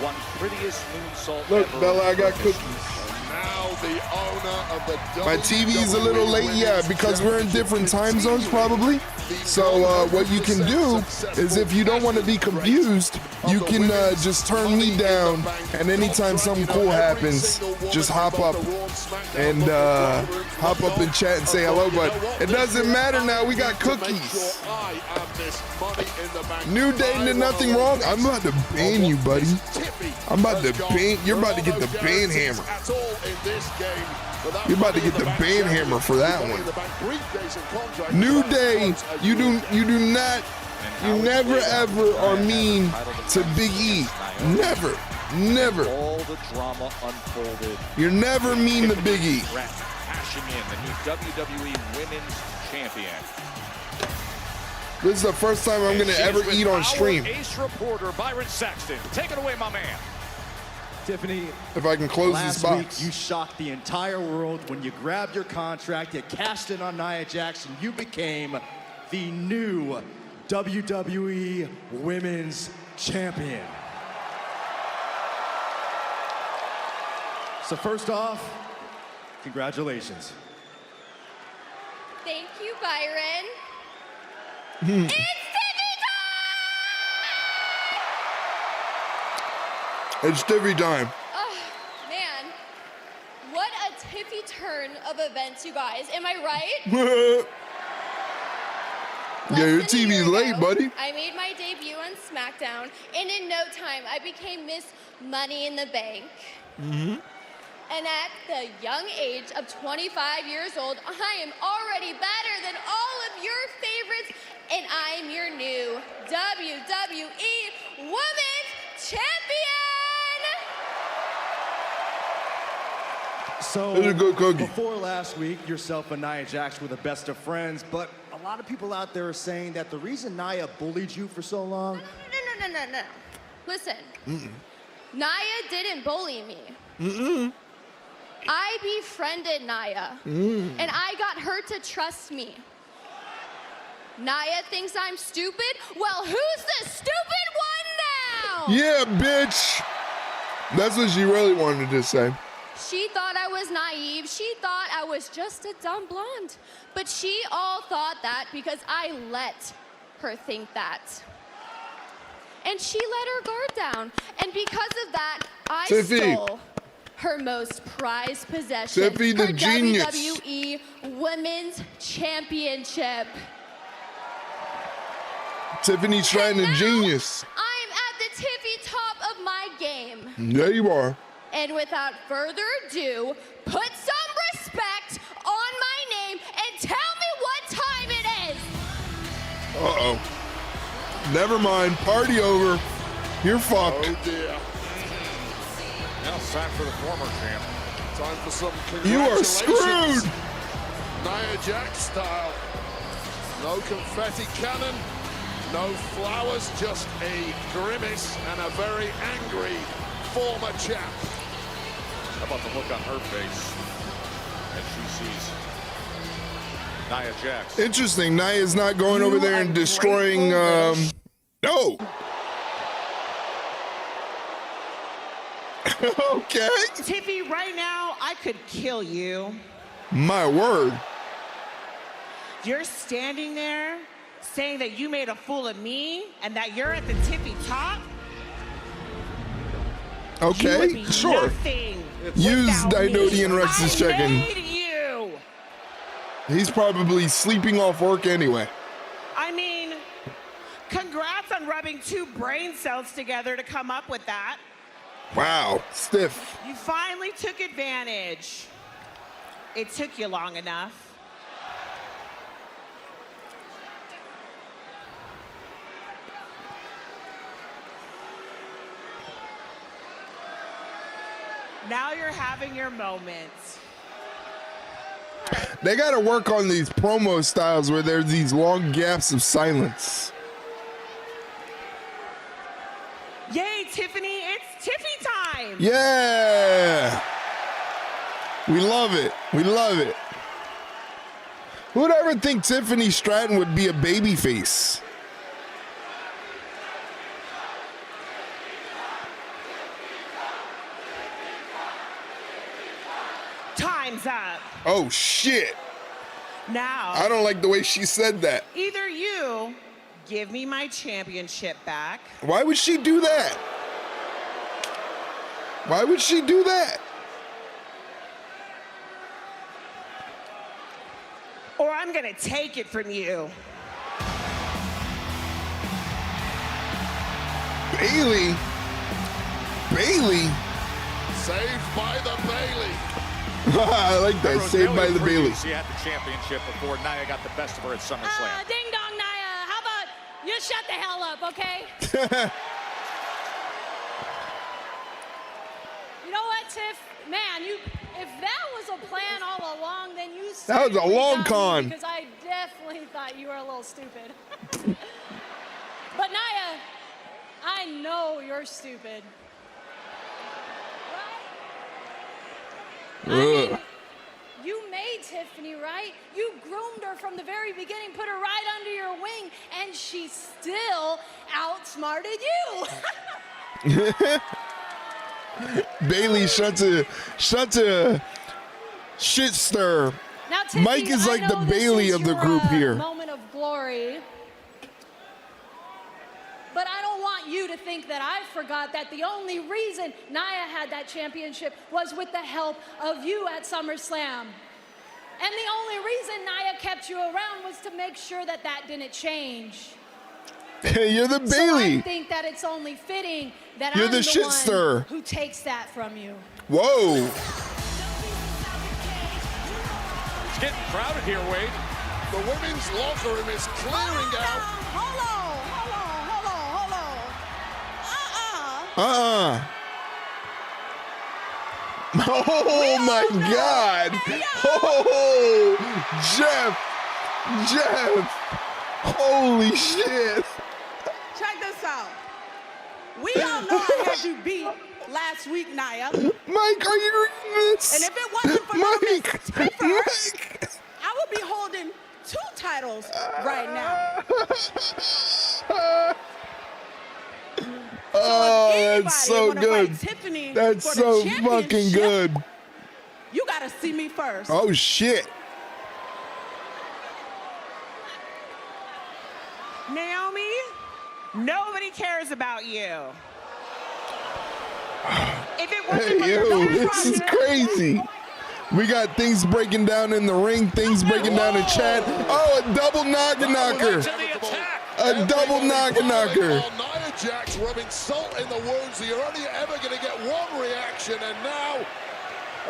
One prettiest moonsault Look, ever. Bella, I got in history. cookies. Now the owner of the My TV's a little late, yeah, because we're in different time zones probably. So what you can do is, if you don't want to be confused, you can just turn me down, and anytime something cool happens, just hop up and chat and say hello. But it doesn't matter now, we got cookies. New Day did nothing wrong. I'm about to ban you, buddy. I'm about to ban. You're about to get the ban hammer. You're about to get the ban hammer for that one. New Day, you never ever are mean to Big E. Never, never. All the drama unfolded. You're never mean to Big E. Cashing in the new WWE Women's Champion. This is the first time I'm gonna ever eat on stream. Ace reporter Byron Saxton, take it away, my man. Tiffany, if I can close this box. Last week, you shocked the entire world when you grabbed your contract, you cashed in on Nia Jax, and you became the new WWE Women's Champion. So first off, congratulations. Thank you, Byron. It's It's Tiffy time. Oh, man. What a tippy turn of events, you guys. Am I right? Yeah, your TV's late, buddy. I made my debut on SmackDown, and in no time, I became Miss Money in the Bank. Mm-hmm. And at the young age of 25 years old, I am already better than all of your favorites, and I'm your new WWE Women's Champion! So, It's a good cookie. Before last week, yourself and Nia Jax were the best of friends, but a lot of people out there are saying that the reason Nia bullied you for so long... No. Listen, Nia didn't bully me. I befriended Nia, and I got her to trust me. Nia thinks I'm stupid? Well, who's the stupid one now? Yeah, bitch. That's what she really wanted to say. She thought I was naive. She thought I was just a dumb blonde. But she all thought that because I let her think that. And she let her guard down. And because of that, I stole her most prized possession, Tiffy the her genius. WWE Women's Championship. Tiffany Stratton, a genius. I'm at the tippy top of my game. Yeah, you are. And without further ado, put some respect on my name and tell me what time it is. Uh-oh. Never mind. Party over. You're fucked. Oh, dear. Now it's time for the former champ. Time for some You are congratulations. screwed. Nia Jax style. No confetti cannon, no flowers, just a grimace and a very angry former champ. How about the look on her face as she sees Nia Jax? Interesting. Nia's not going over there and destroying. No. Okay. Tiffy, right now, I could kill you. My word. You're standing there saying that you made a fool of me and that you're at the tippy top? Okay, sure. Use Dynodian Rex's check-in. He's probably sleeping off work anyway. I mean, congrats on rubbing 2 brain cells together to come up with that. Wow, stiff. You finally took advantage. It took you long enough. Now you're having your moments. They got to work on these promo styles where there's these long gaps of silence. Yay, Tiffany, it's Tiffy time. Yeah. We love it. We love it. Who'd ever think Tiffany Stratton would be a babyface? Time's up. Oh, shit. Now. I don't like the way she said that. Either you give me my championship back. Why would she do that? Why would she do that? Or I'm gonna take it from you. Bailey? Bailey? Saved by the Bailey. I like that. Saved by the Bailey. She had the championship before Nia got the best of her at SummerSlam. Ding dong, Nia. How about you shut the hell up, okay? You know what, Tiff? Man, if that was a plan all along, then you That was a long got me con. because I definitely thought you were a little stupid. But Nia, I know you're stupid. I mean, you made Tiffany, right? You groomed her from the very beginning, put her right under your wing, and she still outsmarted you. Bailey such a shit stir. Now, Tiffany, Mike is like I the know this Bailey is of the your, group here. Moment of glory. But I don't want you to think that I forgot that the only reason Nia had that championship was with the help of you at SummerSlam. And the only reason Nia kept you around was to make sure that that didn't change. You're the So Bailey. I think that it's only fitting that You're I'm the the shit one stirrer. who takes that from you. Whoa. It's getting crowded here, Wade. The women's locker room is clearing out. Hold on. Oh my God. Oh, Jeff. Holy shit. Check this out. We all know I had you beat last week, Nia. Mike, are you reading this? And if it wasn't for Mike, I would be holding 2 titles right now. Oh, that's so good. Tiffany That's for the so fucking good. You gotta see me first. Oh shit. Naomi, nobody cares about you. If it wasn't for your Yo, daughter's this is roster- crazy. We got things breaking down in the ring, things breaking down in chat. Oh, a double knocker. A double knocker. Nia Jax rubbing salt in the wounds, so you're only ever going to get one reaction, and now,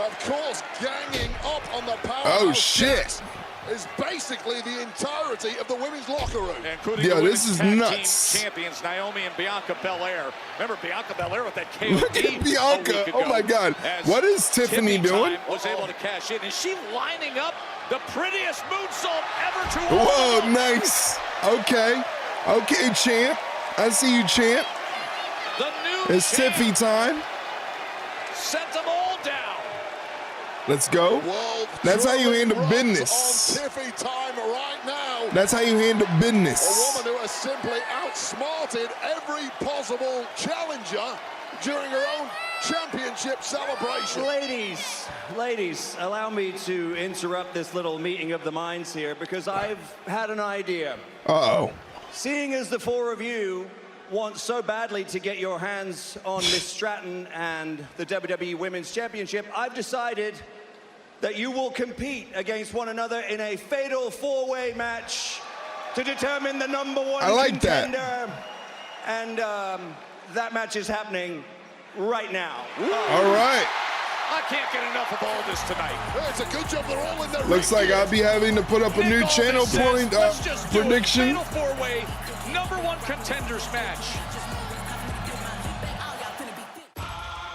of course, ganging up on the powerhouse. Oh shit. Jax is basically the entirety of the women's locker room. Including Yo, the this is women's tag nuts. team champions Naomi and Bianca Belair. Remember Bianca Belair with that KO. Look at Bianca. Oh my God. What is Tiffany doing? Was able to cash in. Is she lining up the prettiest moonsault ever to Whoa, win? nice. Okay, champ. I see you, champ. The new It's Tiffy time. Sent them all down. Let's go. That's how you handle On business. Tiffy time right now. That's how you handle A business. woman who has simply outsmarted every possible challenger during her own championship Championship celebration. Ladies, allow me to interrupt this little meeting of the minds here because I've had an idea. Uh-oh. Seeing as the four of you want so badly to get your hands on Miss Stratton and the WWE Women's Championship, I've decided that you will compete against one another in a fatal four-way match to determine the #1 contender. That. And that match is happening right now. All right. I can't get enough of all this tonight. It's a good job they're all in the Looks like I'll be having to put up a new channel point prediction. Fatal four-way #1 contenders match.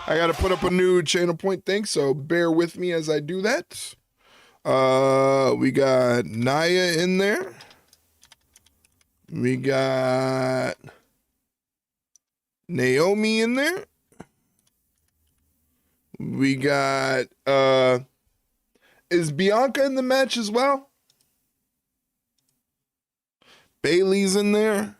I got to put up a new channel point thing, so bear with me as I do that. We got Nia in there. We got Naomi in there. We got, is Bianca in the match as well? Bailey's in there.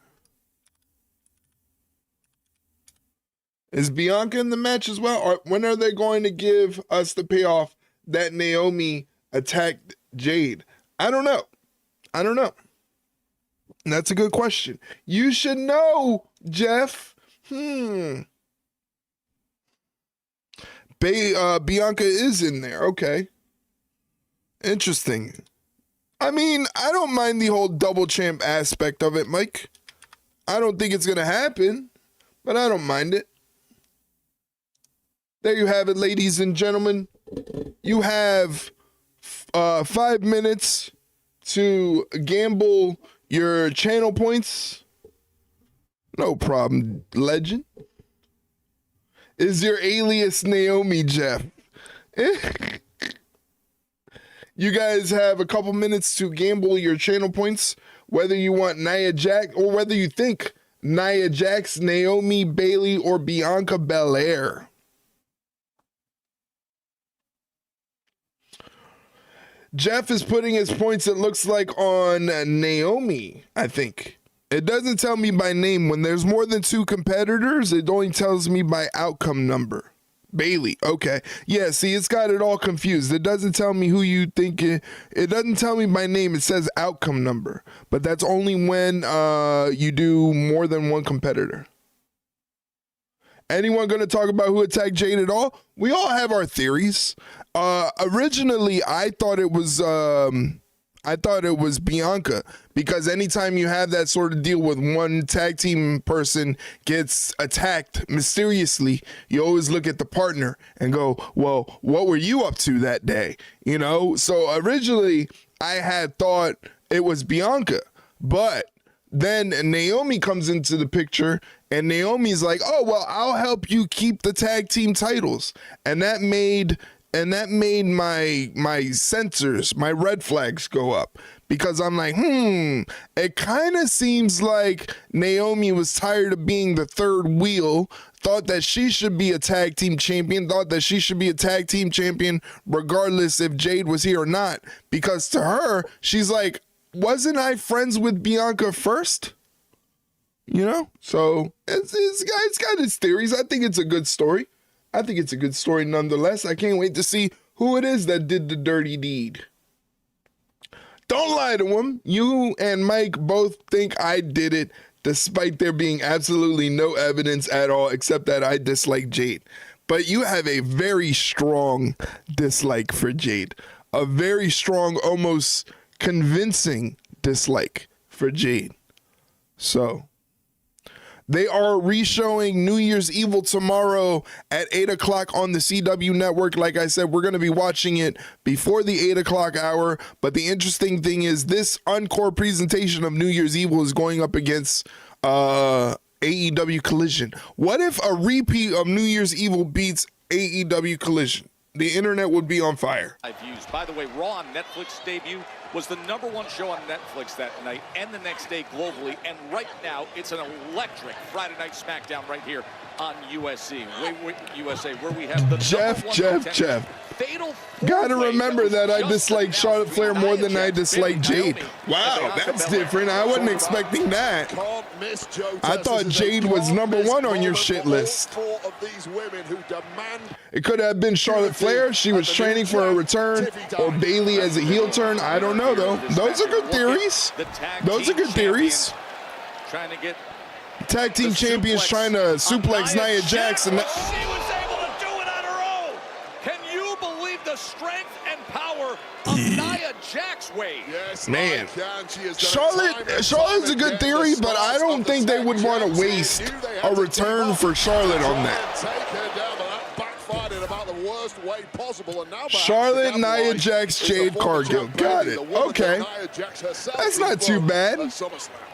Is Bianca in the match as well? Or when are they going to give us the payoff that Naomi attacked Jade? I don't know. That's a good question. You should know, Jeff. Bianca is in there. Okay. Interesting. I mean, I don't mind the whole double champ aspect of it, Mike. I don't think it's going to happen, but I don't mind it. There you have it, ladies and gentlemen. You have 5 minutes to gamble your channel points. No problem, legend. Is your alias Naomi, Jeff? You guys have a couple minutes to gamble your channel points, whether you want Nia Jax or whether you think Nia Jax, Naomi, Bailey, or Bianca Belair. Jeff is putting his points, it looks like, on Naomi, I think. It doesn't tell me by name. When there's more than 2 competitors, it only tells me by outcome number. Bailey, okay. Yeah, see, it's got it all confused. It doesn't tell me who you think it doesn't tell me by name. It says outcome number. But that's only when you do more than 1 competitor. Anyone going to talk about who attacked Jade at all? We all have our theories. Originally, I thought it was Bianca, because anytime you have that sort of deal with one tag team person gets attacked mysteriously, you always look at the partner and go, well, what were you up to that day? You know? So originally, I had thought it was Bianca, but then Naomi comes into the picture, and Naomi's like, oh, well, I'll help you keep the tag team titles. And that made my sensors, my red flags go up, because I'm like, it kind of seems like Naomi was tired of being the third wheel, thought that she should be a tag team champion, regardless if Jade was here or not, because to her, she's like, wasn't I friends with Bianca first? You know? So it's got its theories. I think it's a good story. Nonetheless. I can't wait to see who it is that did the dirty deed. Don't lie to him. You and Mike both think I did it, despite there being absolutely no evidence at all, except that I dislike Jade. But you have a very strong dislike for Jade. A very strong, almost convincing dislike for Jade. So they are re-showing New Year's Evil tomorrow at 8 o'clock on the CW network. Like I said, we're going to be watching it before the 8 o'clock hour. But the interesting thing is this encore presentation of New Year's Evil is going up against AEW Collision. What if a repeat of New Year's Evil beats AEW Collision? The internet would be on fire. By the way, Raw on Netflix debut was the #1 show on Netflix that night and the next day globally. And right now, it's an electric Friday Night SmackDown right here. on USA, where we have the Jeff. Gotta remember that I dislike Charlotte Flair more than I dislike Jade. Wow, that's different. I wasn't expecting that. I thought Jade was #1 on your shit list. It could have been Charlotte Flair. She was training for a return, or Bayley as a heel turn. I don't know, though. Those are good theories. Those are good theories. Trying to get tag team champions trying to suplex Nia Jax. And she was able to do it on her own. Can you believe the strength and power of Nia Jax, Wade? Man, Charlotte's a good theory, but I don't think they would want to waste a return for Charlotte on that. Charlotte, Nia Jax, Jade Cargill. Got it. Okay. That's not too bad.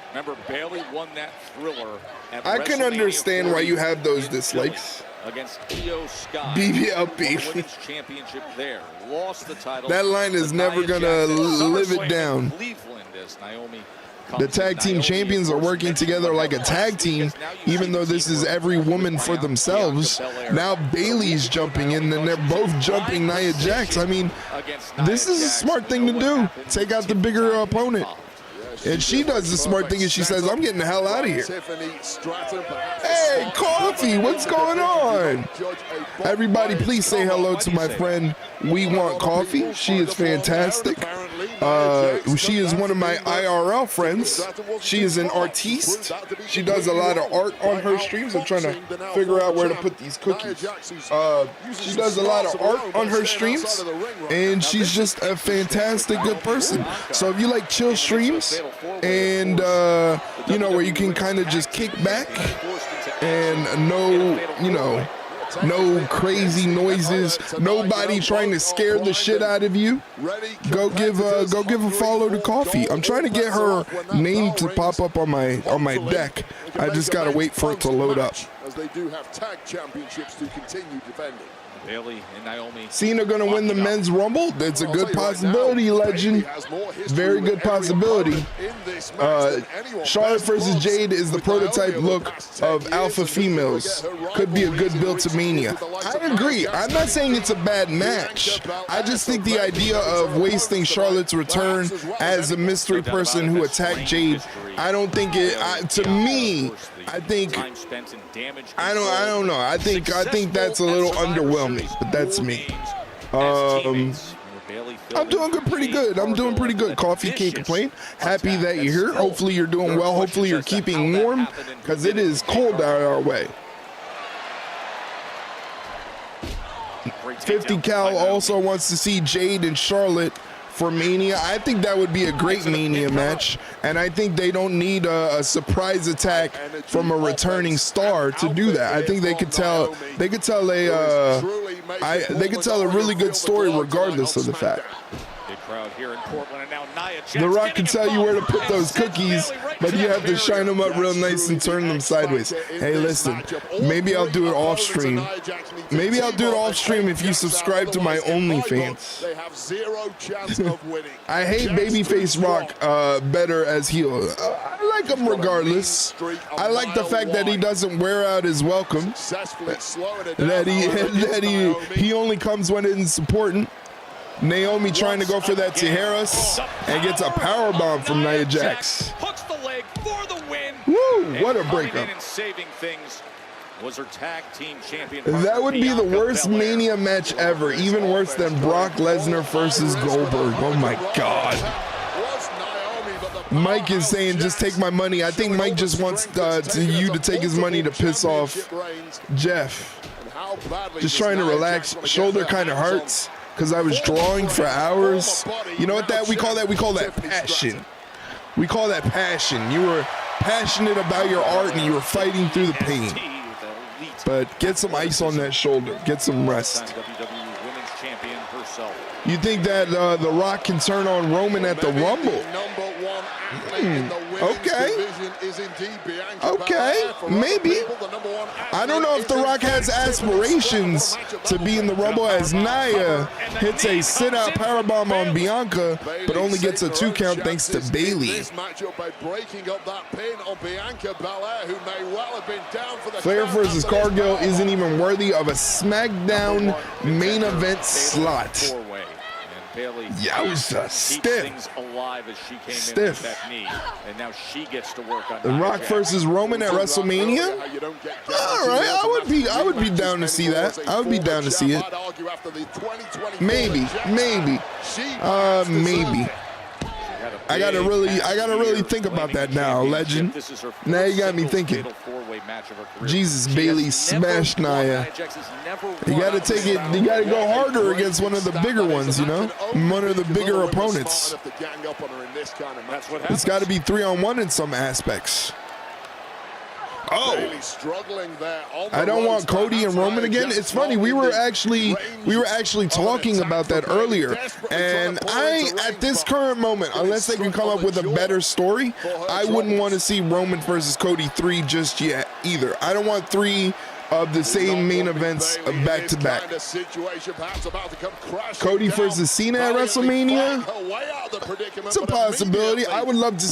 Remember, Bayley won that thriller at I can understand why you have those dislikes. Against Io Sky. BBLB. Women's championship there. Lost the title. That line is never going to live it down. Cleveland as Naomi The tag team champions are working together like a tag team, even though this is every woman for themselves. Now Bayley's jumping in, and they're both jumping Nia Jax. I mean, this is a smart thing to do. Take out the bigger opponent. And she does the smart thing, and she says, I'm getting the hell out of here. Hey, Coffee, what's going on? Everybody, please say hello to my friend, We Want Coffee. She is fantastic. She is one of my IRL friends. She is an artiste. She does a lot of art on her streams. I'm trying to figure out where to put these cookies. She does a lot of art on her streams, and she's just a fantastic good person. So if you like chill streams, and you know, where you can kind of just kick back and no crazy noises, nobody trying to scare the shit out of you, go give a follow to Coffee. I'm trying to get her name to pop up on my deck. I just gotta wait for it to load up. As they do have tag championships to continue defending. Bayley and Naomi. Cena gonna win the men's rumble? That's a good possibility, legend. Very good possibility. Charlotte versus Jade is the prototype look of alpha females. Could be a good build to Mania. I agree. I'm not saying it's a bad match. I just think the idea of wasting Charlotte's return as a mystery person who attacked Jade, I don't think it. To me, I think I don't know. I think that's a little underwhelming, but that's me. I'm doing pretty good. I'm doing pretty good. Coffee, can't complain. Happy that you're here. Hopefully you're doing well. Hopefully you're keeping warm, because it is cold out our way. 50 Cal also wants to see Jade and Charlotte for Mania. I think that would be a great Mania match, and I think they don't need a surprise attack from a returning star to do that. I think they could tell a really good story regardless of the fact. The Rock can tell you where to put those cookies, but you have to shine them up real nice and turn them sideways. Hey, listen, maybe I'll do it off stream. Maybe I'll do it off stream if you subscribe to my OnlyFans. I hate Babyface Rock better as heel. I like him regardless. I like the fact that he doesn't wear out his welcome. That he only comes when it's important. Naomi trying to go for that Tijeras and gets a powerbomb from Nia Jax. Hooks the leg for the win. Woo! What a breakup. Saving things was her tag team champion. That would be the worst Mania match ever, even worse than Brock Lesnar versus Goldberg. Oh my God. Mike is saying, just take my money. I think Mike just wants you to take his money to piss off Jeff. Just trying to relax. Shoulder kind of hurts because I was drawing for hours. You know what we call that? We call that passion. We call that passion. You were passionate about your art and you were fighting through the pain. But get some ice on that shoulder. Get some rest. You think that The Rock can turn on Roman at the Rumble? one athlete in the women's division is indeed Bianca Okay, Belair. maybe. I don't know if The Rock has aspirations to be in the Rumble, as Nia hits a sit-out powerbomb on Bianca, but only gets a 2 count thanks to Bayley. This matchup by breaking up that pin on Bianca Belair, who may well have been down for the Flair count versus after this Cargill bell. isn't even worthy of a SmackDown main event slot. Bayley Yowza, stiff. things alive as she came Stiff. in with that knee, and now she gets to work on The Rock versus Roman at WrestleMania? All right, I would be down to see that. I would be down to see it. Maybe. I gotta really think about that now, legend. Now you got me thinking. Jesus, Bayley smashed Nia. You gotta take it. You gotta go harder against one of the bigger ones, you know, one of the bigger opponents. It's got to be 3-on-1 in some aspects. Oh, I don't want Cody and Roman again. It's funny, we were actually talking about that earlier, and at this current moment, unless they can come up with a better story, I wouldn't want to see Roman versus Cody 3 just yet either. I don't want 3 of the same main events back to back. Cody versus Cena at WrestleMania. It's a possibility. I would love to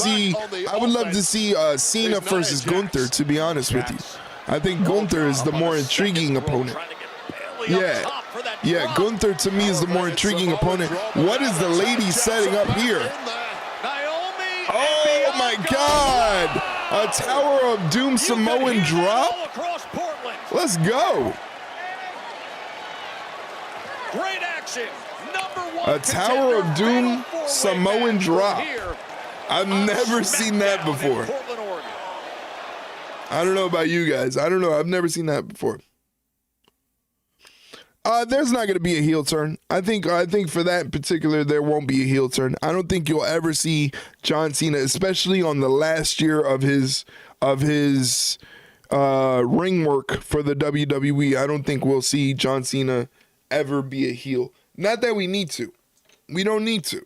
see Cena versus Gunther, to be honest with you. I think Gunther is the more intriguing opponent. Yeah, Gunther to me is the more intriguing opponent. What is the lady setting up here? Oh my God! A Tower of Doom Samoan drop? Let's go. Great action. A Tower of Doom Samoan drop. I've never seen that before. I don't know about you guys. I don't know. I've never seen that before. There's not going to be a heel turn. I think for that in particular, there won't be a heel turn. I don't think you'll ever see John Cena, especially on the last year of his ring work for the WWE. I don't think we'll see John Cena ever be a heel. Not that we need to. We don't need to.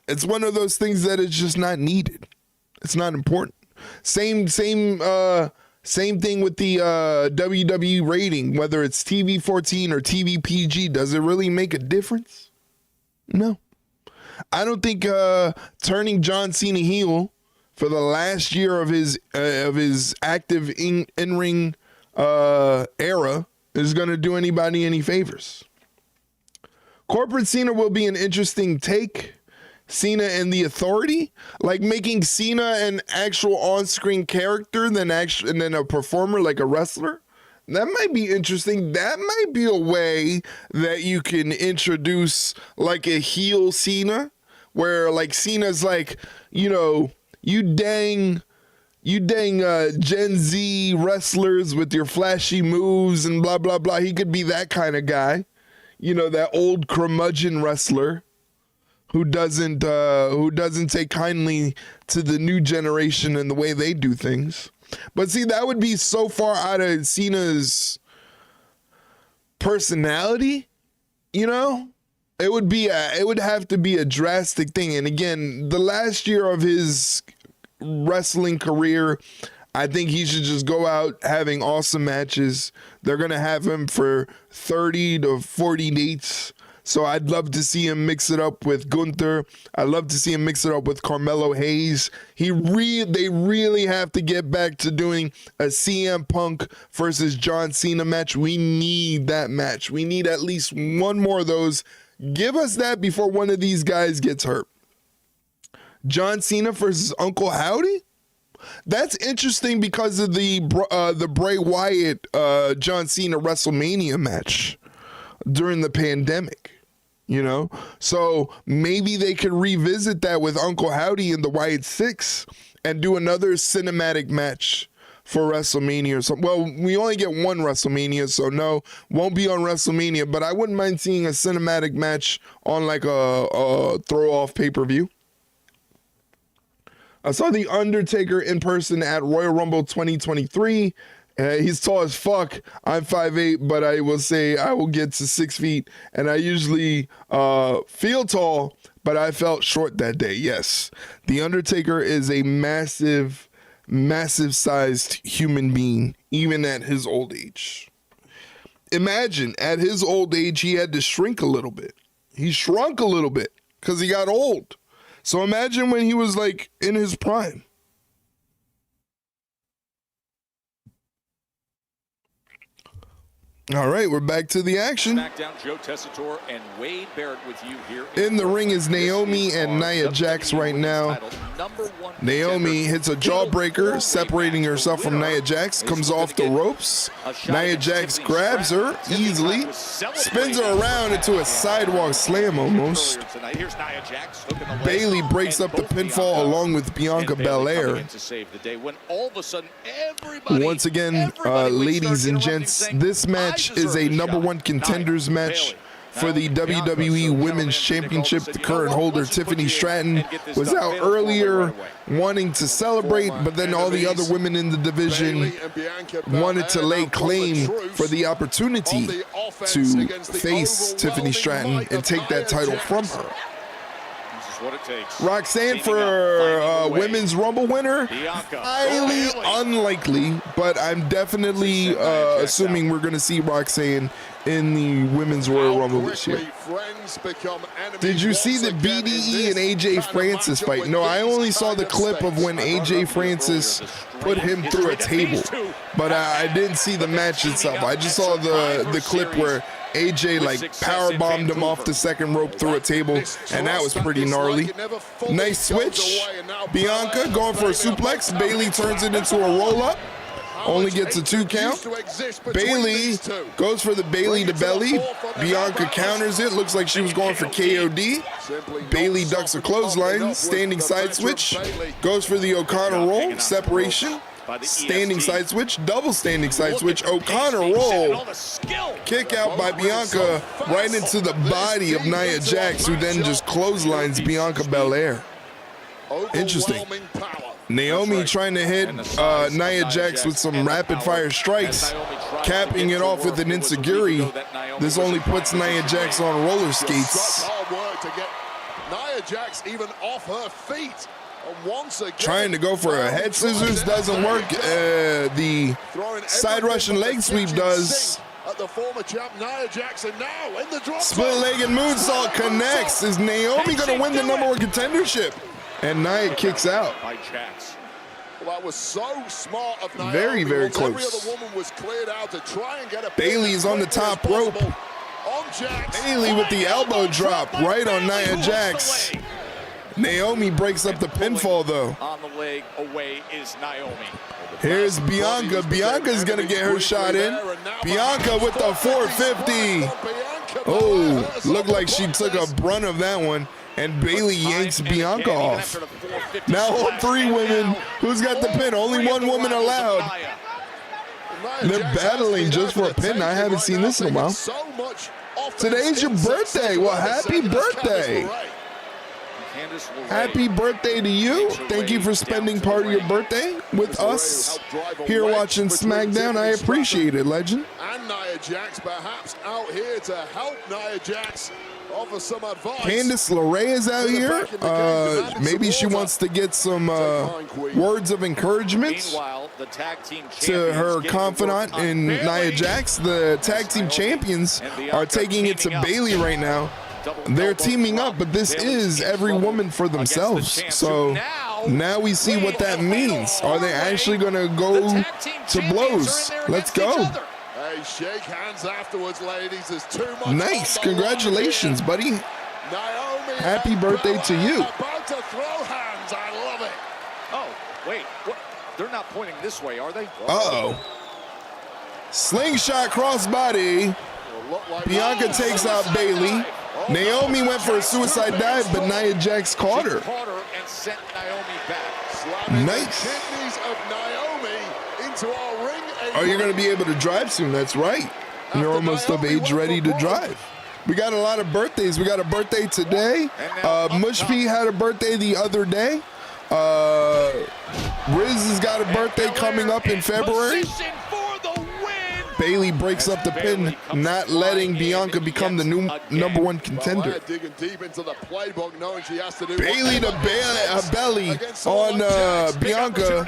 It's one of those things that is just not needed. It's not important. Same thing with the WWE rating, whether it's TV 14 or TV PG. Does it really make a difference? No. I don't think turning John Cena heel for the last year of his active in-ring era is going to do anybody any favors. Corporate Cena will be an interesting take. Cena and the Authority, like making Cena an actual on-screen character and then a performer, like a wrestler. That might be interesting. That might be a way that you can introduce like a heel Cena, where like Cena's like, you know, you dang Gen Z wrestlers with your flashy moves and blah blah blah. He could be that kind of guy, you know, that old curmudgeon wrestler who doesn't take kindly to the new generation and the way they do things. But see, that would be so far out of Cena's personality, you know? It would have to be a drastic thing. And again, the last year of his wrestling career, I think he should just go out having awesome matches. They're going to have him for 30 to 40 dates. So I'd love to see him mix it up with Gunther. I'd love to see him mix it up with Carmelo Hayes. They really have to get back to doing a CM Punk versus John Cena match. We need that match. We need at least one more of those. Give us that before one of these guys gets hurt. John Cena versus Uncle Howdy? That's interesting because of the Bray Wyatt John Cena WrestleMania match during the pandemic. You know, so maybe they could revisit that with Uncle Howdy and the Wyatt Six and do another cinematic match for WrestleMania or something. Well, we only get one WrestleMania, so no, won't be on WrestleMania, but I wouldn't mind seeing a cinematic match on like a throw-off pay-per-view. I saw The Undertaker in person at Royal Rumble 2023, He's tall as fuck. I'm 5'8", but I will say I will get to 6 feet. And I usually feel tall, but I felt short that day. Yes, The Undertaker is a massive, massive-sized human being, even at his old age. Imagine, at his old age, he had to shrink a little bit. He shrunk a little bit because he got old. So imagine when he was like in his prime. All right, we're back to the action. SmackDown, Joe Tessitore and Wade Barrett with you here. In the ring is Naomi and Nia Jax right now. Naomi hits a jawbreaker, separating herself from Nia Jax, comes off the ropes. Nia Jax grabs her easily, spins her around into a sidewalk slam almost. Bayley breaks up the pinfall along with Bianca Belair. Once again, ladies and gents, this match is a #1 contenders match for the WWE Women's Championship. The current holder, Tiffany Stratton, was out earlier wanting to celebrate, but then all the other women in the division wanted to lay claim for the opportunity to face Tiffany Stratton and take that title from her. Roxanne for Women's Rumble winner, highly unlikely, but I'm definitely assuming we're going to see Roxanne in the Women's Royal Rumble this year. Did you see the BDE and AJ Francis fight? No, I only saw the clip of when AJ Francis put him through a table, but I didn't see the match itself. I just saw the clip where AJ like power bombed him off the second rope through a table, and that was pretty gnarly. Nice switch. Bianca going for a suplex. Bayley turns it into a roll up. Only gets a 2 count. Bayley goes for the Bayley to belly. Bianca counters it. Looks like she was going for KOD. Bayley ducks a clothesline. Standing side switch. Goes for the O'Connor roll. Separation. Standing side switch, double standing side switch, O'Connor roll, kick out by Bianca right into the body of Nia Jax, who then just clotheslines Bianca Belair. Interesting. Naomi trying to hit Nia Jax with some rapid fire strikes, capping it off with an enziguri. This only puts Nia Jax on roller skates. Nia Jax even off her feet. Trying to go for a head scissors doesn't work. The side Russian leg sweep does. Split leg and moonsault connects. Is Naomi going to win the #1 contendership? And Nia kicks out. Well, that was so smart of Naomi. Very, very Once every close. other woman was cleared out to try and get a Bayley's on the top rope. Bayley with the elbow drop right on Nia Jax. Naomi breaks up the pinfall though. On the leg away is Naomi. Here's Bianca. Bianca's gonna get her shot in. Bianca with the 450. Oh, looked like she took a brunt of that one. And Bayley yanks Bianca off. Now all 3 women. Who's got the pin? Only 1 woman allowed. They're battling just for a pin. I haven't seen this in a while. Today's your birthday. Well, happy birthday. Happy birthday to you. Thank you for spending part of your birthday with us here watching SmackDown. I appreciate it, legend. And Nia Jax perhaps out here to help Nia Jax offer some advice. Candice LeRae is out here. Maybe she wants to get some words of encouragement to her confidant in Nia Jax. The tag team champions are taking it to Bayley right now. They're teaming up, but this is every woman for themselves. So now we see what that means. Are they actually going to go to blows? Let's go. Hey, shake hands afterwards, ladies. There's too much. Nice. Congratulations, buddy. Happy birthday to you. About to throw hands. I love it. Oh, wait. What? They're not pointing this way, are they? Uh-oh. Slingshot crossbody. Bianca takes out Bayley. Naomi went for a suicide dive, but Nia Jax caught her. And sent Naomi back. Nice. Kidneys of Naomi into our ring. Oh, you're going to be able to drive soon. That's right. You're almost of age, ready to drive. We got a lot of birthdays. We got a birthday today. Mushpi had a birthday the other day. Riz has got a birthday coming up in February. Bayley breaks up the pin, not letting Bianca become the new #1 contender. Well, digging deep into the playbook, knowing she has to do Bayley to belly on Bianca,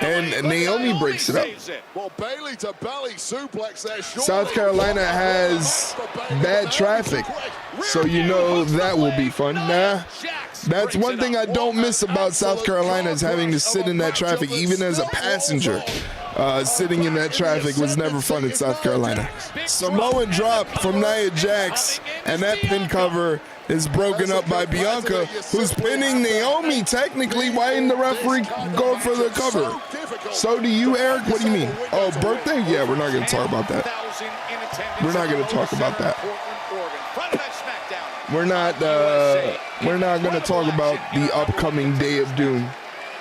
and Naomi breaks it up. Well, Bayley to belly suplex there. South Carolina has bad traffic, so you know that will be fun. Nah, that's one thing I don't miss about South Carolina is having to sit in that traffic, even as a passenger. Sitting in that traffic was never fun in South Carolina. Samoan drop from Nia Jax, and that pin cover is broken up by Bianca, who's pinning Naomi technically. Why didn't the referee go for the cover? So do you, Eric? What do you mean? Oh, birthday? Yeah, we're not going to talk about that. We're not going to talk about that. We're not going to talk about the upcoming Day of Doom.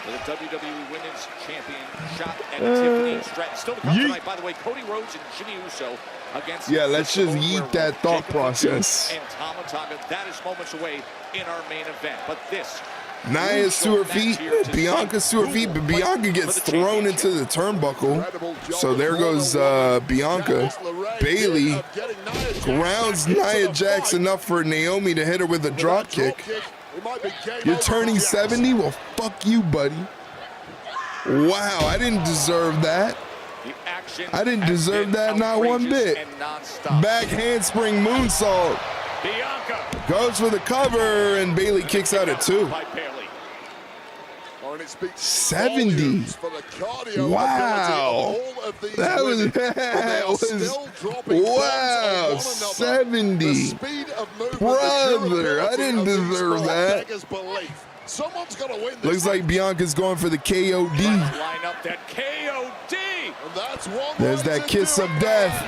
The WWE Women's Champion shot at Tiffany Stratton. Still to come tonight, by the way, Cody Rhodes and Jimmy Uso against. Yeah, let's just yeet that thought process. And Tama Tonga. That is moments away in our main event. But this. Nia's to her feet, Bianca's to her feet, but Bianca gets thrown into the turnbuckle. So there goes Bianca. Bayley grounds Nia Jax enough for Naomi to hit her with a drop kick. You're turning 70? Well, fuck you, buddy. Wow, I didn't deserve that. I didn't deserve that, not one bit. Back handspring moonsault. Goes for the cover, and Bayley kicks out at 2. 70. Wow. That was wow. 70. Brother, I didn't deserve that. Looks like Bianca's going for the KOD. There's that kiss of death.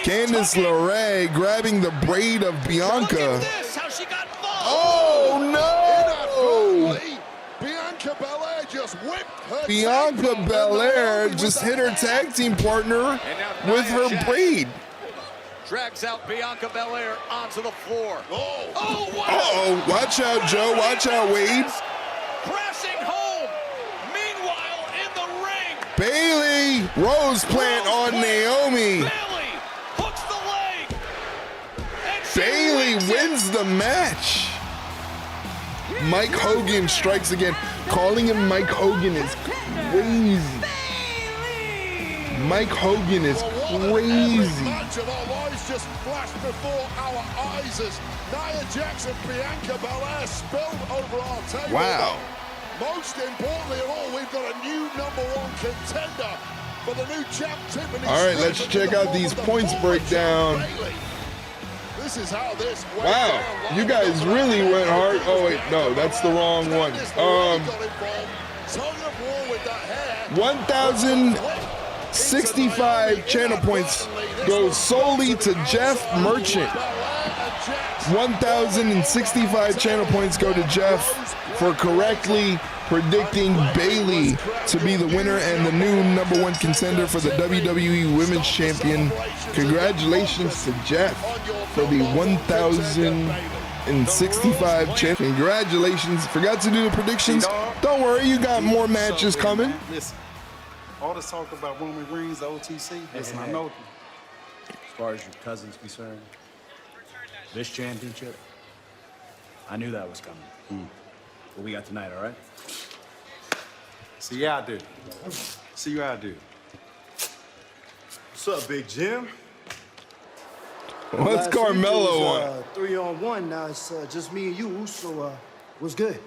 Candice LeRae grabbing the braid of Bianca. Oh no! Bianca Belair just hit her tag team partner with her braid. Drags out Bianca Belair onto the floor. Uh-oh, watch out, Joe. Watch out, Wade. Crashing home. Meanwhile, in the ring. Bayley, Rose Plant on Naomi. Hooks the leg. Bayley wins the match. Mike Hogan strikes again. Calling him Mike Hogan is crazy. Mike Hogan is crazy. Match of our lives just flashed before our eyes as Nia Jax and Bianca Belair spilled over our table. Wow. Most importantly of all, we've got a new #1 contender for the new champ, Tiffany. All right, let's check out these points breakdown. This is how this went Wow, down. you guys really went hard. Oh wait, no, that's the wrong one. 1,065 channel points goes solely to Jeff Merchant. 1,065 channel points go to Jeff for correctly predicting Bayley to be the winner and the new #1 contender for the WWE Women's Champion. Congratulations to Jeff for the 1,065 champ. Congratulations. Forgot to do the predictions. Don't worry, you got more matches coming. Listen, all this talk about Roman Reigns, the OTC, listen, I know. As far as your cousin's concerned, this championship, I knew that was coming. What we got tonight, all right? See how I do. See how I do. What's up, Big Jim? What's Carmelo on? 3-on-1. Now it's just me and you, so what's good?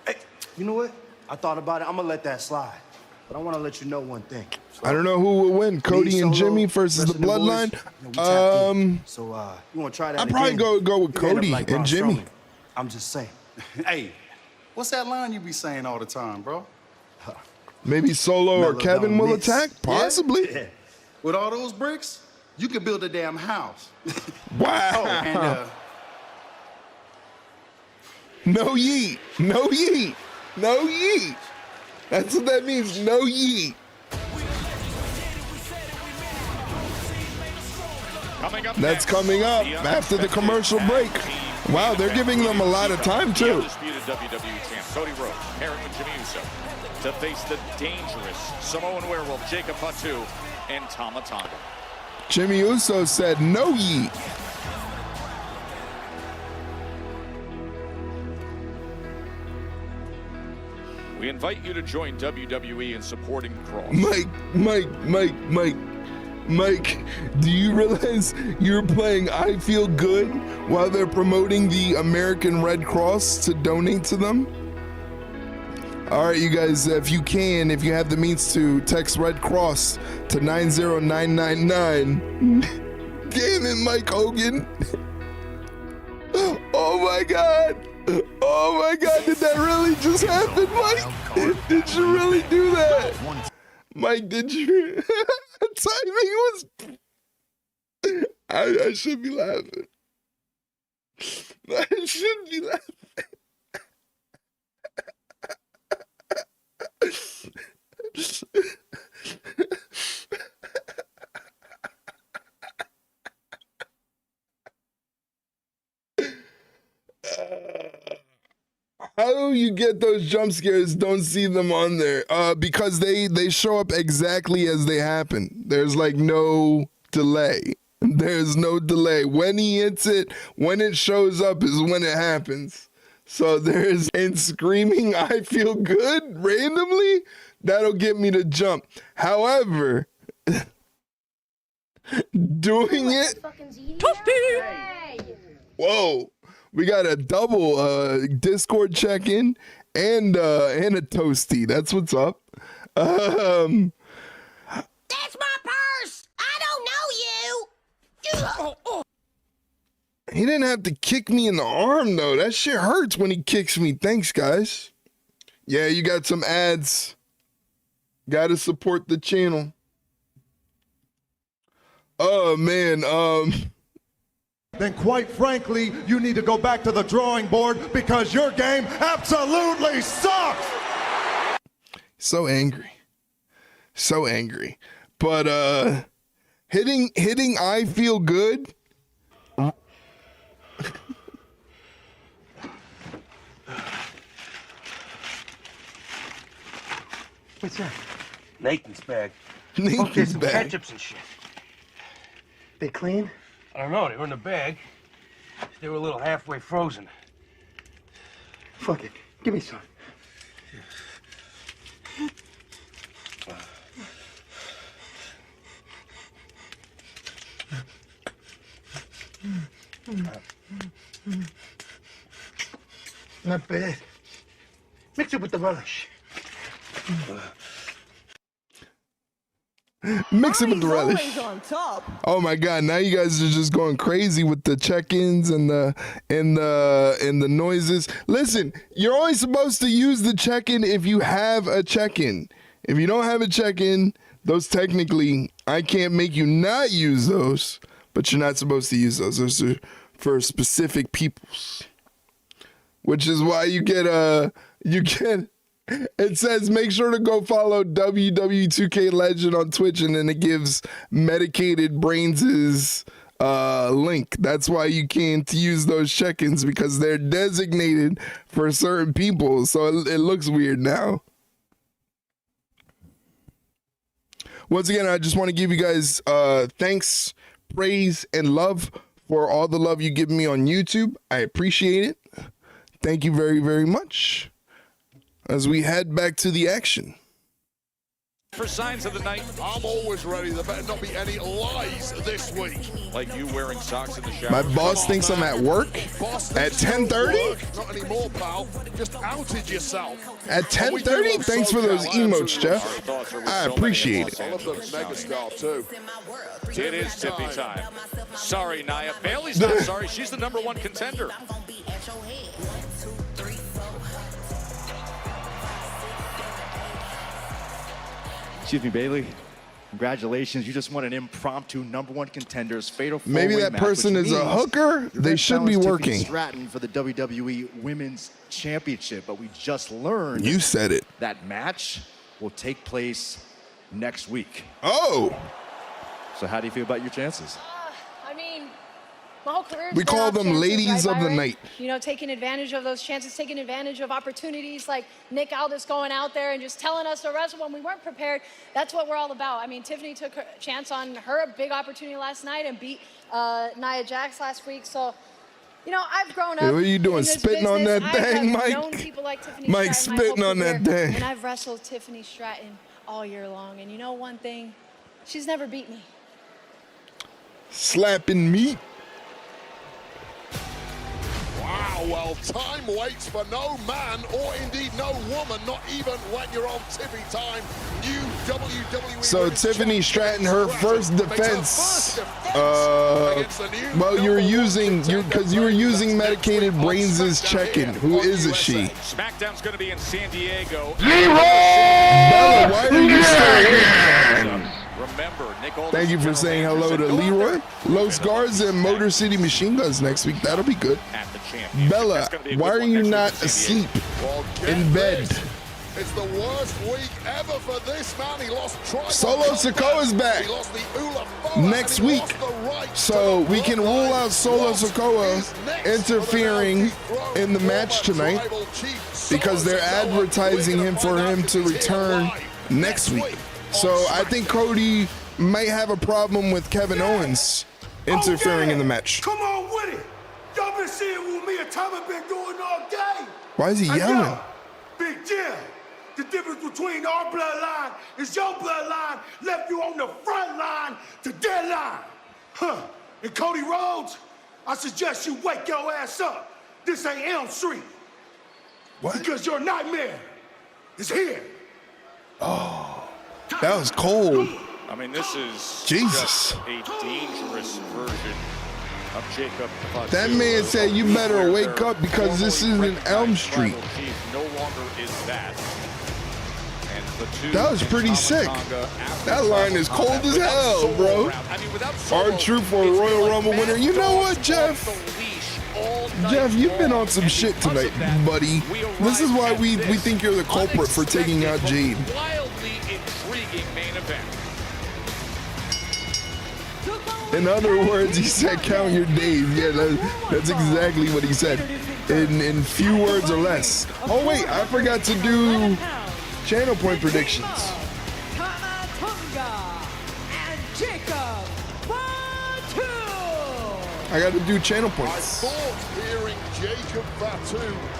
Hey, you know what? I thought about it. I'm gonna let that slide. But I want to let you know one thing. I don't know who will win, Cody and Jimmy versus the Bloodline. So you want to try that? I'd probably go with Cody and Jimmy. I'm just saying. Hey, what's that line you be saying all the time, bro? Maybe Solo or Kevin will attack? Possibly. Yeah. With all those bricks, you could build a damn house. Wow. Oh, and, no yeet. No yeet. No yeet. That's what that means. No yeet. That's coming up after the commercial break. Wow, they're giving them a lot of time, too. Undisputed WWE champ Cody Rhodes, pairing with Jimmy Uso. to face the dangerous Samoan werewolf Jacob Fatu and Tama Tonga. Jimmy Uso said no yeet. We invite you to join WWE in supporting the cause. Mike, do you realize you're playing I Feel Good while they're promoting the American Red Cross to donate to them? All right, you guys, if you have the means to, text Red Cross to 90999. Damn it, Mike Hogan. Oh my God. Oh my God, did that really just happen, Mike? Did you really do that? Mike, did you? Timing was... I should be laughing. I should be laughing. How do you get those jump scares? Don't see them on there. Because they show up exactly as they happen. There's like no delay. There's no delay. When he hits it, when it shows up is when it happens. So there's, and screaming I feel good randomly, that'll get me to jump. However, doing it, whoa, we got a double Discord check-in and a toasty. That's what's up. That's my purse. I don't know you. He didn't have to kick me in the arm though. That shit hurts when he kicks me. Thanks, guys. Yeah, you got some ads. Got to support the channel. Oh man, then quite frankly, you need to go back to the drawing board because your game absolutely sucks. So angry. So angry. But hitting I feel good. What's that? Nathan's bag. Nathan's some bag. ketchups and shit. They clean? I don't know. They were in the bag. They were a little halfway frozen. Fuck it. Give me some. Not bad. Mix it with the relish. Mix it with the relish. Always on top. Oh my God! Now you guys are just going crazy with the check-ins and the noises. Listen, you're only supposed to use the check-in if you have a check-in. If you don't have a check-in, those technically I can't make you not use those, but you're not supposed to use those. Those are for specific peoples, which is why you get It says make sure to go follow WWE2K on Twitch, and then it gives Medicated Brains' link. That's why you can't use those check-ins, because they're designated for certain people. So it looks weird now. Once again, I just want to give you guys thanks, praise, and love for all the love you give me on YouTube. I appreciate it. Thank you very, very much. As we head back to the action. For signs of the night, I'm always ready. There better not be any lies this week. like you wearing socks in the shower. My boss thinks I'm at work at 10:30. Not anymore, pal. Just outed yourself. At 10:30. Thanks for those emotes, Jeff. I appreciate it. I love the megastar too. It is tippy time. Sorry, Nia. Bailey's not sorry. She's the #1 contender. Excuse me, Bailey. Congratulations, you just won an impromptu #1 contenders fatal four-way Maybe that match, person which is a means hooker. your They best should challenge be Tiffany working. Stratton for the WWE Women's Championship, but we just learned You said it. that match will take place next week. Oh. So how do you feel about your chances? I mean, my whole career. We call them ladies of the night. You know, taking advantage of those chances, taking advantage of opportunities like Nick Aldis going out there and just telling us to wrestle when we weren't prepared. That's what we're all about. I mean, Tiffany took a chance on her big opportunity last night and beat Nia Jax last week. So, you know, I've grown up. Hey, what are you doing? in this Spitting on business. that thing, I have Mike? known people like Tiffany Mike Stratton my whole spitting on that career, thing. And I've wrestled Tiffany Stratton all year long. And you know one thing? She's never beat me. Slapping meat. Wow, well, time waits for no man or indeed no woman, not even when you're on Tiffy time. New WWE. So Tiffany Stratton, her first defense. Well, you're using because you were using medicated brains' check-in. Who is it? She. SmackDown's going to be in San Diego. Bella, why are you still here? Remember, Nick Aldis, Thank you for saying hello to Leroy. Los Garza and Motor City Machine Guns next week. That'll be good. Bella, why are you not asleep in bed? It's the worst week ever for this man. He lost Solo Sikoa's back next week. So we can rule out Solo Sikoa interfering in the match tonight because they're advertising him for him to return next week. So I think Cody might have a problem with Kevin Owens interfering in the match. Come on with it. Y'all been seeing what me and Tommy been doing all day. Why is he yelling? Big Jim, the difference between our bloodline is your bloodline left you on the front line to dead line. Huh. And Cody Rhodes, I suggest you wake your ass up. This ain't Elm Street. What? Because your nightmare is here. Oh. That was cold. I mean, this is Jesus. just a dangerous version of Jacob. That man said you better wake up because this isn't Elm Street. No longer is that. And the two That was pretty sick. That line is cold as hell, bro. R-Truth for a Royal Rumble winner. You know what, Jeff? Jeff, you've been on some shit tonight, buddy. This is why we think you're the culprit for taking out Jade. Wildly intriguing main event. In other words, he said, count your days. Yeah, that's exactly what he said. In few words or less. Oh, wait, I forgot to do channel point predictions. I got to do channel points. I thought hearing Jacob Fatu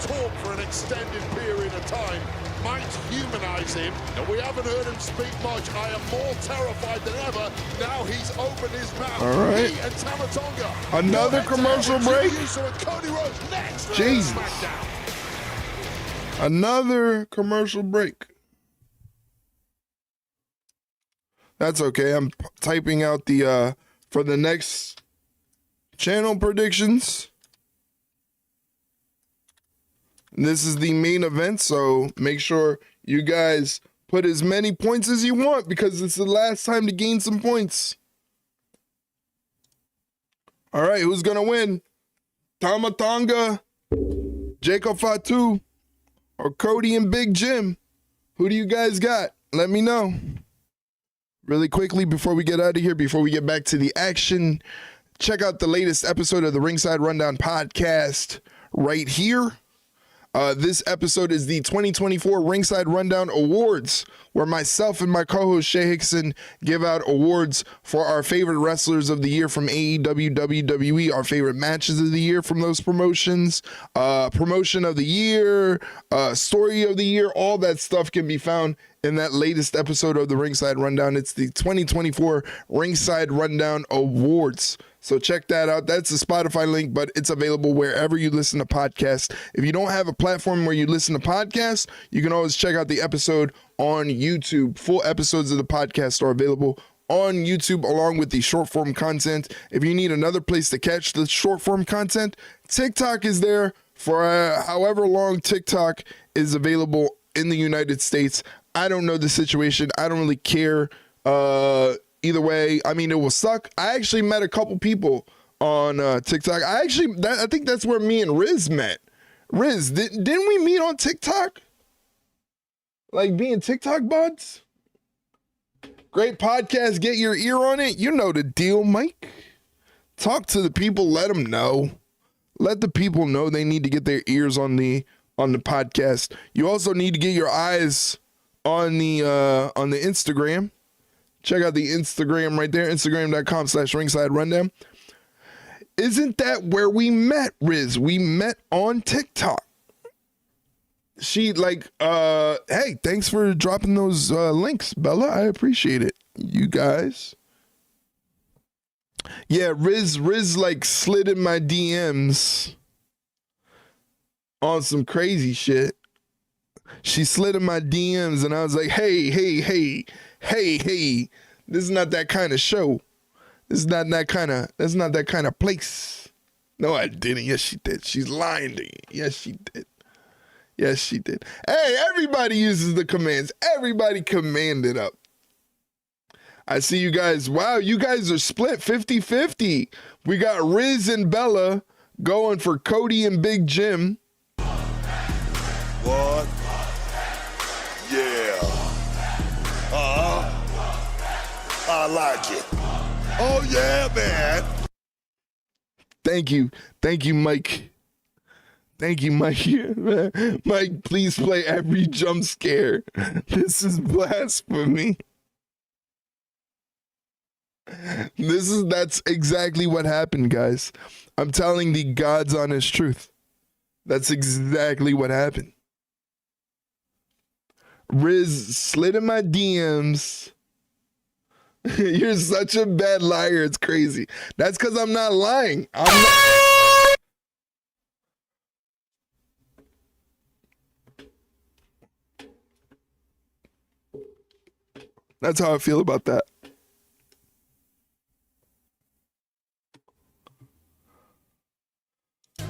talk for an extended period of time might humanize him. No, we haven't heard him speak much. I am more terrified than ever. Now he's opened his mouth. All right. He and Tamatonga. Another commercial break. Cody Rhodes next. Jesus. Another commercial break. That's okay. I'm typing out the for the next channel predictions. This is the main event, so make sure you guys put as many points as you want because it's the last time to gain some points. All right, who's going to win? Tamatonga, Jacob Fatu, or Cody and Big Jim? Who do you guys got? Let me know. Really quickly before we get out of here, before we get back to the action, check out the latest episode of the Ringside Rundown podcast right here. This episode is the 2024 Ringside Rundown Awards, where myself and my co-host Shay Hickson give out awards for our favorite wrestlers of the year from AEW, WWE, our favorite matches of the year from those promotions, promotion of the year, story of the year. All that stuff can be found in that latest episode of the Ringside Rundown. It's the 2024 Ringside Rundown Awards. So check that out. That's the Spotify link, but it's available wherever you listen to podcasts. If you don't have a platform where you listen to podcasts, you can always check out the episode on YouTube. Full episodes of the podcast are available on YouTube along with the short form content. If you need another place to catch the short form content, TikTok is there for however long TikTok is available in the United States. I don't know the situation. I don't really care. Either way, I mean, it will suck. I actually met a couple people on TikTok. I think that's where me and Riz met. Riz, didn't we meet on TikTok? Like being TikTok buds? Great podcast. Get your ear on it. You know the deal, Mike. Talk to the people. Let them know. Let the people know they need to get their ears on the podcast. You also need to get your eyes on the Instagram. Check out the Instagram right there, Instagram.com/ringside rundown. Isn't that where we met, Riz? We met on TikTok. She hey, thanks for dropping those links, Bella. I appreciate it. You guys. Yeah, Riz like slid in my DMs on some crazy shit. She slid in my DMs and I was like, hey, this is not that kind of show. This is not that kind of place. No, I didn't. Yes, she did. She's lying to you. Yes, she did. Yes, she did. Hey, everybody uses the commands. Everybody command it up. I see you guys. Wow, you guys are split 50-50. We got Riz and Bella going for Cody and Big Jim. What? Yeah. I like it. Oh, yeah, man. Thank you, Mike. Thank you, Mike. Mike, please play every jump scare. This is blasphemy. That's exactly what happened, guys. I'm telling the God's honest truth. That's exactly what happened. Riz slid in my DMs. You're such a bad liar. It's crazy. That's because I'm not lying. That's how I feel about that.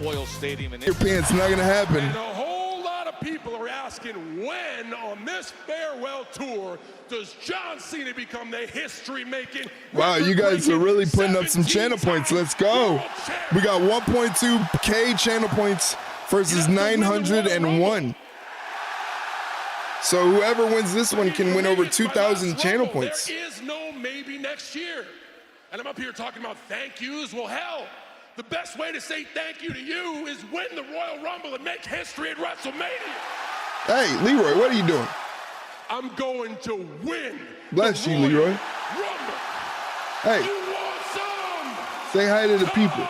Oil Stadium in your pants, not gonna happen. And a whole lot of people are asking when on this farewell tour does John Cena become the history-making. Wow, you guys are really putting up some channel points. Let's go. We got 1.2K channel points versus 901. So whoever wins this one can win over 2,000 channel points. There is no maybe next year. And I'm up here talking about thank yous. Well, hell, the best way to say thank you to you is win the Royal Rumble and make history at WrestleMania. Hey, Leroy, what are you doing? I'm going to win. Bless you, Leroy. Rumble. Hey, you want some? Say hi to the people.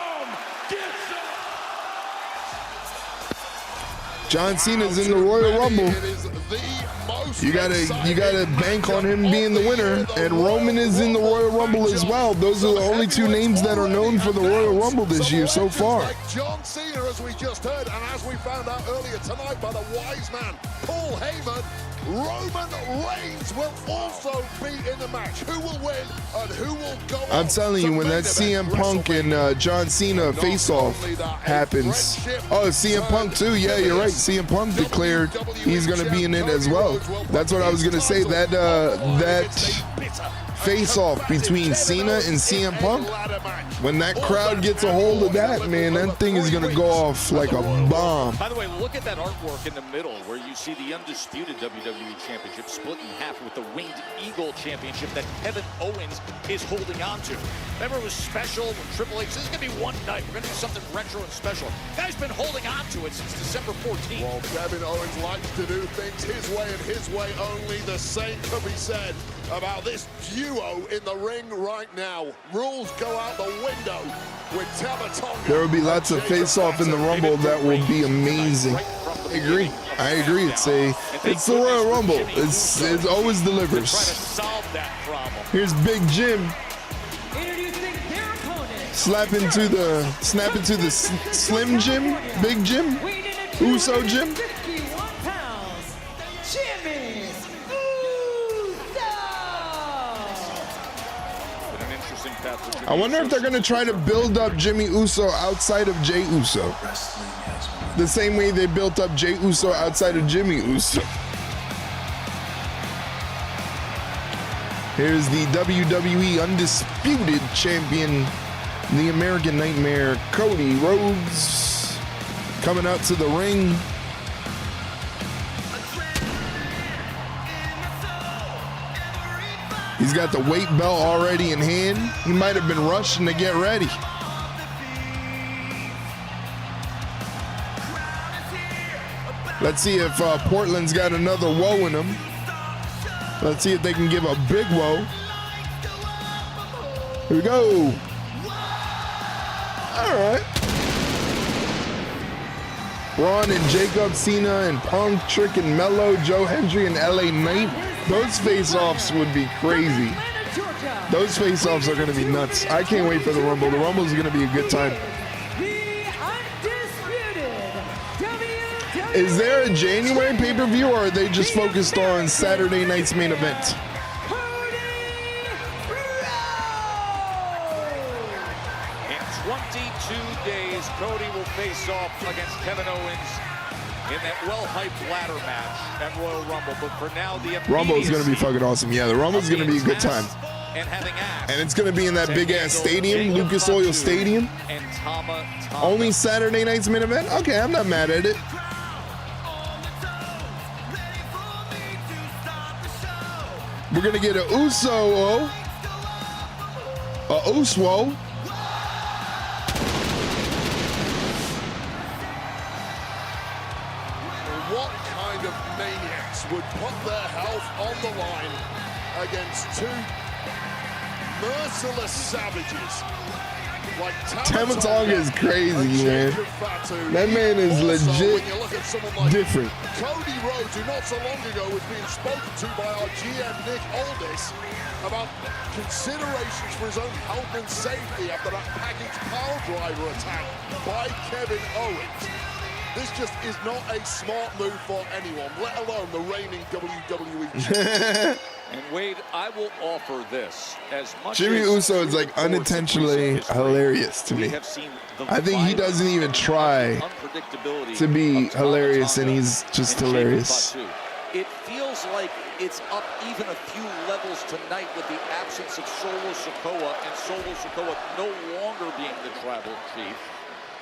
John Cena's in the Royal Rumble. You gotta bank on him being the winner, and Roman is in the Royal Rumble as well. Those are the only two names that are known for the Royal Rumble this year so far. John Cena, as we just heard, and as we found out earlier tonight by the wise man, Paul Heyman, Roman Reigns will also be in the match. Who will win and who will go on? I'm telling you, when that CM Punk and John Cena face-off happens. Oh, CM Punk too. Yeah, you're right. CM Punk declared he's going to be in it as well. That's what I was going to say. That face-off between Cena and CM Punk, when that crowd gets a hold of that, man, that thing is going to go off like a bomb. By the way, look at that artwork in the middle where you see the undisputed WWE Championship split in half with the Winged Eagle Championship that Kevin Owens is holding on to. Remember, it was special when Triple H, this is going to be one night. We're going to do something retro and special. Guy's been holding on to it since December 14th. Well, Kevin Owens likes to do things his way and his way only. The same could be said about this duo in the ring right now. Rules go out the window with Tama Tonga. There will be lots of face-off in the Rumble that will be amazing. I agree. It's the Royal Rumble. It always delivers. Here's Big Jim. Snap into the Slim Jim, Big Jim, Uso Jim. I wonder if they're going to try to build up Jimmy Uso outside of Jey Uso. The same way they built up Jey Uso outside of Jimmy Uso. Here's the WWE Undisputed Champion, the American Nightmare, Cody Rhodes, coming out to the ring. He's got the weight belt already in hand. He might have been rushing to get ready. Let's see if Portland's got another whoa in them. Let's see if they can give a big whoa. Here we go. All right. Braun and Jacob, Cena and Punk, Trick and Mello, Joe Hendry and LA Knight. Those face-offs would be crazy. Those face-offs are going to be nuts. I can't wait for the Rumble. The Rumble is going to be a good time. Is there a January pay-per-view, or are they just focused on Saturday night's main event? In 22 days, Cody will face off against Kevin Owens in that well-hyped ladder match at Royal Rumble. But for now, the Rumble is going to be fucking awesome. Yeah, the Rumble is going to be a good time. And it's going to be in that big-ass stadium, Lucas Oil Stadium. Only Saturday night's main event? Okay, I'm not mad at it. We're going to get a Uso, a Uswo. What kind of maniacs would put their health on the line against two merciless savages like Tama Tonga is crazy, man. That man is legit different. Cody Rhodes, who not so long ago was being spoken to by our GM Nick Aldis about considerations for his own health and safety after that package power driver attack by Kevin Owens. This just is not a smart move for anyone, let alone the reigning WWE champion. And Wade, I will offer this. As much Jimmy as Uso is like unintentionally hilarious to me. I think he doesn't even try to be hilarious, and he's just hilarious. It feels like it's up even a few levels tonight with the absence of Solo Sikoa, and Solo Sikoa no longer being the tribal chief.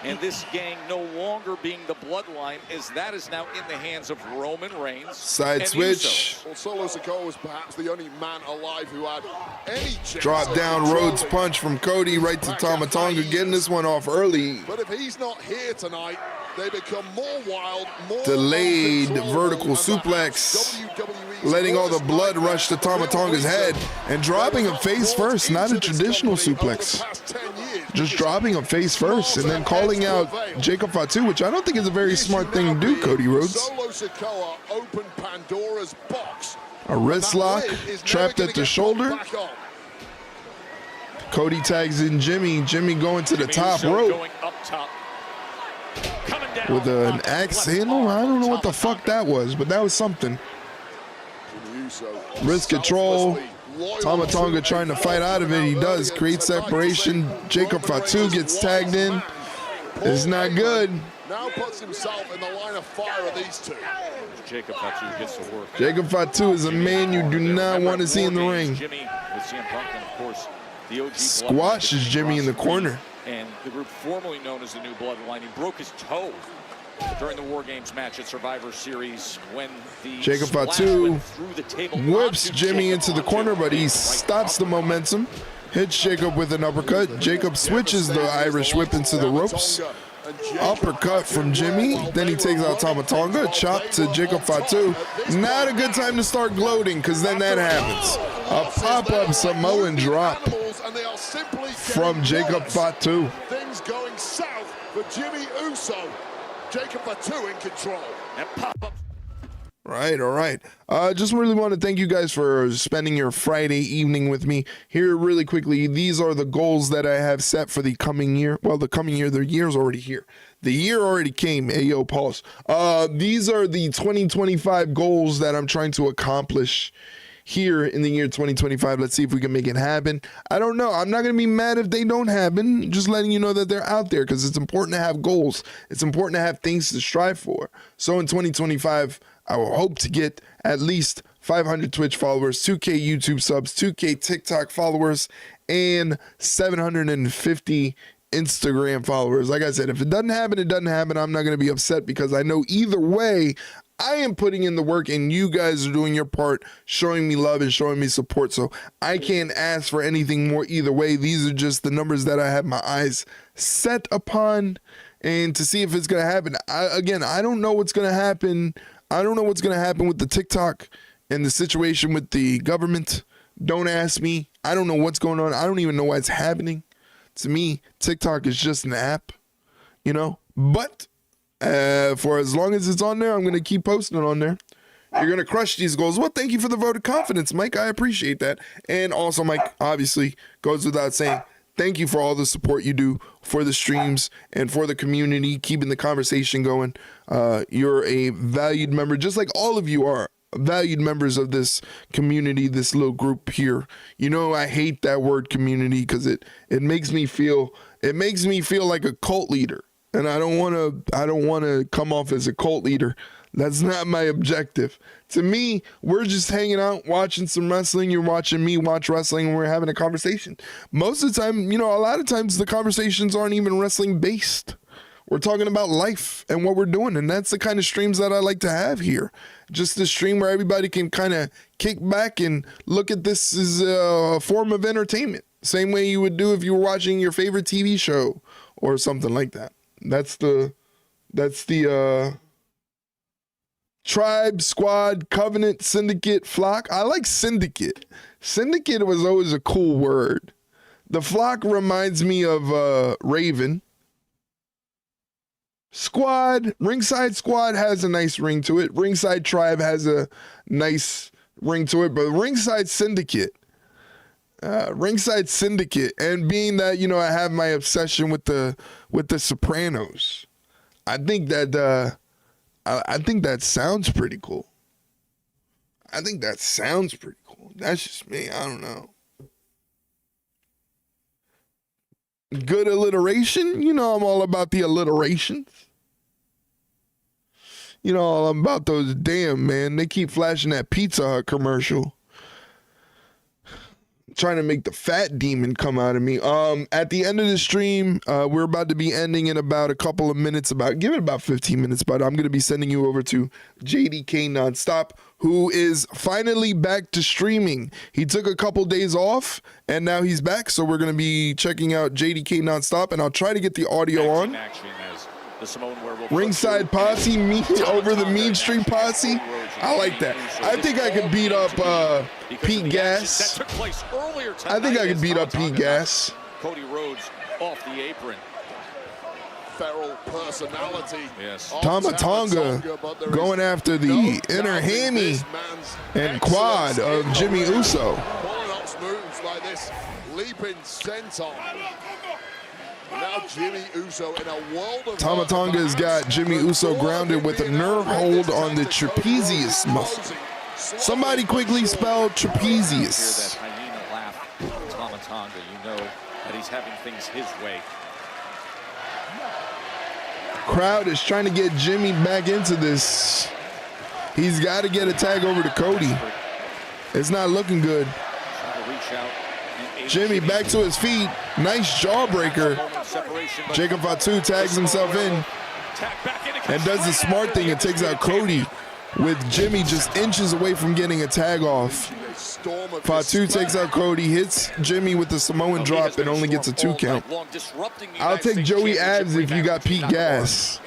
And this gang no longer being the bloodline, as that is now in the hands of Roman Reigns. Side switch. Well, Solo Sikoa was perhaps the only man alive who had any chance. Drop down Rhodes punch from Cody right to Tama Tonga, getting this one off early. But if he's not here tonight, they become more wild, more delayed vertical suplex, letting all the blood rush to Tama Tonga's head and dropping him face first, not a traditional suplex. Just dropping him face first and then calling out Jacob Fatu, which I don't think is a very smart thing to do, Cody Rhodes. Solo Sikoa opened Pandora's box. A wrist lock, trapped at the shoulder. Cody tags in Jimmy. Jimmy going to the top rope with an axe handle. I don't know what the fuck that was, but that was something. Wrist control. Tama Tonga trying to fight out of it. He does. Create separation. Jacob Fatu gets tagged in. It's not good. Now puts himself in the line of fire of these two. Jacob Fatu gets to work. Jacob Fatu is a man you do not want to see in the ring. Jimmy with CM Punk, and of course, the OG squashes Jimmy in the corner. And the group formerly known as the New Bloodline, he broke his toe during the War Games match at Survivor Series when the Jacob Fatu whips Jimmy into the corner, but he stops the momentum. Hits Jacob with an uppercut. Jacob switches the Irish whip into the ropes. Uppercut from Jimmy. Then he takes out Tama Tonga. Chop to Jacob Fatu. Not a good time to start gloating, because then that happens. A pop-up Samoan drop from Jacob Fatu. Things going south for Jimmy Uso. Jacob Fatu in control. And pop-up. Right, all right. Just really want to thank you guys for spending your Friday evening with me. Here, really quickly, these are the goals that I have set for the coming year. Well, the coming year, the year's already here. The year already came. Hey, yo, pause. These are the 2025 goals that I'm trying to accomplish here in the year 2025. Let's see if we can make it happen. I don't know. I'm not going to be mad if they don't happen. Just letting you know that they're out there, because it's important to have goals. It's important to have things to strive for. So in 2025, I will hope to get at least 500 Twitch followers, 2K YouTube subs, 2K TikTok followers, and 750 Instagram followers. Like I said, if it doesn't happen, it doesn't happen. I'm not going to be upset, because I know either way, I am putting in the work, and you guys are doing your part, showing me love and showing me support. So I can't ask for anything more either way. These are just the numbers that I have my eyes set upon, and to see if it's going to happen. I don't know what's going to happen. I don't know what's going to happen with the TikTok and the situation with the government. Don't ask me. I don't know what's going on. I don't even know why it's happening. To me, TikTok is just an app, you know, but for as long as it's on there, I'm going to keep posting it on there. You're going to crush these goals. Well, thank you for the vote of confidence, Mike. I appreciate that. And also, Mike, obviously, goes without saying, thank you for all the support you do for the streams and for the community, keeping the conversation going. You're a valued member, just like all of you are valued members of this community, this little group here. You know, I hate that word community because it makes me feel like a cult leader. And I don't want to come off as a cult leader. That's not my objective. To me, we're just hanging out, watching some wrestling. You're watching me watch wrestling, and we're having a conversation. Most of the time, you know, a lot of times the conversations aren't even wrestling based. We're talking about life and what we're doing, and that's the kind of streams that I like to have here. Just a stream where everybody can kind of kick back and look at this as a form of entertainment. Same way you would do if you were watching your favorite TV show or something like that. That's the tribe, squad, covenant, syndicate, flock. I like syndicate. Syndicate was always a cool word. The flock reminds me of Raven. Squad, ringside squad has a nice ring to it. Ringside tribe has a nice ring to it, but ringside syndicate, and being that, you know, I have my obsession with the Sopranos, I think that sounds pretty cool. That's just me. I don't know. Good alliteration. You know, I'm all about the alliterations. You know, I'm about those damn, man. They keep flashing that Pizza Hut commercial. Trying to make the fat demon come out of me. At the end of the stream, we're about to be ending in about a couple of minutes, give it about 15 minutes, but I'm going to be sending you over to JDK Nonstop, who is finally back to streaming. He took a couple days off, and now he's back, so we're going to be checking out JDK Nonstop, and I'll try to get the audio on. Ringside Posse, over the Mean Street Posse. I like that. I think I could beat up Pete Gas. I think I could beat up Pete Gas. Cody Rhodes off the apron. Feral personality. Yes. 𝘭𝘪𝘵 going after the inner hammy and quad of Jimmy Uso. Pulling up moves like this leaping senton. Now Jimmy Uso in a world of 𝘭𝘪𝘵's got Jimmy Uso grounded with a nerve hold on the trapezius muscle. Somebody quickly spell trapezius. Hear that hyena laugh, 𝘭𝘪𝘵. You know that he's having things his way. Crowd is trying to get Jimmy back into this. He's got to get a tag over to Cody. It's not looking good. Trying to reach out. Jimmy back to his feet. Nice jawbreaker. Jacob Fatu tags himself in and does the smart thing and takes out Cody, with Jimmy just inches away from getting a tag off. Fatu takes out Cody, hits Jimmy with the Samoan drop and only gets a 2 count. I'll take Joey Abs if you got Pete Gas.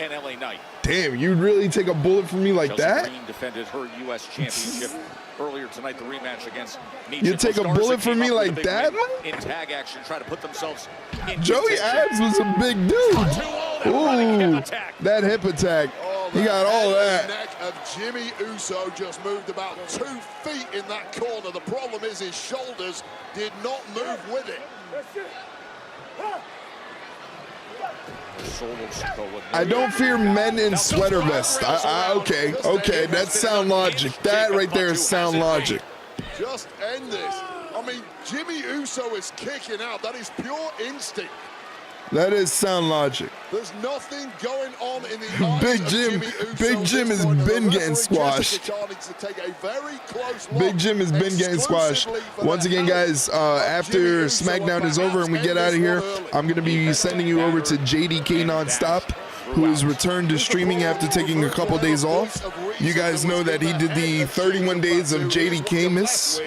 Damn, you'd really take a bullet for me like that? Green defended her U.S. championship earlier tonight, the rematch against You take a bullet for me like that? in tag action, try to put themselves in Joey Abs was a big dude. Ooh, that hip attack. He got all that. The neck of Jimmy Uso just moved about 2 feet in that corner. The problem is his shoulders did not move with it. I don't fear men in sweater vests. Okay, that's sound logic. That right there is sound logic. Just end this. I mean, Jimmy Uso is kicking out. That is pure instinct. That is sound logic. There's nothing going on in the eyes Big of Jim. Jimmy Uso. Big Jim has been getting squashed. Big Jim has been getting squashed. Once again, guys, after SmackDown is over and we get out of here, I'm going to be sending you over to JDK Nonstop. who has returned to streaming after taking a couple days off. You guys know that he did the 31 days of 𝘺𝘰𝘶𝘵𝘗,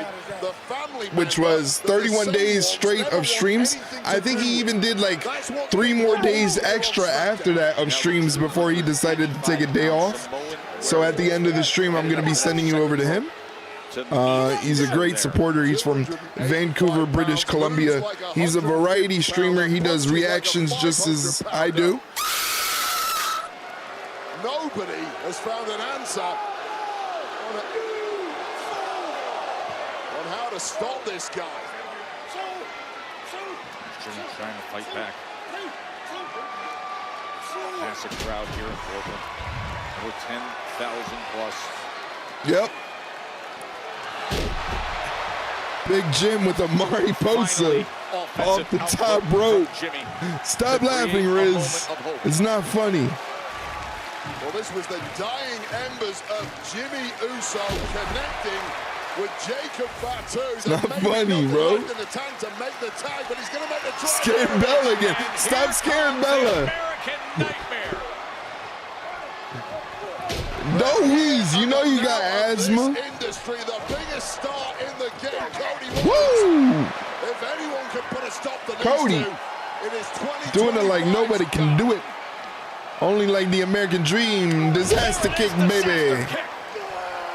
which was 31 days straight of streams. I think he even did like 3 more days extra after that of streams before he decided to take a day off. So at the end of the stream, I'm going to be sending you over to him. He's a great supporter. He's from Vancouver, British Columbia. He's a variety streamer. He does reactions just as I do. Nobody has found an answer on how to stop this guy. Jimmy trying to fight back. Massive crowd here in Portland. Over 10,000 plus. Yep. Big Jim with a Mariposa off the top rope. Stop laughing, Riz. It's not funny. Well, this was the dying embers of Jimmy Uso connecting with Jacob Fatu. It's not funny, bro. Scaring Bella again. Stop scaring Bella. No wheeze. You know you got asthma. Industry, the biggest star in the game, Cody. Woo! If anyone can put a stop to Cody these two, it is 20. Doing it like nobody can do it. Only like the American Dream. Disaster kick, baby.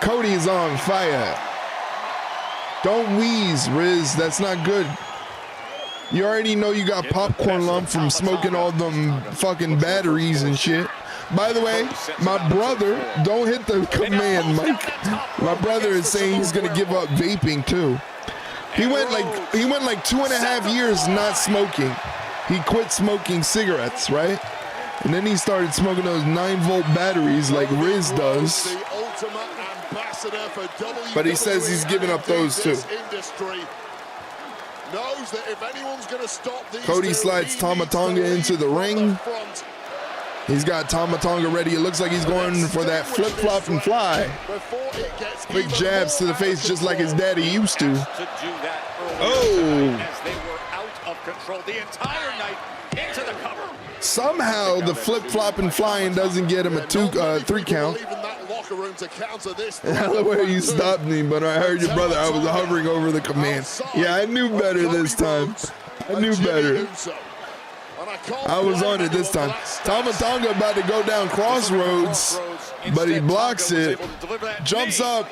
Cody is on fire. Don't wheeze, Riz. That's not good. You already know you got popcorn lump from smoking all them fucking batteries and shit. By the way, my brother, don't hit the command, Mike. My brother is saying he's gonna give up vaping too. He went like 2.5 years not smoking. He quit smoking cigarettes, right? And then he started smoking those 9-volt batteries like Riz does. But he says he's giving up those too. Cody slides Tama Tonga into the ring. He's got Tama Tonga ready. It looks like he's going for that flip-flop and fly. Quick jabs to the face just like his daddy used to. Oh! As they were out of control the entire night into the cover. Somehow the flip-flop and flying doesn't get him a 3 count. I don't know where you stopped me, but I heard your brother. I was hovering over the command. Yeah, I knew better this time. I knew better. I was on it this time. Tama Tonga about to go down crossroads, but he blocks it. Jumps up.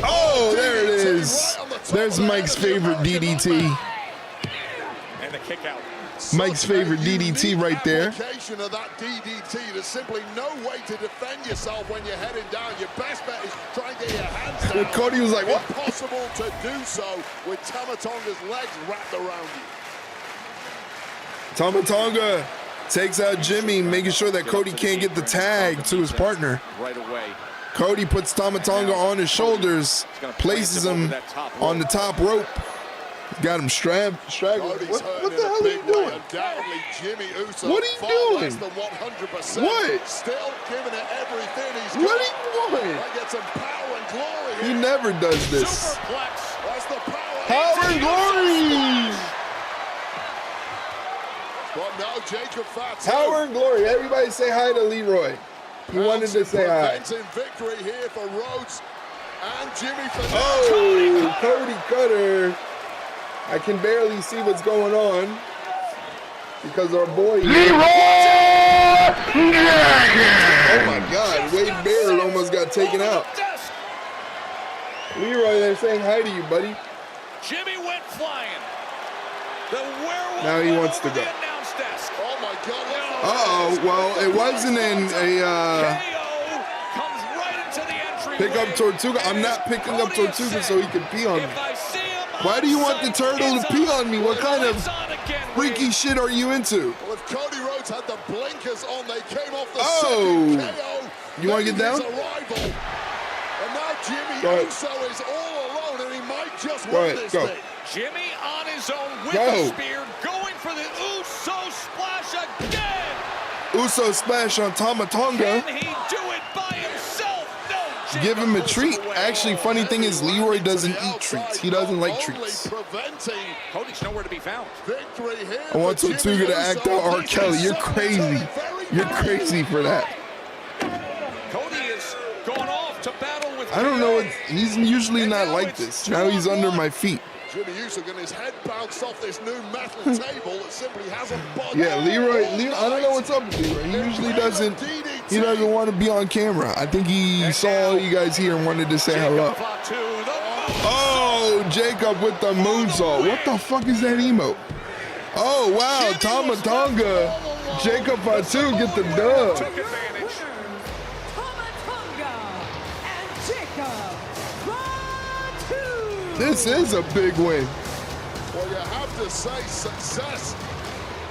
Oh, there it is. There's Mike's favorite DDT. And the kick out. Mike's favorite DDT right there. Of that DDT, there's simply no way to defend yourself when you're heading down. Your best bet is try and get your hands down. Cody was like, what? Impossible to do so with Tama Tonga's legs wrapped around you. Tama Tonga takes out Jimmy, making sure that Cody can't get the tag to his partner. Right away. Cody puts Tama Tonga on his shoulders, places him on the top rope. Got him straggled. What the hell are you doing? What are you doing? What? Still giving it everything he's got. What are you doing? Get some power and glory here. He never does this. That's the Power and glory! But no, Jacob Fatu. Power and glory. Everybody say hi to Leroy. He wanted to say hi. Victory here for Rhodes and Jimmy for Oh, Cody Cutter. I can barely see what's going on because our boy. Leroy! Oh my God, Wade Barrett almost got taken out. Leroy, they're saying hi to you, buddy. Jimmy went flying. The werewolf now he wants to go. Oh my God. Uh-oh, well, it wasn't in a pick up Tortuga. I'm not picking up Tortuga so he can pee on me. Why do you want the turtle to pee on me? What kind of freaky shit are you into? Well, if Cody Rhodes had the blinkers on, they came off the second KO. You want to get down? And now Jimmy Uso is all alone, and he might just win this thing. Jimmy on his own with the spear, going for the Uso splash again. Uso splash on Tama Tonga. Can he do it by himself? No. Give him a treat. Actually, funny thing is, Leroy doesn't eat treats. He doesn't like treats. Cody's nowhere to be found. I want Tortuga to act out R. Kelly. You're crazy. You're crazy for that. Cody is going off to battle with. I don't know. He's usually not like this. Now he's under my feet. Jimmy Uso getting his head bounced off this new metal table that simply hasn't budged. Yeah, Leroy, I don't know what's up with Leroy. He usually doesn't want to be on camera. I think he saw all you guys here and wanted to say hello. Oh, Jacob with the moonsault. What the fuck is that emote? Oh, wow, Tama Tonga. Jacob Fatu get the dub. This is a big win. Well, you have to say success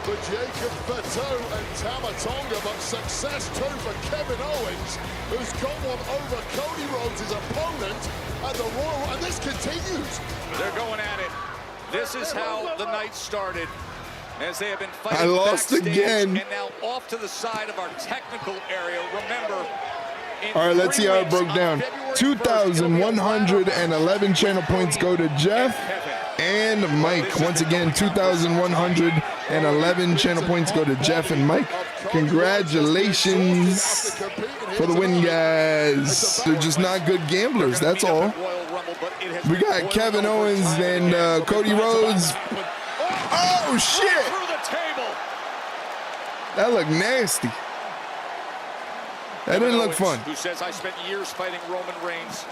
for Jacob Fatu and Tama Tonga, but success too for Kevin Owens, who's got one over Cody Rhodes, his opponent, at the Royal, and this continues. They're going at it. This is how the night started, as they have been fighting. I lost again. And now off to the side of our technical area. Remember, all right, let's see how it broke down. 2,111 channel points go to Jeff and Mike. Once again, 2,111 channel points go to Jeff and Mike. Congratulations for the win, guys. They're just not good gamblers, that's all. We got Kevin Owens and Cody Rhodes. Oh, shit! That looked nasty. That didn't look fun. Who says I spent years fighting Roman Reigns?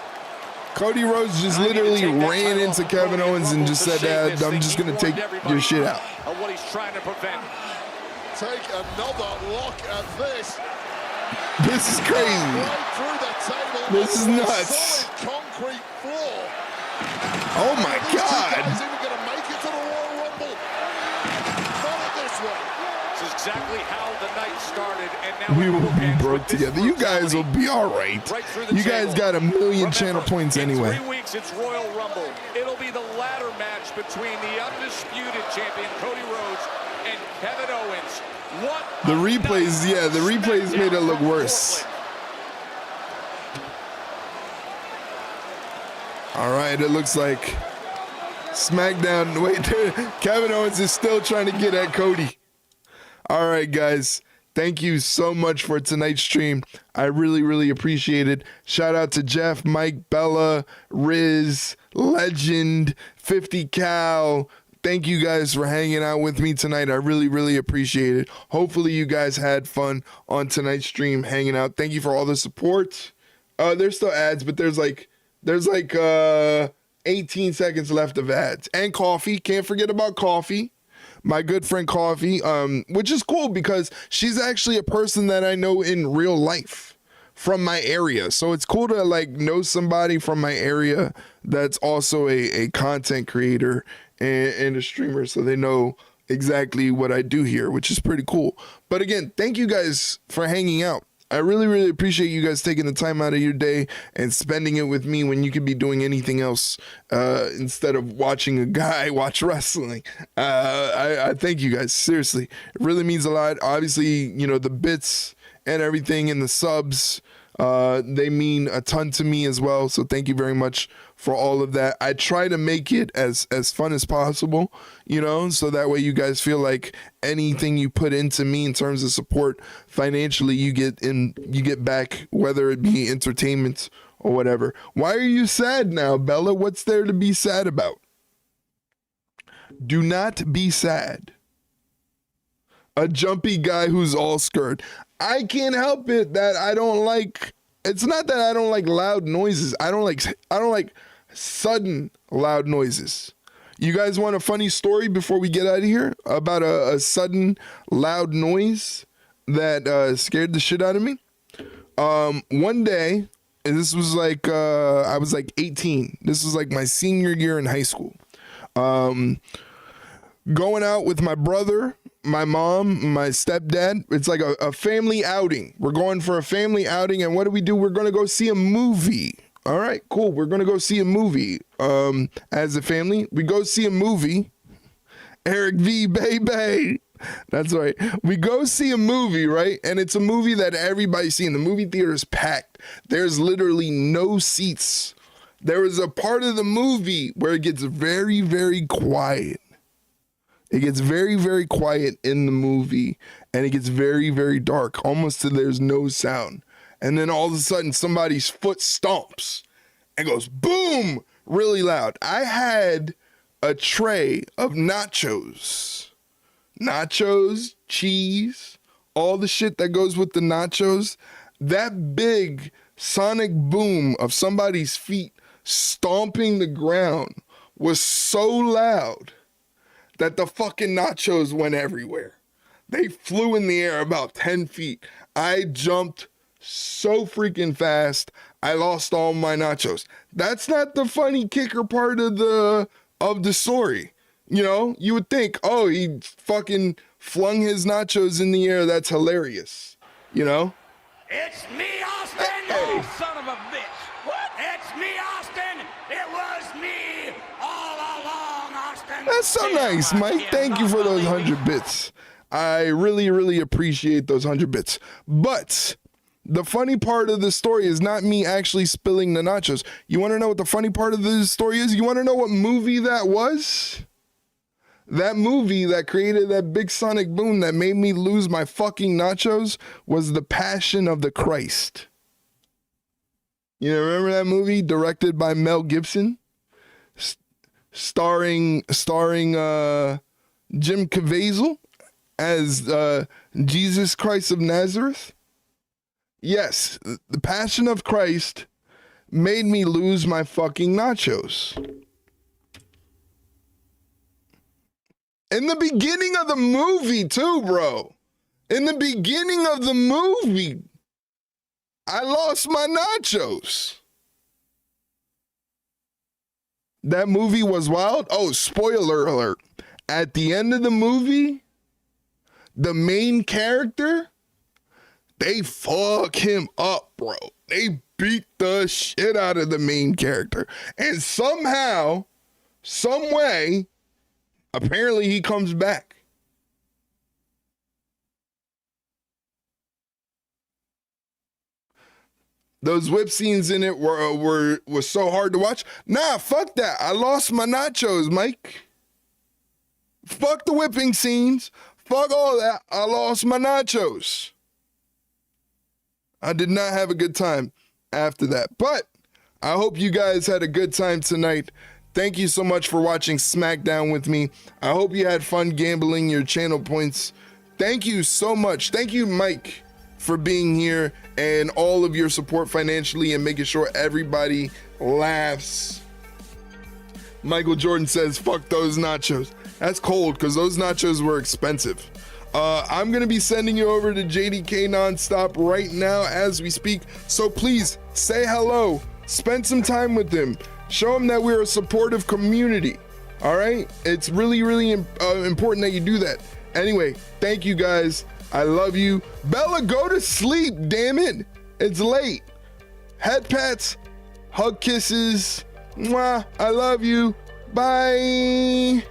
Cody Rhodes just literally ran into Kevin Owens and just said, I'm just going to take your shit out. Of what he's trying to prevent. Take another look at this. This is crazy. This is nuts. Concrete floor. Oh my God. Is even going to make it to the Royal Rumble? Not in this way. This is exactly how the night started, and now we will be broke together. You guys will be all right. You guys got 1 million channel points anyway. In 3 weeks, it's Royal Rumble. It'll be the ladder match between the undisputed champion Cody Rhodes and Kevin Owens. What the replays, yeah, the replays made it look worse. All right, it looks like SmackDown. Wait, Kevin Owens is still trying to get at Cody. All right, guys. Thank you so much for tonight's stream. I really, really appreciate it. Shout out to Jeff, Mike, Bella, Riz, Legend, 50 Cal. Thank you guys for hanging out with me tonight. I really, really appreciate it. Hopefully you guys had fun on tonight's stream hanging out. Thank you for all the support. There's still ads, but there's like 18 seconds left of ads. And coffee. Can't forget about coffee. My good friend Coffee, which is cool because she's actually a person that I know in real life from my area. So it's cool to like know somebody from my area that's also a content creator and a streamer, so they know exactly what I do here, which is pretty cool. But again, thank you guys for hanging out. I really, really appreciate you guys taking the time out of your day and spending it with me when you could be doing anything else instead of watching a guy watch wrestling. I thank you guys. Seriously, it really means a lot. Obviously, you know, the bits and everything and the subs, they mean a ton to me as well. So thank you very much for all of that. I try to make it as fun as possible, you know, so that way you guys feel like anything you put into me in terms of support financially, you get back, whether it be entertainment or whatever. Why are you sad now, Bella? What's there to be sad about? Do not be sad. A jumpy guy who's all scared. I can't help it that I don't like, it's not that I don't like loud noises. I don't like sudden loud noises. You guys want a funny story before we get out of here about a sudden loud noise that scared the shit out of me? One day, and this was like, I was like 18. This was like my senior year in high school. Going out with my brother, my mom, my stepdad. It's like a family outing. We're going for a family outing, and what do? We're going to go see a movie. All right, cool. We're going to go see a movie. As a family, we go see a movie. Eric V, baby. That's right. We go see a movie, right? And it's a movie that everybody's seen. The movie theater is packed. There's literally no seats. There is a part of the movie where it gets very, very quiet. It gets very, very quiet in the movie, and it gets very, very dark, almost till there's no sound. And then all of a sudden, somebody's foot stomps and goes boom, really loud. I had a tray of nachos, cheese, all the shit that goes with the nachos. That big sonic boom of somebody's feet stomping the ground was so loud that the fucking nachos went everywhere. They flew in the air about 10 feet. I jumped so freaking fast, I lost all my nachos. That's not the funny kicker part of the story. You know, you would think, oh, he fucking flung his nachos in the air. That's hilarious. You know? It's me, Austin! Hey. Oh, son of a bitch! What? It's me, Austin! It was me all along, Austin! That's so nice, Mike. Thank you for those 100 bits. I really, really appreciate those 100 bits. But the funny part of the story is not me actually spilling the nachos. You want to know what the funny part of the story is? You want to know what movie that was? That movie that created that big sonic boom that made me lose my fucking nachos was The Passion of the Christ. You know, remember that movie directed by Mel Gibson? Starring Jim Caviezel as Jesus Christ of Nazareth? Yes, The Passion of Christ made me lose my fucking nachos. In the beginning of the movie, too, bro. In the beginning of the movie, I lost my nachos. That movie was wild. Oh, spoiler alert. At the end of the movie, the main character, they fuck him up, bro. They beat the shit out of the main character. And somehow, some way, apparently he comes back. Those whip scenes in it were so hard to watch. Nah, fuck that. I lost my nachos, Mike. Fuck the whipping scenes. Fuck all that. I lost my nachos. I did not have a good time after that. But I hope you guys had a good time tonight. Thank you so much for watching SmackDown with me. I hope you had fun gambling your channel points. Thank you so much. Thank you, Mike, for being here and all of your support financially and making sure everybody laughs. Michael Jordan says, fuck those nachos. That's cold because those nachos were expensive. I'm going to be sending you over to JDK Nonstop right now as we speak. So please say hello. Spend some time with him. Show him that we're a supportive community. All right? It's really, really important that you do that. Anyway, thank you guys. I love you. Bella, go to sleep, damn it. It's late. Head pats, hug kisses. Mwah, I love you. Bye.